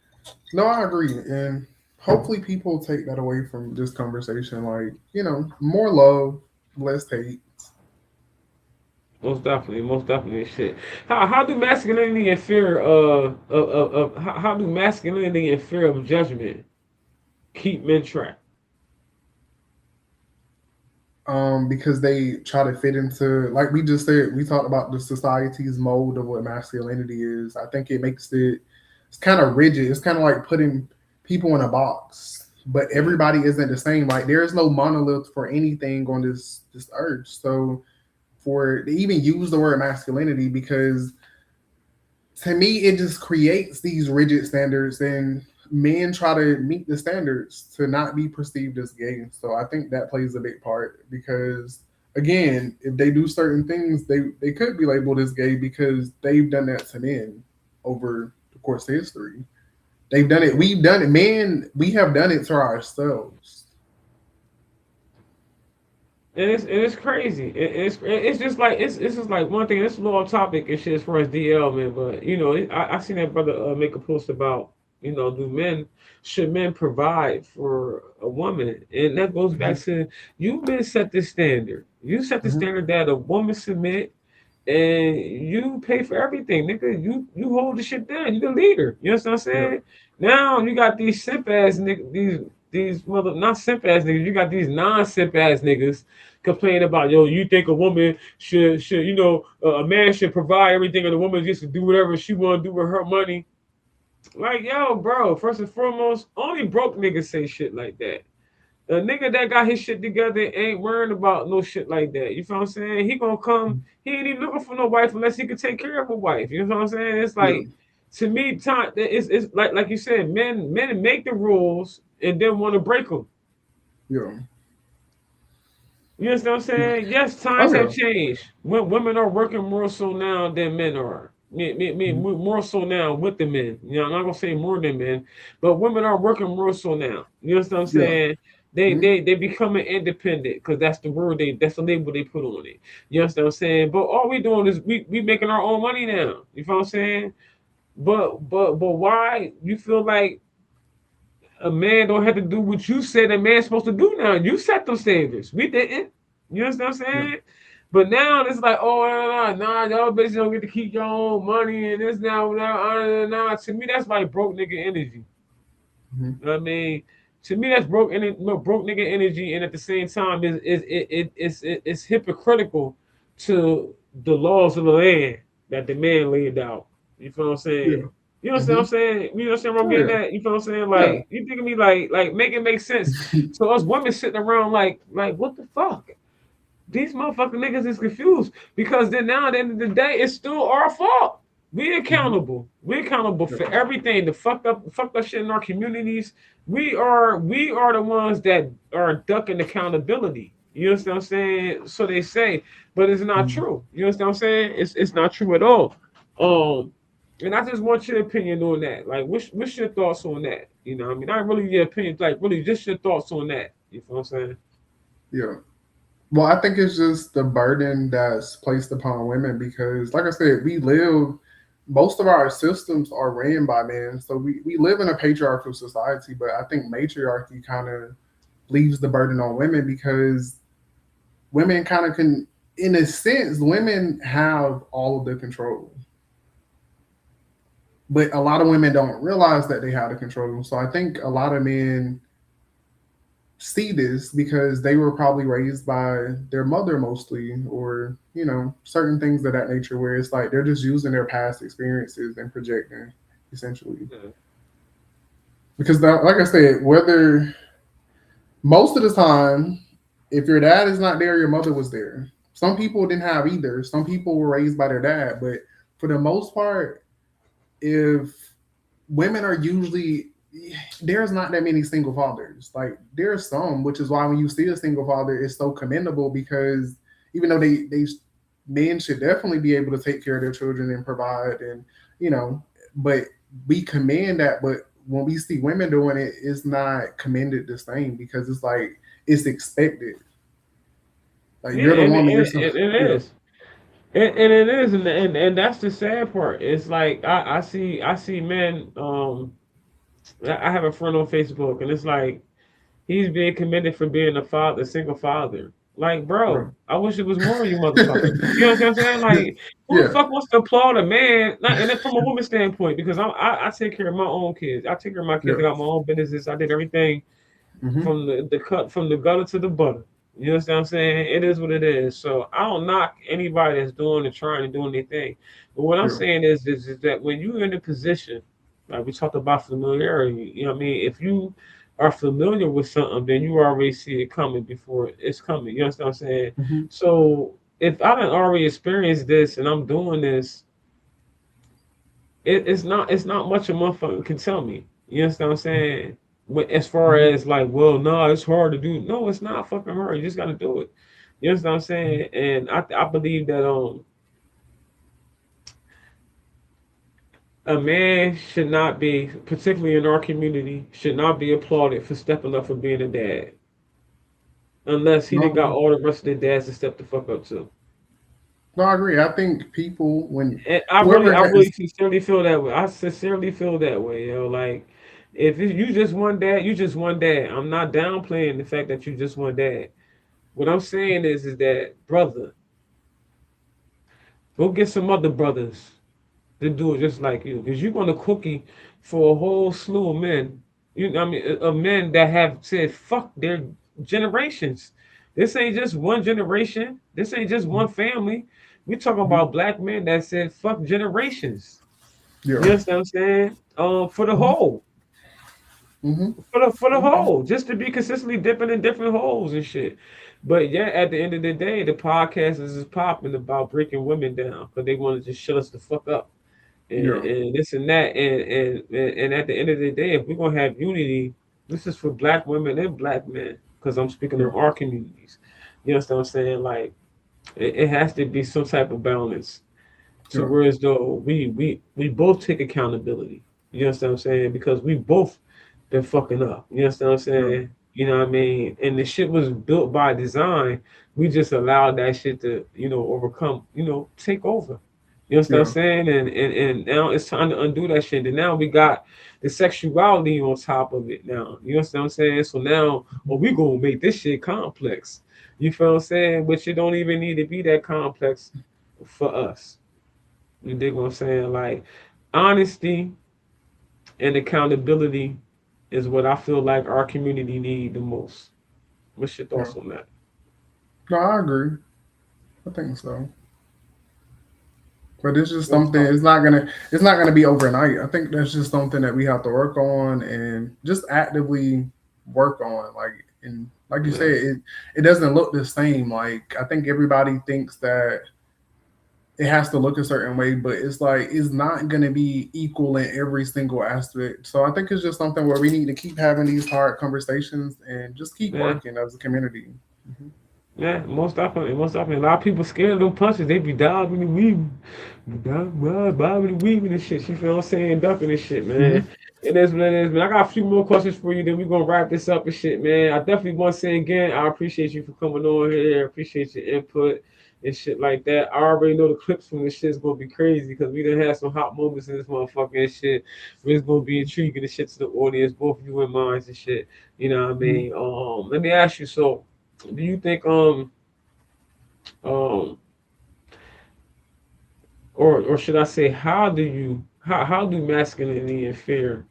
No, I agree. And hopefully people take that away from this conversation. Like, more love, less hate. Most definitely, shit. How do masculinity and fear of how do masculinity and fear of judgment keep men trapped? Because they try to fit into, like we just said, we talked about the society's mold of what masculinity is. I think it makes it's kind of rigid. It's kind of like putting people in a box, but Yeah. everybody isn't the same. Like there is no monolith for anything on this earth. So for they even use the word masculinity because to me it just creates these rigid standards and men try to meet the standards to not be perceived as gay. So I think that plays a big part because again, if they do certain things, they could be labeled as gay because they've done that to men over the course of history. They've done it. We've done it. Men, we have done it to ourselves. And it's crazy. It's just like it's just like one thing. It's a little off topic and shit as far as DL man, but I seen that brother make a post about do men should men provide for a woman, and that goes back Hmm. to you men set the standard. You set the Hmm. standard that a woman submit and you pay for everything, nigga. You hold the shit down. You the leader. You know what I'm Yeah. saying? Now you got these simp ass niggas, these mother not simp ass niggas. You got these non simp ass niggas complaining about you think a woman should a man should provide everything and a woman gets to do whatever she want to do with her money. Like yo, bro. First and foremost, only broke niggas say shit like that. A nigga that got his shit together ain't worrying about no shit like that. You feel what I'm saying? He gonna come. He ain't even looking for no wife unless he can take care of a wife. You know what I'm saying? It's Yeah. like to me, time it's like you said, men make the rules and then want to break them. Yeah. You understand what I'm saying? Yes, Oh times have yeah. changed. Women are working more so now than men are. Mhm. more so now with the men. You know, I'm not gonna say more than men, but women are working more so now. You understand what I'm Yeah. saying? Mhm. They becoming independent because that's the word that's the label they put on it. You understand what I'm saying? But all we doing is we making our own money now. You feel what I'm saying? But why you feel like a man don't have to do what you said a man's supposed to do now? You set them standards. We didn't. You understand what I'm Yeah. saying? But now it's like, oh, y'all bitches don't get to keep your own money and this now. To me, that's like broke nigga energy. Mhm. You know what I mean? To me, that's broke nigga energy, and at the same time, it's hypocritical to the laws of the land that the man laid out. You feel what I'm saying? Yeah. You understand what I'm Mhm. saying? You understand where I'm Oh getting yeah. at? You feel what I'm saying? Yeah. Like you thinking me like make it make sense. So us women sitting around like what the fuck? These motherfucking niggas is confused because then now at the end of the day, it's still our fault. We Mhm. accountable. We accountable Yeah. for everything. The fucked up shit in our communities. We are the ones that are ducking accountability. You understand what I'm saying? So they say, but it's not Mhm. true. You understand what I'm saying? It's not true at all. Um, and I just want your opinion on that. Like, what's your thoughts on that? You know, what I mean, not really your opinion, like really just your thoughts on that. You feel what I'm saying? Yeah. Well, I think it's just the burden that's placed upon women because, like I said, most of our systems are ran by men. So we live in a patriarchal society, but I think matriarchy kind of leaves the burden on women because women kind of can, in a sense, women have all of the control. But a lot of women don't realize that they have the control. So I think a lot of men see this because they were probably raised by their mother mostly, or certain things of that nature, where it's like they're just using their past experiences and projecting, essentially. Yeah. Because like I said, whether most of the time, if your dad is not there, your mother was there. Some people didn't have either. Some people were raised by their dad, but for the most part, if women are usually, there's not that many single fathers. Like there's some, which is why when you see a single father, it's so commendable because even though they men should definitely be able to take care of their children and provide, and you know, but we commend that. But when we see women doing it, it's not commended the same because it's like it's expected. Like Yeah, you're the and woman, you're it yeah, is. And it is, and that's the sad part. It's like I see men. I have a friend on Facebook, and it's like he's being commended for being a father, a single father. Like, bro. bro, I wish it was more of you motherfuckers. You know what I'm saying? Like, who the Yeah, fuck wants to applaud a man? Not, and then from a woman's standpoint, because I take care of my own kids. I take care of my kids. I yeah. got my own businesses. I did everything Hmm. from the cut from the gutter to the butter. You understand what I'm saying? It is what it is. So I don't knock anybody that's doing and trying to do anything. But what I'm Yeah. saying is that when you're in a position, like we talked about familiarity, you know what I mean? If you are familiar with something, then you already see it coming before it's coming. You understand what I'm saying? Hmm. So if I done already experienced this and I'm doing this, it's not much a motherfucker can tell me. You understand what I'm saying? But as far Hmm. as like, well, no, it's hard to do. No, it's not fucking hard. You just gotta do it. You understand what I'm saying? And I believe that a man should not be, particularly in our community, should not be applauded for stepping up for being a dad. Unless he done got No, all the rest of the dads to step the fuck up too. no, I agree. I think people when And whoever I really has sincerely feel that way. I sincerely feel that way, yo. Like, if you just one dad, you just one dad. I'm not downplaying the fact that you just one dad. What I'm saying is that brother, go get some other brothers to do it just like you, because you're gonna cookie for a whole slew of men. You know, what I mean, of men that have said fuck their generations. This ain't just one generation. This ain't just one family. We talking Mhm. about black men that said fuck generations. Yeah. You understand what I'm saying? For the Hmm. whole, Hmm. for the Okay. whole, just to be consistently dipping in different holes and shit. But yeah, at the end of the day, the podcast is just popping about breaking women down because they want to just shut us the fuck up Yeah. and this and that. And at the end of the day, if we're gonna have unity, this is for black women and black men. Because I'm speaking Yeah. of our communities. You understand what I'm saying? Like it has to be some type of balance. to whereas though we both take accountability. You understand what I'm saying? Because we both been fucking up. You understand what I'm yeah, saying? You know what I mean? And the shit was built by design. We just allowed that shit to, overcome, take over. You understand what I'm yeah. saying? And now it's time to undo that shit. And now we got the sexuality on top of it now. You understand what I'm saying? So now, we gonna make this shit complex. You feel what I'm saying? Which it don't even need to be that complex for us. You dig what I'm saying? Like honesty and accountability is what I feel like our community need the most. What's your Yeah. thoughts on that? No, I agree. I think so. But it's just What's something. It's not gonna be overnight. I think that's just something that we have to work on and just actively work on. And like you said, Yeah. it doesn't look the same. Like I think everybody thinks that it has to look a certain way, but it's like it's not gonna be equal in every single aspect. So I think it's just something where we need to keep having these hard conversations and just keep Yeah. working as a community. Mhm. Yeah, most definitely, most definitely. A lot of people scared of them punches. They be diving and weaving, bobbing and weaving and shit. You feel what I'm saying? Ducking and shit, man. Mhm. It is what it is, man. I got a few more questions for you. Then we gonna wrap this up and shit, man. I definitely want to say again, I appreciate you for coming on here. Appreciate your input and shit like that. I already know the clips from this shit's gonna be crazy because we done had some hot moments in this motherfucker and shit. It's gonna be intriguing and shit to the audience, both you and mine and shit. You know what I mean? Let me ask you so. Do you think um or should I say how do masculinity and fear,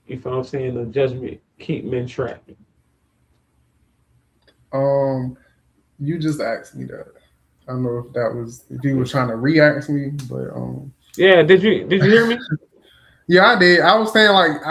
if I'm saying the judgment, keep men trapped? Um, you just asked me that. I don't know if you were trying to re-ask me, but Yeah, did you hear me? yeah, I did. I was saying like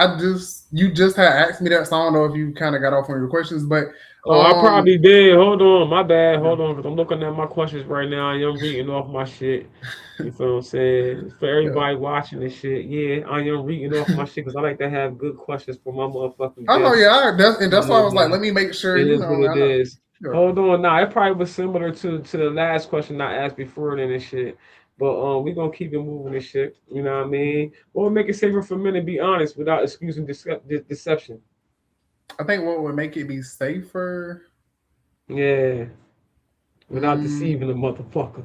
you just had asked me that, so I don't know if you kind of got off on your questions, but Oh, I um, probably did. Hold on, my bad. yeah, Hold on, because I'm looking at my questions right now and I'm reading off my shit. You feel what I'm saying? For yeah. everybody watching this shit, yeah, I am reading off my shit because I like to have good questions for my motherfucking I know, guests. yeah, that's why I Yeah, was like, let man. me make sure, It you is know, what it I know. is. Yeah. Hold on now. It probably was similar to the last question I asked before then and shit. But we gonna keep it moving and shit. You know what I mean? Or make it safer for men to be honest without excusing deception. I think what would make it be safer, Yeah. Without mm, deceiving the motherfucker.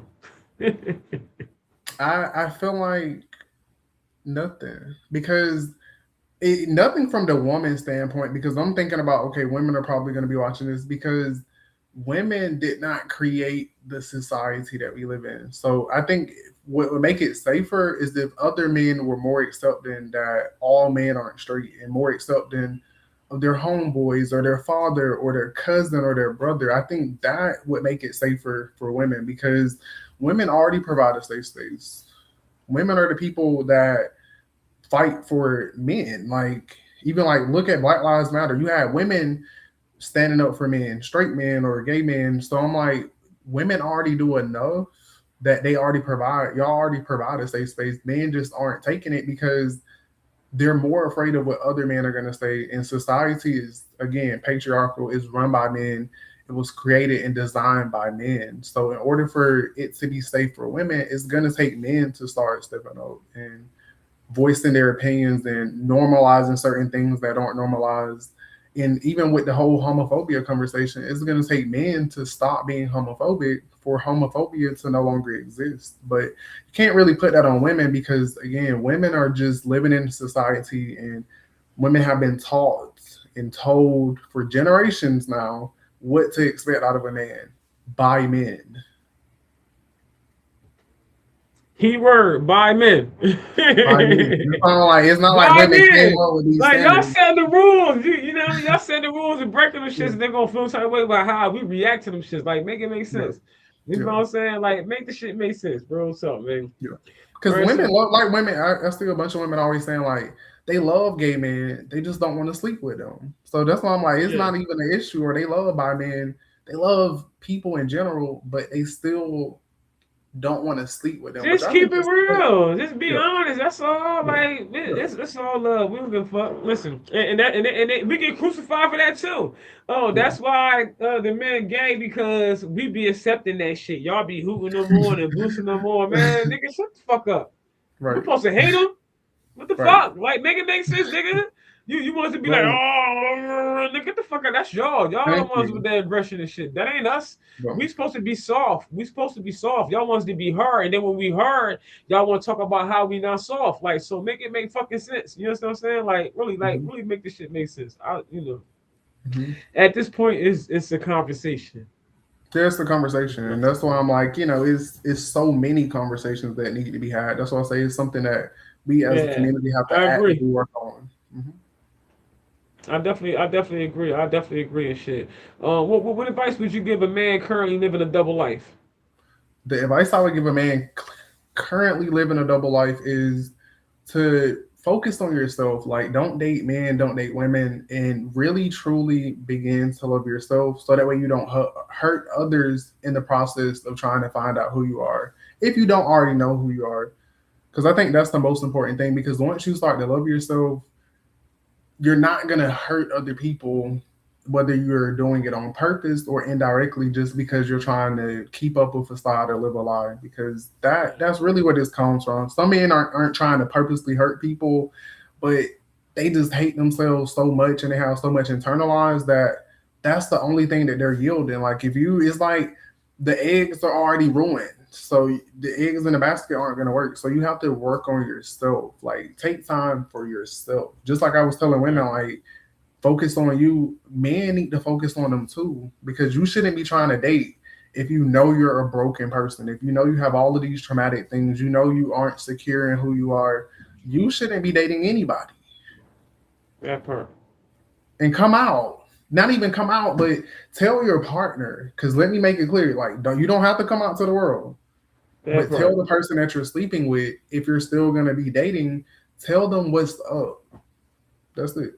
I feel like nothing because nothing from the woman standpoint because I'm thinking about okay, women are probably going to be watching this because women did not create the society that we live in. So I think what would make it safer is if other men were more accepting that all men aren't straight and more accepting of their homeboys or their father or their cousin or their brother. I think that would make it safer for women because women already provide a safe space. Women are the people that fight for men. Like even like look at Black Lives Matter. You had women standing up for men, straight men or gay men. So I'm like, women already do enough that they already provide. Y'all already provide a safe space. Men just aren't taking it because they're more afraid of what other men are going to say. And society is again patriarchal. Is run by men. It was created and designed by men. So in order for it to be safe for women, it's going to take men to start stepping up and voicing their opinions and normalizing certain things that aren't normalized. And even with the whole homophobia conversation, it's going to take men to stop being homophobic for homophobia to no longer exist. But you can't really put that on women because, again, women are just living in society and women have been taught and told for generations now what to expect out of a man by men. Keyword by men. By men. It's not like By women came men. up with these Like y'all standards. set the rules. Y'all set the rules and breaking them shits, Yeah, and they're gonna feel some type of way about how we react to them shits. Like make it make yeah, sense. You know yeah. what I'm saying? Like make the shit make sense, bro. What's up, man? Yeah, All because right, women so love like women. I see a bunch of women always saying like they love gay men, they just don't want to sleep with them. So that's why I'm like, it's yeah. not even an issue. Or they love bi men, they love people in general, but they still don't want to sleep with them, which Just I keep think it is sick. real. Just be Yeah, honest. That's all. yeah, Like yeah, it's all love. We don't give a fuck. Listen, we get crucified for that too. Oh, yeah. that's why the men gay because we be accepting that shit. Y'all be hooting them on and boosting them on. Man, nigga, shut the fuck up. We Right, supposed to hate them? What the right, fuck? Like, make it make sense, nigga. You want us to be like, right. oh, nigga, get the fuck out. That's y'all. Y'all the Thank ones with you. that aggression and shit. That ain't us. Bro. We supposed to be soft. We supposed to be soft. Y'all wants to be hard. And then when we hard, y'all want to talk about how we not soft. Like, so make it make fucking sense. You know what I'm saying? Like, Hmm. really make this shit make sense. Hmm. At this point, it's a conversation. There's the conversation, and that's why I'm like, it's so many conversations that need to be had. That's why I say it's something that we as a Yeah, community have to I agree. actively work on. Hmm. I definitely agree. I definitely agree and shit. What advice would you give a man currently living a double life? The advice I would give a man currently living a double life is to focus on yourself. Like, don't date men, don't date women, and really truly begin to love yourself so that way you don't hurt others in the process of trying to find out who you are. If you don't already know who you are, because I think that's the most important thing. Because once you start to love yourself, you're not going to hurt other people, whether you're doing it on purpose or indirectly, just because you're trying to keep up a facade or live a lie. Because that's really where this comes from. Some men aren't trying to purposely hurt people, but they just hate themselves so much and they have so much internalized that that's the only thing that they're yielding. Like, if you, it's like the eggs are already ruined. So the eggs in the basket aren't going to work. So you have to work on yourself. Like, take time for yourself. Just like I was telling women, like, focus on you. Men need to focus on them too, because you shouldn't be trying to date if you know you're a broken person. If you know you have all of these traumatic things, you know you aren't secure in who you are. You shouldn't be dating anybody. That part. And come out. Not even come out, but tell your partner. Because let me make it clear, like, you don't have to come out to the world. That But tell part. the person that you're sleeping with, if you're still gonna be dating, tell them what's up. That's it.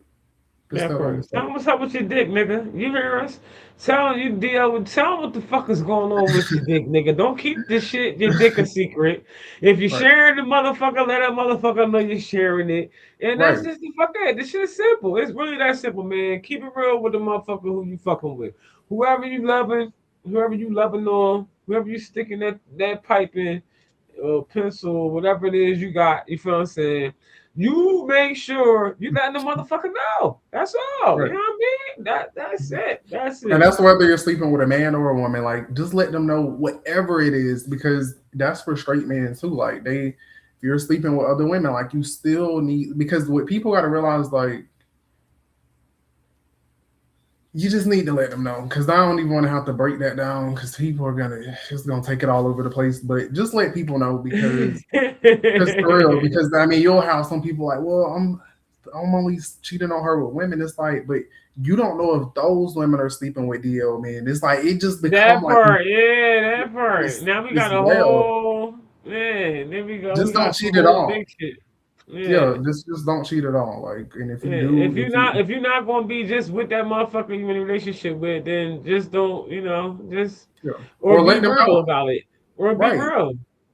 Just That tell them part. what's Tell up. them what's up with your dick, nigga. You hear us? Tell them you deal with. Tell them what the fuck is going on with your dick, nigga. Don't keep this shit, your dick, a secret. If you're Right. sharing the motherfucker, let that motherfucker know you're sharing it. And that's Right. just the fuck that. This shit is simple. It's really that simple, man. Keep it real with the motherfucker who you fucking with. Whoever you loving, whoever you loving on, whoever you sticking that pipe in, pencil, whatever it is you got, you feel what I'm saying? You make sure you letting the motherfucker know. That's all. You Right. know what I mean? That's it. That's And it. that's whether you're sleeping with a man or a woman. Like, just let them know whatever it is, because that's for straight men too. Like, if you're sleeping with other women, like, you still need, because what people got to realize, like, you just need to let them know, because I don't even want to have to break that down, because people are gonna just gonna take it all over the place. But just let people know, because for real, because I mean, you'll have some people like, well, I'm only cheating on her with women. It's like, but you don't know if those women are sleeping with DL men. It's like, it just become That like part, yeah, that part. it's Now we it's got a well. whole, man. There we go. We Just don't got some cheat at whole all. big shit. Yeah, Yeah. just don't cheat at all. Like, and if Yeah, you do, if you're not gonna be just with that motherfucker you in a relationship with, then just don't, just yeah, or or be let them real know. about it. Or be Right, real.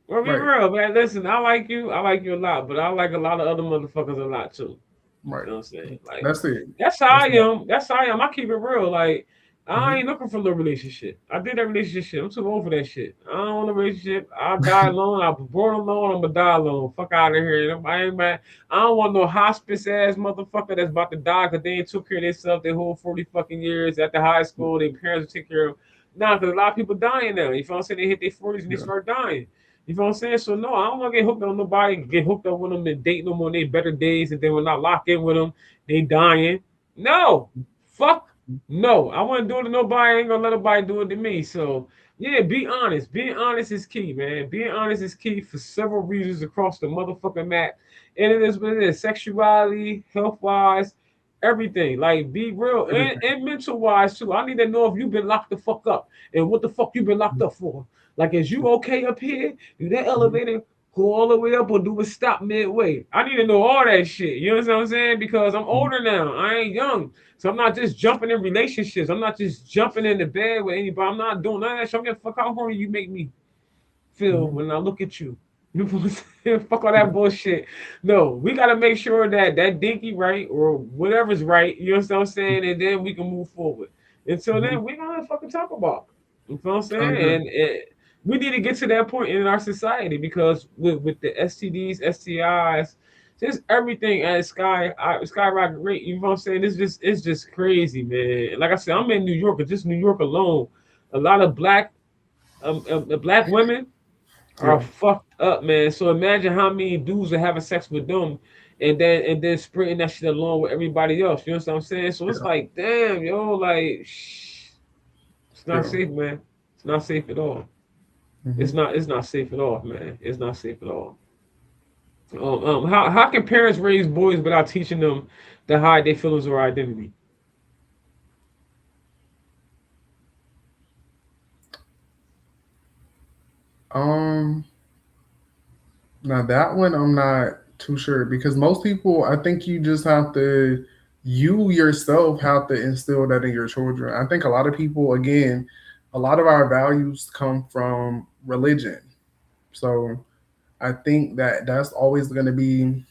Or be right, real, man. Listen, I like you a lot, but I like a lot of other motherfuckers a lot too. right. You know what I'm saying? Like That's it. that's how I That's all. am. That's how I am. I keep it real. Like I Hmm. ain't looking for no relationship. I did that relationship shit. I'm too old for that shit. I don't want a relationship. I'll die alone. I was born alone. I'm gonna die alone. Fuck out of here. I ain't mad. I don't want no hospice ass motherfucker that's about to die because they ain't took care of themselves their whole 40 fucking years at the high school. Their parents will take care of. Nah, because a lot of people dying now. You feel what I'm saying? They hit their 40s and they Yeah, start dying. You feel what I'm saying? So no, I don't want to get hooked on nobody, get hooked up with them and date them on their better days, and then when I lock in with them, they dying. No, fuck no. I want to do it to nobody. I ain't gonna let nobody do it to me. So yeah, be honest. Being honest is key, man. Being honest is key for several reasons across the motherfucking map. And it is what it is. Sexuality, health wise, everything. Like be real everything. and mental wise too. I need to know if you've been locked the fuck up and what the fuck you been locked up for. Like, is you okay up here? Do that Mhm. elevator go all the way up or do it stop midway? I need to know all that shit. You know what I'm saying? Because I'm Mhm. older now. I ain't young. So I'm not just jumping in relationships. I'm not just jumping in the bed with anybody. I'm not doing none of that shit. I'm gonna fuck how horny you make me. feel Mhm. when I look at you. You know what I'm saying? Fuck all that bullshit. No, we gotta make sure that that dinky right or whatever's right. You know what I'm saying? And then we can move forward. Until Mhm. then, we gotta fucking talk about it. You know what I'm I saying? agree. And we need to get to that point in our society because with the STDs, STIs, just everything at skyrocket rate. You know what I'm saying? It's just crazy, man. Like I said, I'm in New York, but just New York alone, a lot of black women are Yeah. fucked up, man. So imagine how many dudes are having sex with them and then spreading that shit along with everybody else. You know what I'm saying? So it's Yeah. like, damn, yo, like it's not Yeah. safe, man. It's not safe at all. Hmm. It's not safe at all, man. It's not safe at all. How can parents raise boys without teaching them to hide their feelings or identity? Um, Now that one I'm not too sure because most people, I think you just have to, you yourself have to instill that in your children. I think a lot of people, again, a lot of our values come from religion. So I think that that's always going to be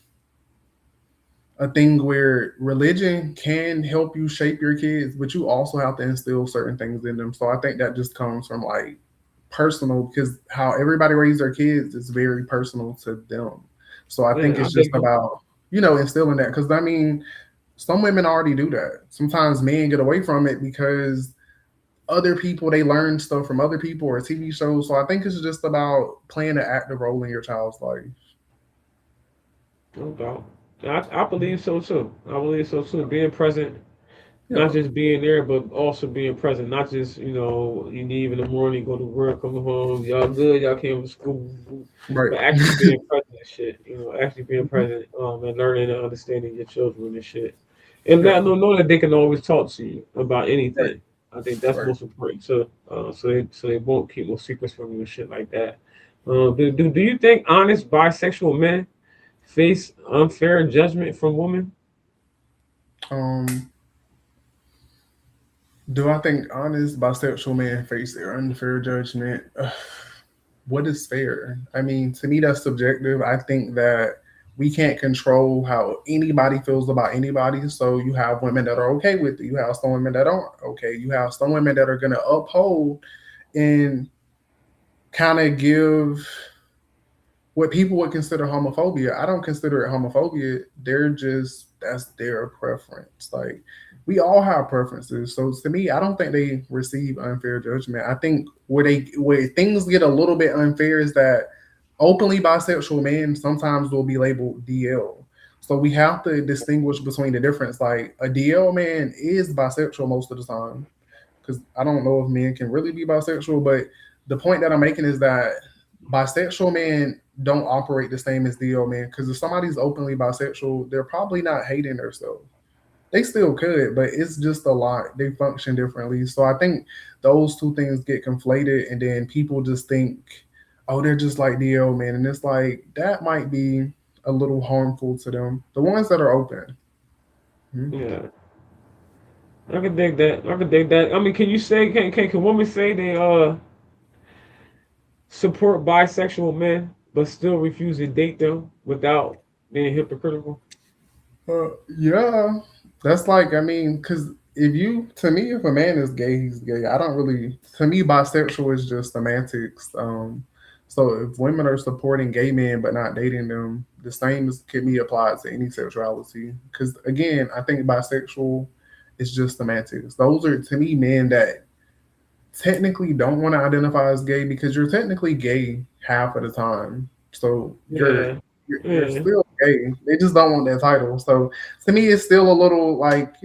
a thing where religion can help you shape your kids, but you also have to instill certain things in them. So I think that just comes from like personal because how everybody raises their kids is very personal to them. So I think Yeah, I it's just think about, instilling that. Because I mean, some women already do that. Sometimes men get away from it because other people, they learn stuff from other people or TV shows. So I think it's just about playing an active role in your child's life. no doubt. I believe so too. I believe so too. Being present, not Yeah, just being there, but also being present. Not just you leave in the morning, go to work, come home, y'all good, y'all came to school, right. but actually being present and shit. Actually being present, and learning and understanding your children and shit, and Yeah, let them know that they can always talk to you about right, anything. I think that's right. most important. So they won't keep no secrets from you and shit like that. Do you think honest bisexual men face unfair judgment from women? Um, do I think honest bisexual men face their unfair judgment? What is fair? I mean, to me, that's subjective. I think that we can't control how anybody feels about anybody. So you have women that are okay with it. You have some women that aren't okay. You have some women that are going to uphold and kind of give what people would consider homophobia. I don't consider it homophobia. They're just, that's their preference. Like we all have preferences. So to me, I don't think they receive unfair judgment. I think where things get a little bit unfair is that openly bisexual men sometimes will be labeled DL. So we have to distinguish between the difference. Like a DL man is bisexual most of the time because I don't know if men can really be bisexual, but the point that I'm making is that bisexual men don't operate the same as DL men. Because if somebody's openly bisexual, they're probably not hating themselves. They still could, but it's just a lot. They function differently. So I think those two things get conflated, and then people just think, oh, they're just like DL men. And it's like, that might be a little harmful to them. The ones that are open. Mhm. Yeah, I can dig that. I can dig that. I mean, can you say can women say they support bisexual men but still refuse to date them without being hypocritical? Yeah, that's like, I mean, because if you, to me, if a man is gay, he's gay. I don't really, to me, bisexual is just semantics. So if women are supporting gay men but not dating them, the same can be applied to any sexuality. Because again, I think bisexual is just semantics. Those are, to me, men that technically don't want to identify as gay because you're technically gay half of the time. So Yeah, you're yeah. still gay. They just don't want that title. So to me, it's still a little like,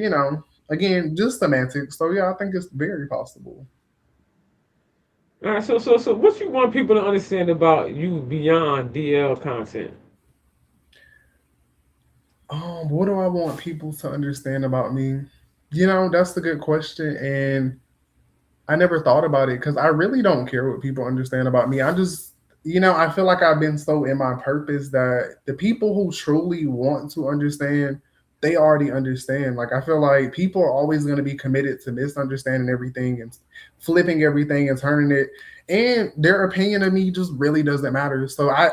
again, just semantics. So yeah, I think it's very possible. All right. So what you want people to understand about you beyond DL content? What do I want people to understand about me? That's a good question, and I never thought about it because I really don't care what people understand about me. I just, I feel like I've been so in my purpose that the people who truly want to understand they already understand. Like I feel like people are always going to be committed to misunderstanding everything and flipping everything and turning it, and their opinion of me just really doesn't matter. So I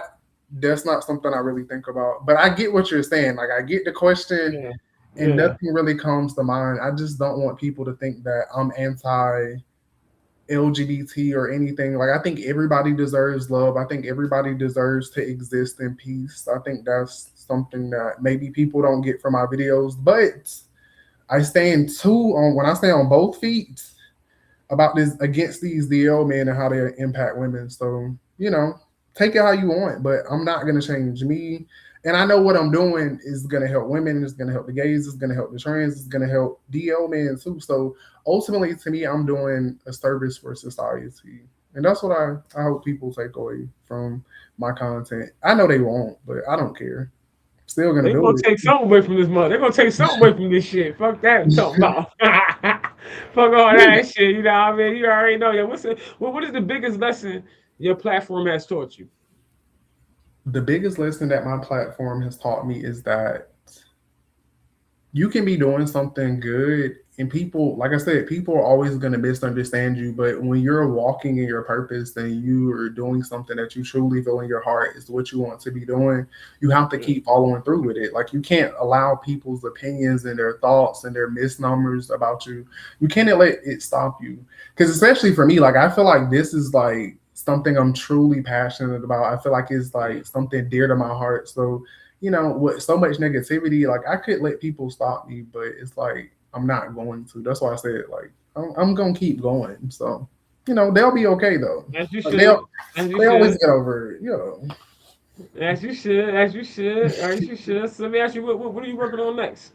that's not something I really think about. But I get what you're saying. Like I get the question, Yeah, and yeah. nothing really comes to mind. I just don't want people to think that I'm anti LGBT or anything. Like I think everybody deserves love. I think everybody deserves to exist in peace. I think that's something that maybe people don't get from my videos. But I stand too on when I stand on both feet about this against these DL men and how they impact women. So, take it how you want, but I'm not gonna change me. And I know what I'm doing is gonna help women, it's gonna help the gays, it's gonna help the trans, it's gonna help DL men too. So ultimately to me, I'm doing a service for society. And that's what I hope people take away from my content. I know they won't, but I don't care. Still gonna They gonna do take it. something away from this month. They gonna take something away from this shit. Fuck that. I'm talking about. Fuck all that shit. You know what I mean? You already know. Yeah. What is the biggest lesson your platform has taught you? The biggest lesson that my platform has taught me is that you can be doing something good, and people, like I said, people are always going to misunderstand you. But when you're walking in your purpose and you are doing something that you truly feel in your heart is what you want to be doing, you have to Yeah. keep following through with it. Like you can't allow people's opinions and their thoughts and their misnomers about you, you can't let it stop you. Because especially for me, like I feel like this is like something I'm truly passionate about. I feel like it's Yeah. like something dear to my heart. So with so much negativity, like I could let people stop me, but it's like I'm not going to. That's why I said like I'm gonna keep going. So they'll be okay though. As you Like they'll should. As you they always should. get over it. As you should. As you should. As you should. So let me ask you, what are you working on next?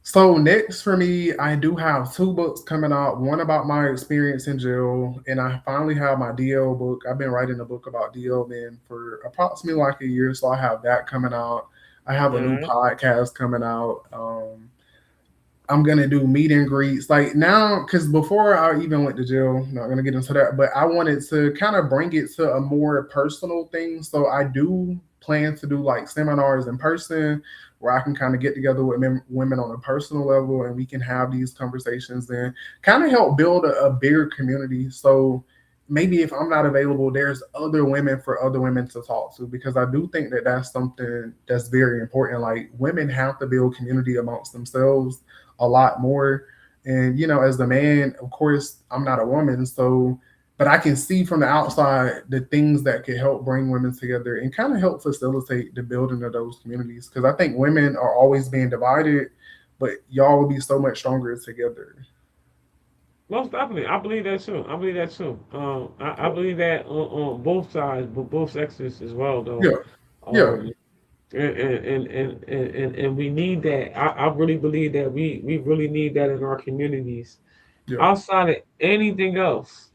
So next for me, I do have two books coming out. One about my experience in jail, and I finally have my DL book. I've been writing a book about DL men for approximately like a year, so I have that coming out. I have a new Alright. podcast coming out. I'm gonna do meet and greets like now because before I even went to jail, not gonna get into that, but I wanted to kind of bring it to a more personal thing. So I do plan to do like seminars in person where I can kind of get together with women on a personal level and we can have these conversations and kind of help build a bigger community. So maybe if I'm not available, there's other women for other women to talk to because I do think that that's something that's very important. Like women have to build community amongst themselves a lot more. And as the man, of course, I'm not a woman, so but I can see from the outside the things that could help bring women together and kind of help facilitate the building of those communities. Because I think women are always being divided, but y'all will be so much stronger together. Most definitely, I believe that too. I believe that too. I believe that on both sides, but both sexes as well, though. Yeah, yeah, Um, and we need that. I really believe that we really need that in our communities. yeah. Outside of anything else,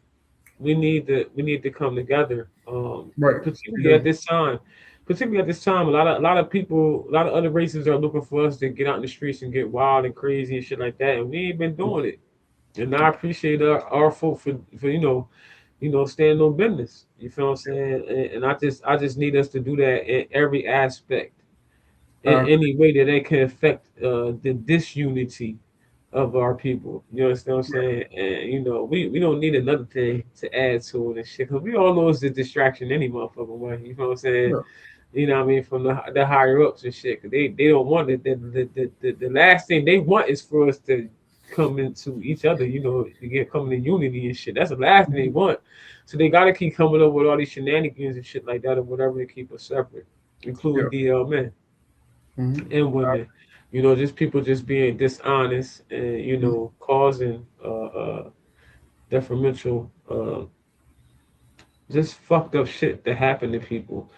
we need to come together. Right. We Particularly at do. this time. Particularly at this time, a lot of people, a lot of other races are looking for us to get out in the streets and get wild and crazy and shit like that, and we ain't been doing it. And I appreciate our folk for staying on business. You feel what I'm saying? And I just need us to do that in every aspect, in Uh, any way that it can affect the disunity of our people. You understand what I'm saying? And we don't need another thing to add to it and shit. Cause we all know it's a distraction any motherfucking way. You know what I'm saying? yeah. You know what I mean, from the higher ups and shit. Cause they don't want it. The last thing they want is for us to come into each other. To get coming in unity and shit. That's the last thing they Mhm. want. So they gotta keep coming up with all these shenanigans and shit like that or whatever to keep us separate, including Yeah. DL men Hmm. and women. Just people just being dishonest and causing detrimental, just fucked up shit to happen to people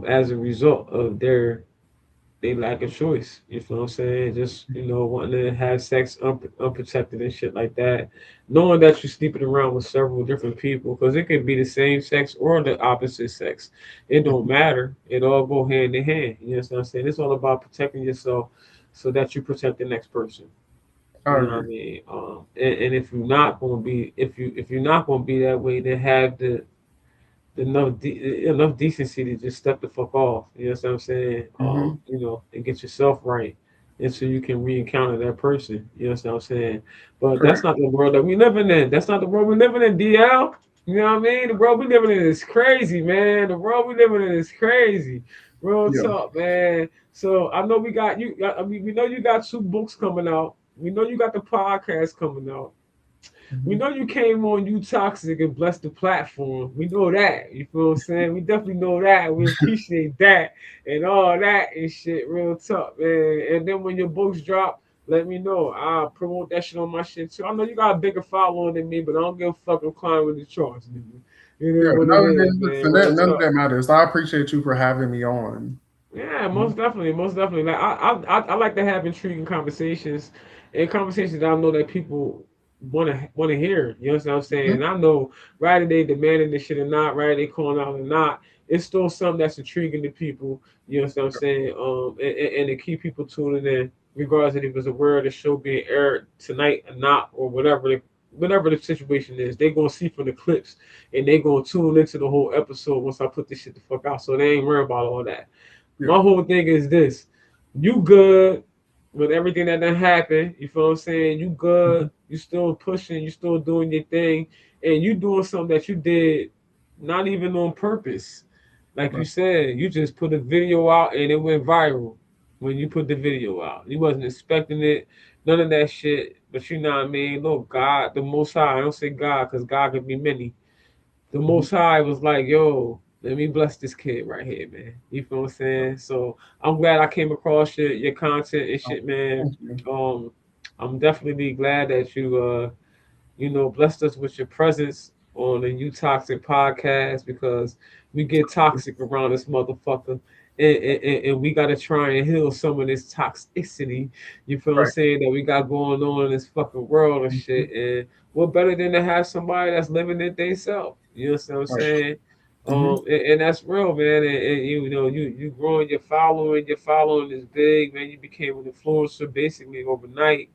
as a result of they lack of choice. You know what I'm saying? Just wanting to have sex unprotected and shit like that, knowing that you're sleeping around with several different people because it could be the same sex or the opposite sex. It don't matter. It all go hand in hand. You know what I'm saying? It's all about protecting yourself so that you protect the next person. I You know what I agree. mean? And if you're not gonna be that way, then have enough decency to just step the fuck off. You know what I'm saying? Hmm. And get yourself right. until you can re-encounter that person. You know what I'm saying? But that's Correct. not the world that we living in. That's not the world we living in, DL. You know what I mean? The world we living in is crazy, man. The world we living in is crazy. Real Yeah. talk, man. So I know we got you. I mean, we know you got two books coming out. We know you got the podcast coming out. We Mhm. know you came on You Toxic and blessed the platform. We know that. You feel what I'm saying? We definitely know that. We appreciate that and all that and shit. Real talk, man. And then when your books drop, let me know. I'll promote that shit on my shit too. I know you got a bigger following than me, but I don't give a fuck. I'm climbing the charts, nigga. It is Yeah. what it No, is, man. listen, Real none of talk. that matters. I appreciate you for having me on. Yeah, Mhm. most definitely, most definitely. Like I like to have intriguing conversations, and conversations that I know that people want to hear. You know what I'm saying? Mhm. And I know right they demanding this shit or not, right they calling out or not, it's still something that's intriguing to people. You know what I'm saying? And to keep people tuning in, regardless if it's a word the show being aired tonight or not, or whatever the situation is, they gonna see from the clips and they gonna tune into the whole episode once I put this shit the fuck out. So they ain't worried about all that. Yeah. My whole thing is this: you good with everything that done happened. You feel what I'm saying? You good. Mhm. You still pushing. You still doing your thing, and you doing something that you did not even on purpose. Like you Right. said, you just put a video out and it went viral. When you put the video out, you wasn't expecting it. None of that shit. But you know what I mean? Look, God, the Most High. I don't say God because God could be many. The Mhm. Most High was like, yo, let me bless this kid right here, man. You feel what I'm saying? So I'm glad I came across your content and Oh, shit, man. thank you. Um, I'm definitely glad that you blessed us with your presence on the You Toxic podcast because we get toxic around this motherfucker. And we got to try and heal some of this toxicity, you feel what I'm Right. saying, that we got going on in this fucking world and Mhm. shit. And what better than to have somebody that's living it themselves? You know what I'm Right. saying? Mhm. And that's real, man. And you know, you growing your following is big, man. You became an influencer basically overnight.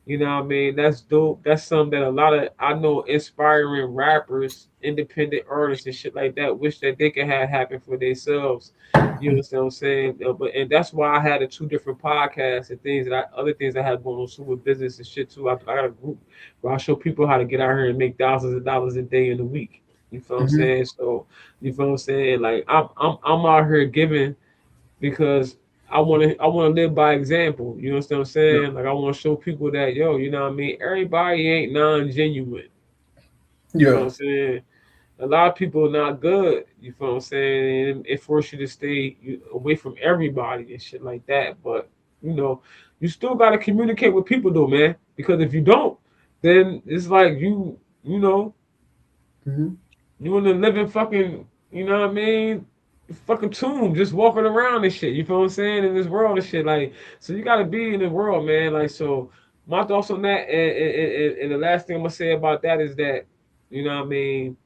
You know what I mean? That's dope. That's something that a lot of I know inspiring rappers, independent artists and shit like that wish that they could have happen for themselves. You know what I'm saying? But and that's why I had the two different podcasts and things that other things I had going on too with business and shit too. I got a group where I show people how to get out here and make thousands of dollars a day in a week. You feel what I'm Mhm. saying? So you feel what I'm saying? Like I'm out here giving because I want to live by example. You know what I'm Yeah. saying? Like I want to show people that yo, you know what I mean. Everybody ain't non-genuine. You feel what Yeah. I'm saying? A lot of people are not good. You feel what I'm saying? And it forces you to stay away from everybody and shit like that. But you know, you still got to communicate with people though, man. Because if you don't, then it's like you know Mhm. you in the living fucking, you know what I mean? Fucking tomb, just walking around and shit. You feel what I'm saying? In this world and shit. Like, so you gotta be in the world, man. Like, so my thoughts on that, and the last thing I'm gonna say about that is that, you know what I mean?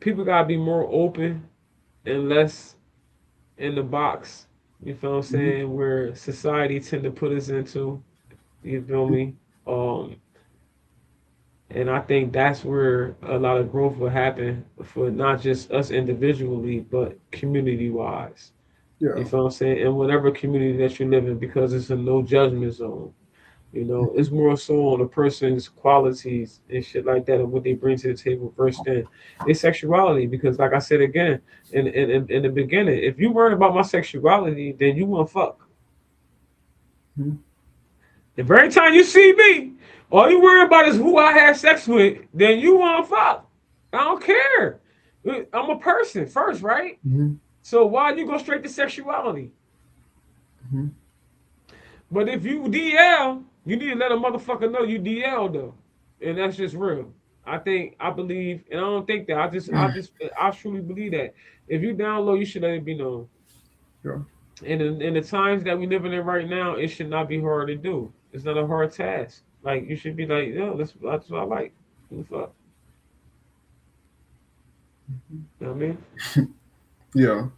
People gotta be more open and less in the box. You feel what I'm Mhm. saying? Where society tend to put us into. You feel me? Um, And I think that's where a lot of growth will happen for not just us individually, but community wise. You Yeah. feel what I'm saying? And whatever community that you live in, because it's a no judgment zone. You know, Mhm. it's more so on a person's qualities and shit like that and what they bring to the table versus than their sexuality. Because like I said again in the beginning, if you worried about my sexuality, then you want fuck. Mhm. The very time you see me, all you worry about is who I had sex with, then you want to fuck. I don't care. I'm a person first, right? Mhm. So why you go straight to sexuality? Mhm. But if you DL, you need to let a motherfucker know you DL though, and that's just real. I believe, and I don't think that. I truly believe that. If you down low, you should let it be known. Yeah. And in the times that we living in right now, it should not be hard to do. It's not a hard task. Like you should be like, yo, that's what I like. What the fuck? You know what I mean? Yeah.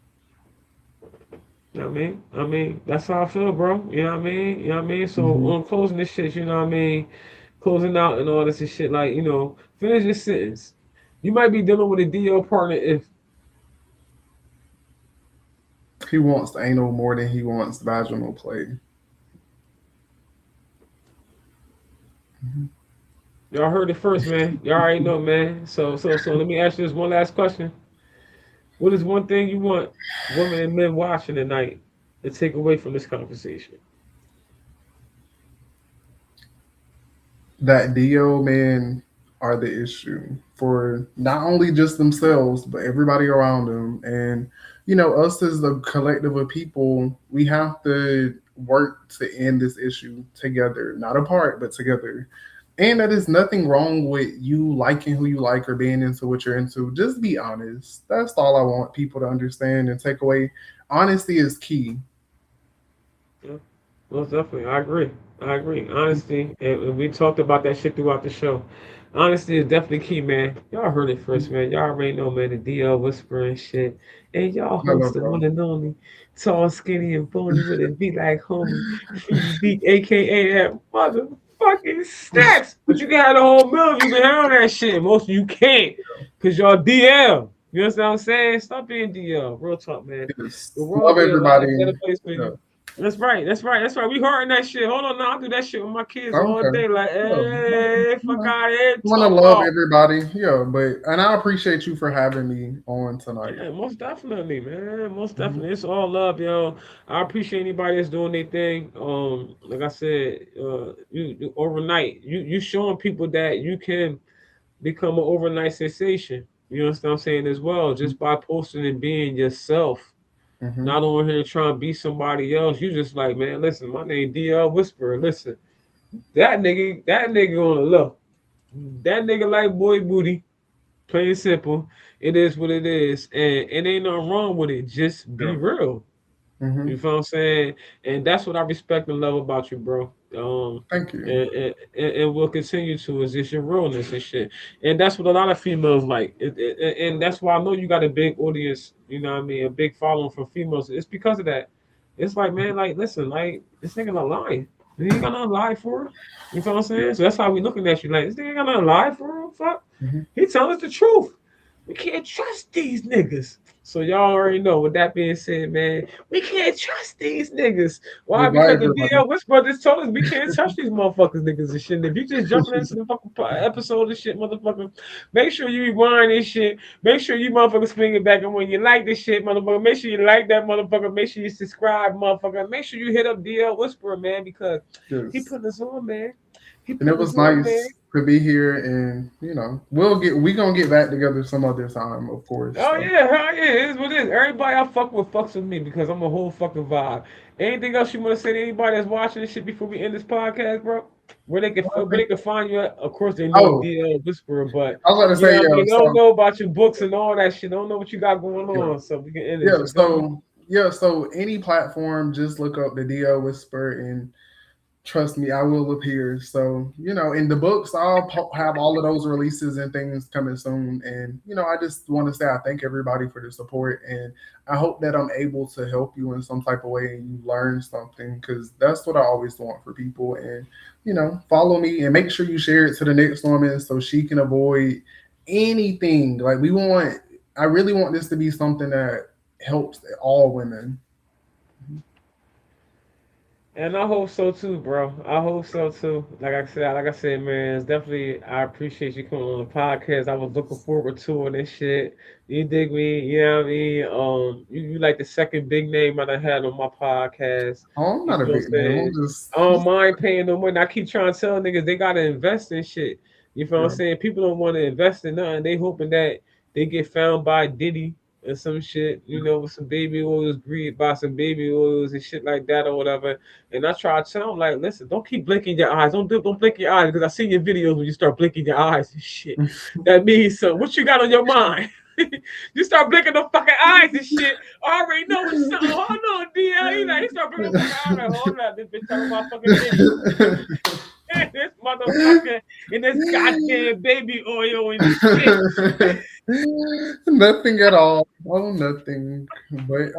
You know what I mean? That's how I feel, bro. You know what I mean? You know what I mean? So Mhm. on closing this shit, you know what I mean? Closing out and all this and shit, like, finish this sentence. You might be dealing with a DL partner if He wants anal more than he wants vaginal play. Y'all heard it first, man. Y'all already know, man. So let me ask you this one last question. What is one thing you want women and men watching tonight to take away from this conversation? That DO men are the issue for not only just themselves but everybody around them. And us as the collective of people, we have to work to end this issue together, not apart but together. And that is nothing wrong with you liking who you like or being into what you're into. Just be honest. That's all I want people to understand and take away. Honesty is key. Yeah, most definitely. I agree. I agree. Honesty, and we talked about that shit throughout the show. Honesty is definitely key, man. Y'all heard it first, man. Y'all already know, man, the DL whispering shit. And y'all Hello, host the bro. one and only tall, skinny, and bony with it be like homie, Freaky Deep, aka that motherfucking Snackz. But you can have the whole meal if you can handle that shit. Most of you can't, cause y'all DL. You understand what I'm saying? Stop being DL. Real talk, man. The Yes. world Love be a lot everybody. better place for Yeah. you. That's right. That's right. That's right. We heard that shit. Hold on now. I do that shit with my kids all Okay. day. Like, Yeah. hey, fuck out of here. Want to Talk love off. everybody. Yeah, but and I appreciate you for having me on tonight. Yeah, most definitely, man. Most Mhm. definitely. It's all love, yo. I appreciate anybody that's doing their thing. Like I said, you overnight, you showing people that you can become an overnight sensation. You understand what I'm saying as well, just by posting and being yourself. Mhm. Not on here trying to be somebody else. You just like, man, listen, my name DL Whisperer. Listen, that nigga on the low. That nigga like boy booty. Plain and simple. It is what it is. And it ain't nothing wrong with it. Just be Yeah. real. You Mhm. feel what I'm saying? And that's what I respect and love about you, bro. Thank you. And will continue to is just your realness and shit. And that's what a lot of females like. And that's why I know you got a big audience, you know what I mean, a big following from females. It's because of that. It's like, man, like, listen, like, this nigga not lying. He ain't got nothing to lie for. You feel what I'm saying? So that's how we looking at you. Like, this nigga ain't got nothing to lie for. Fuck. Mhm. He telling us the truth. We can't trust these niggas. So y'all already know. With that being said, man, we can't trust these niggas. Why? Goodbye, Because the everybody. DL Witch Brothers told us we can't touch these motherfuckers, niggas and shit. And if you just jumping into the fucking episode of shit, motherfucker, make sure you rewind this shit. Make sure you motherfuckers swing it back. And when you like this shit, motherfucker, make sure you like that motherfucker. Make sure you subscribe, motherfucker. Make sure you hit up DL Whisperer, man, because he Yes. putting us on, man. He And it putting us was on, man. nice to be here, and we gonna get back together some other time, of course. Oh So yeah, hell yeah, it is what it is. Everybody I fuck with fucks with me because I'm a whole fucking vibe. Anything else you want to say to anybody that's watching this shit before we end this podcast, bro? Where they can find you at? Of course they know oh, DL Whisperer, but I was about to you know say what I yeah. mean. They don't So know about your books and all that shit. They don't know what you got going yeah. on, so we can end this. Yeah, You feel me? any platform, just look up the DO Whisper, and trust me, I will appear. So, in the books, I'll have all of those releases and things coming soon. And, I just want to say I thank everybody for the support. And I hope that I'm able to help you in some type of way and you learn something, because that's what I always want for people. And, follow me and make sure you share it to the next woman so she can avoid anything. Like, I really want this to be something that helps all women. And I hope so too, bro. I hope so too. Like I said, man, it's definitely I appreciate you coming on the podcast. I was looking forward to it and shit. You dig me? You know what I mean? You like the second big name I done had on my podcast. Oh, I'm You not a feel what I'm big name. I'm saying? just, I don't mind paying no money. I keep trying to tell niggas they gotta invest in shit. You feel what I'm yeah. saying? People don't want to invest in nothing. They hoping that they get found by Diddy or some shit, with some baby oils, greed by some baby oils and shit like that or whatever. And I try to tell him, like, listen, don't keep blinking your eyes. Don't blink your eyes because I see your videos when you start blinking your eyes and shit. That means so. What you got on your mind? You start blinking the fucking eyes and shit. I already know it's something. Hold on, DL. He start blinking the fucking eyes. Like, hold up, this bitch talking about fucking Diddy. This motherfucker and this goddamn baby oil and shit. Nothing at all. Oh, nothing. But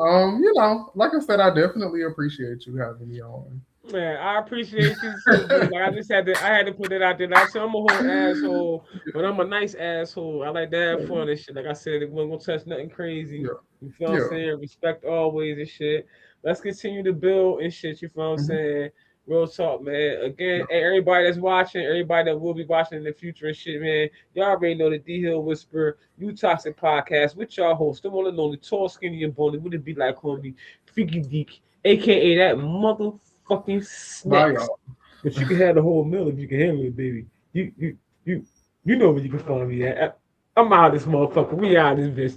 like I said, I definitely appreciate you having me on. Man, I appreciate you too, B. Like I had to put it out there. Like I said, I'm a whole asshole, but I'm a nice asshole. I like to have fun and shit. Like I said, it wasn't gonna touch nothing crazy. Yeah. You feel what I'm Yeah. saying? Respect always and shit. Let's continue to build and shit. You feel what I'm Mhm. saying? Real talk, man. Again, hey, everybody that's watching, everybody that will be watching in the future and shit, man. Y'all already know the D Hill Whisper, You Toxic Podcast with y'all host, the one and only tall, skinny, and bony. Would it be like homie, Freaky Geek, aka that motherfucking Bye, Snackz. y'all. But you can have the whole meal if you can handle it, baby. You you you know where you can find me at. I'm out of this motherfucker. We out of this bitch.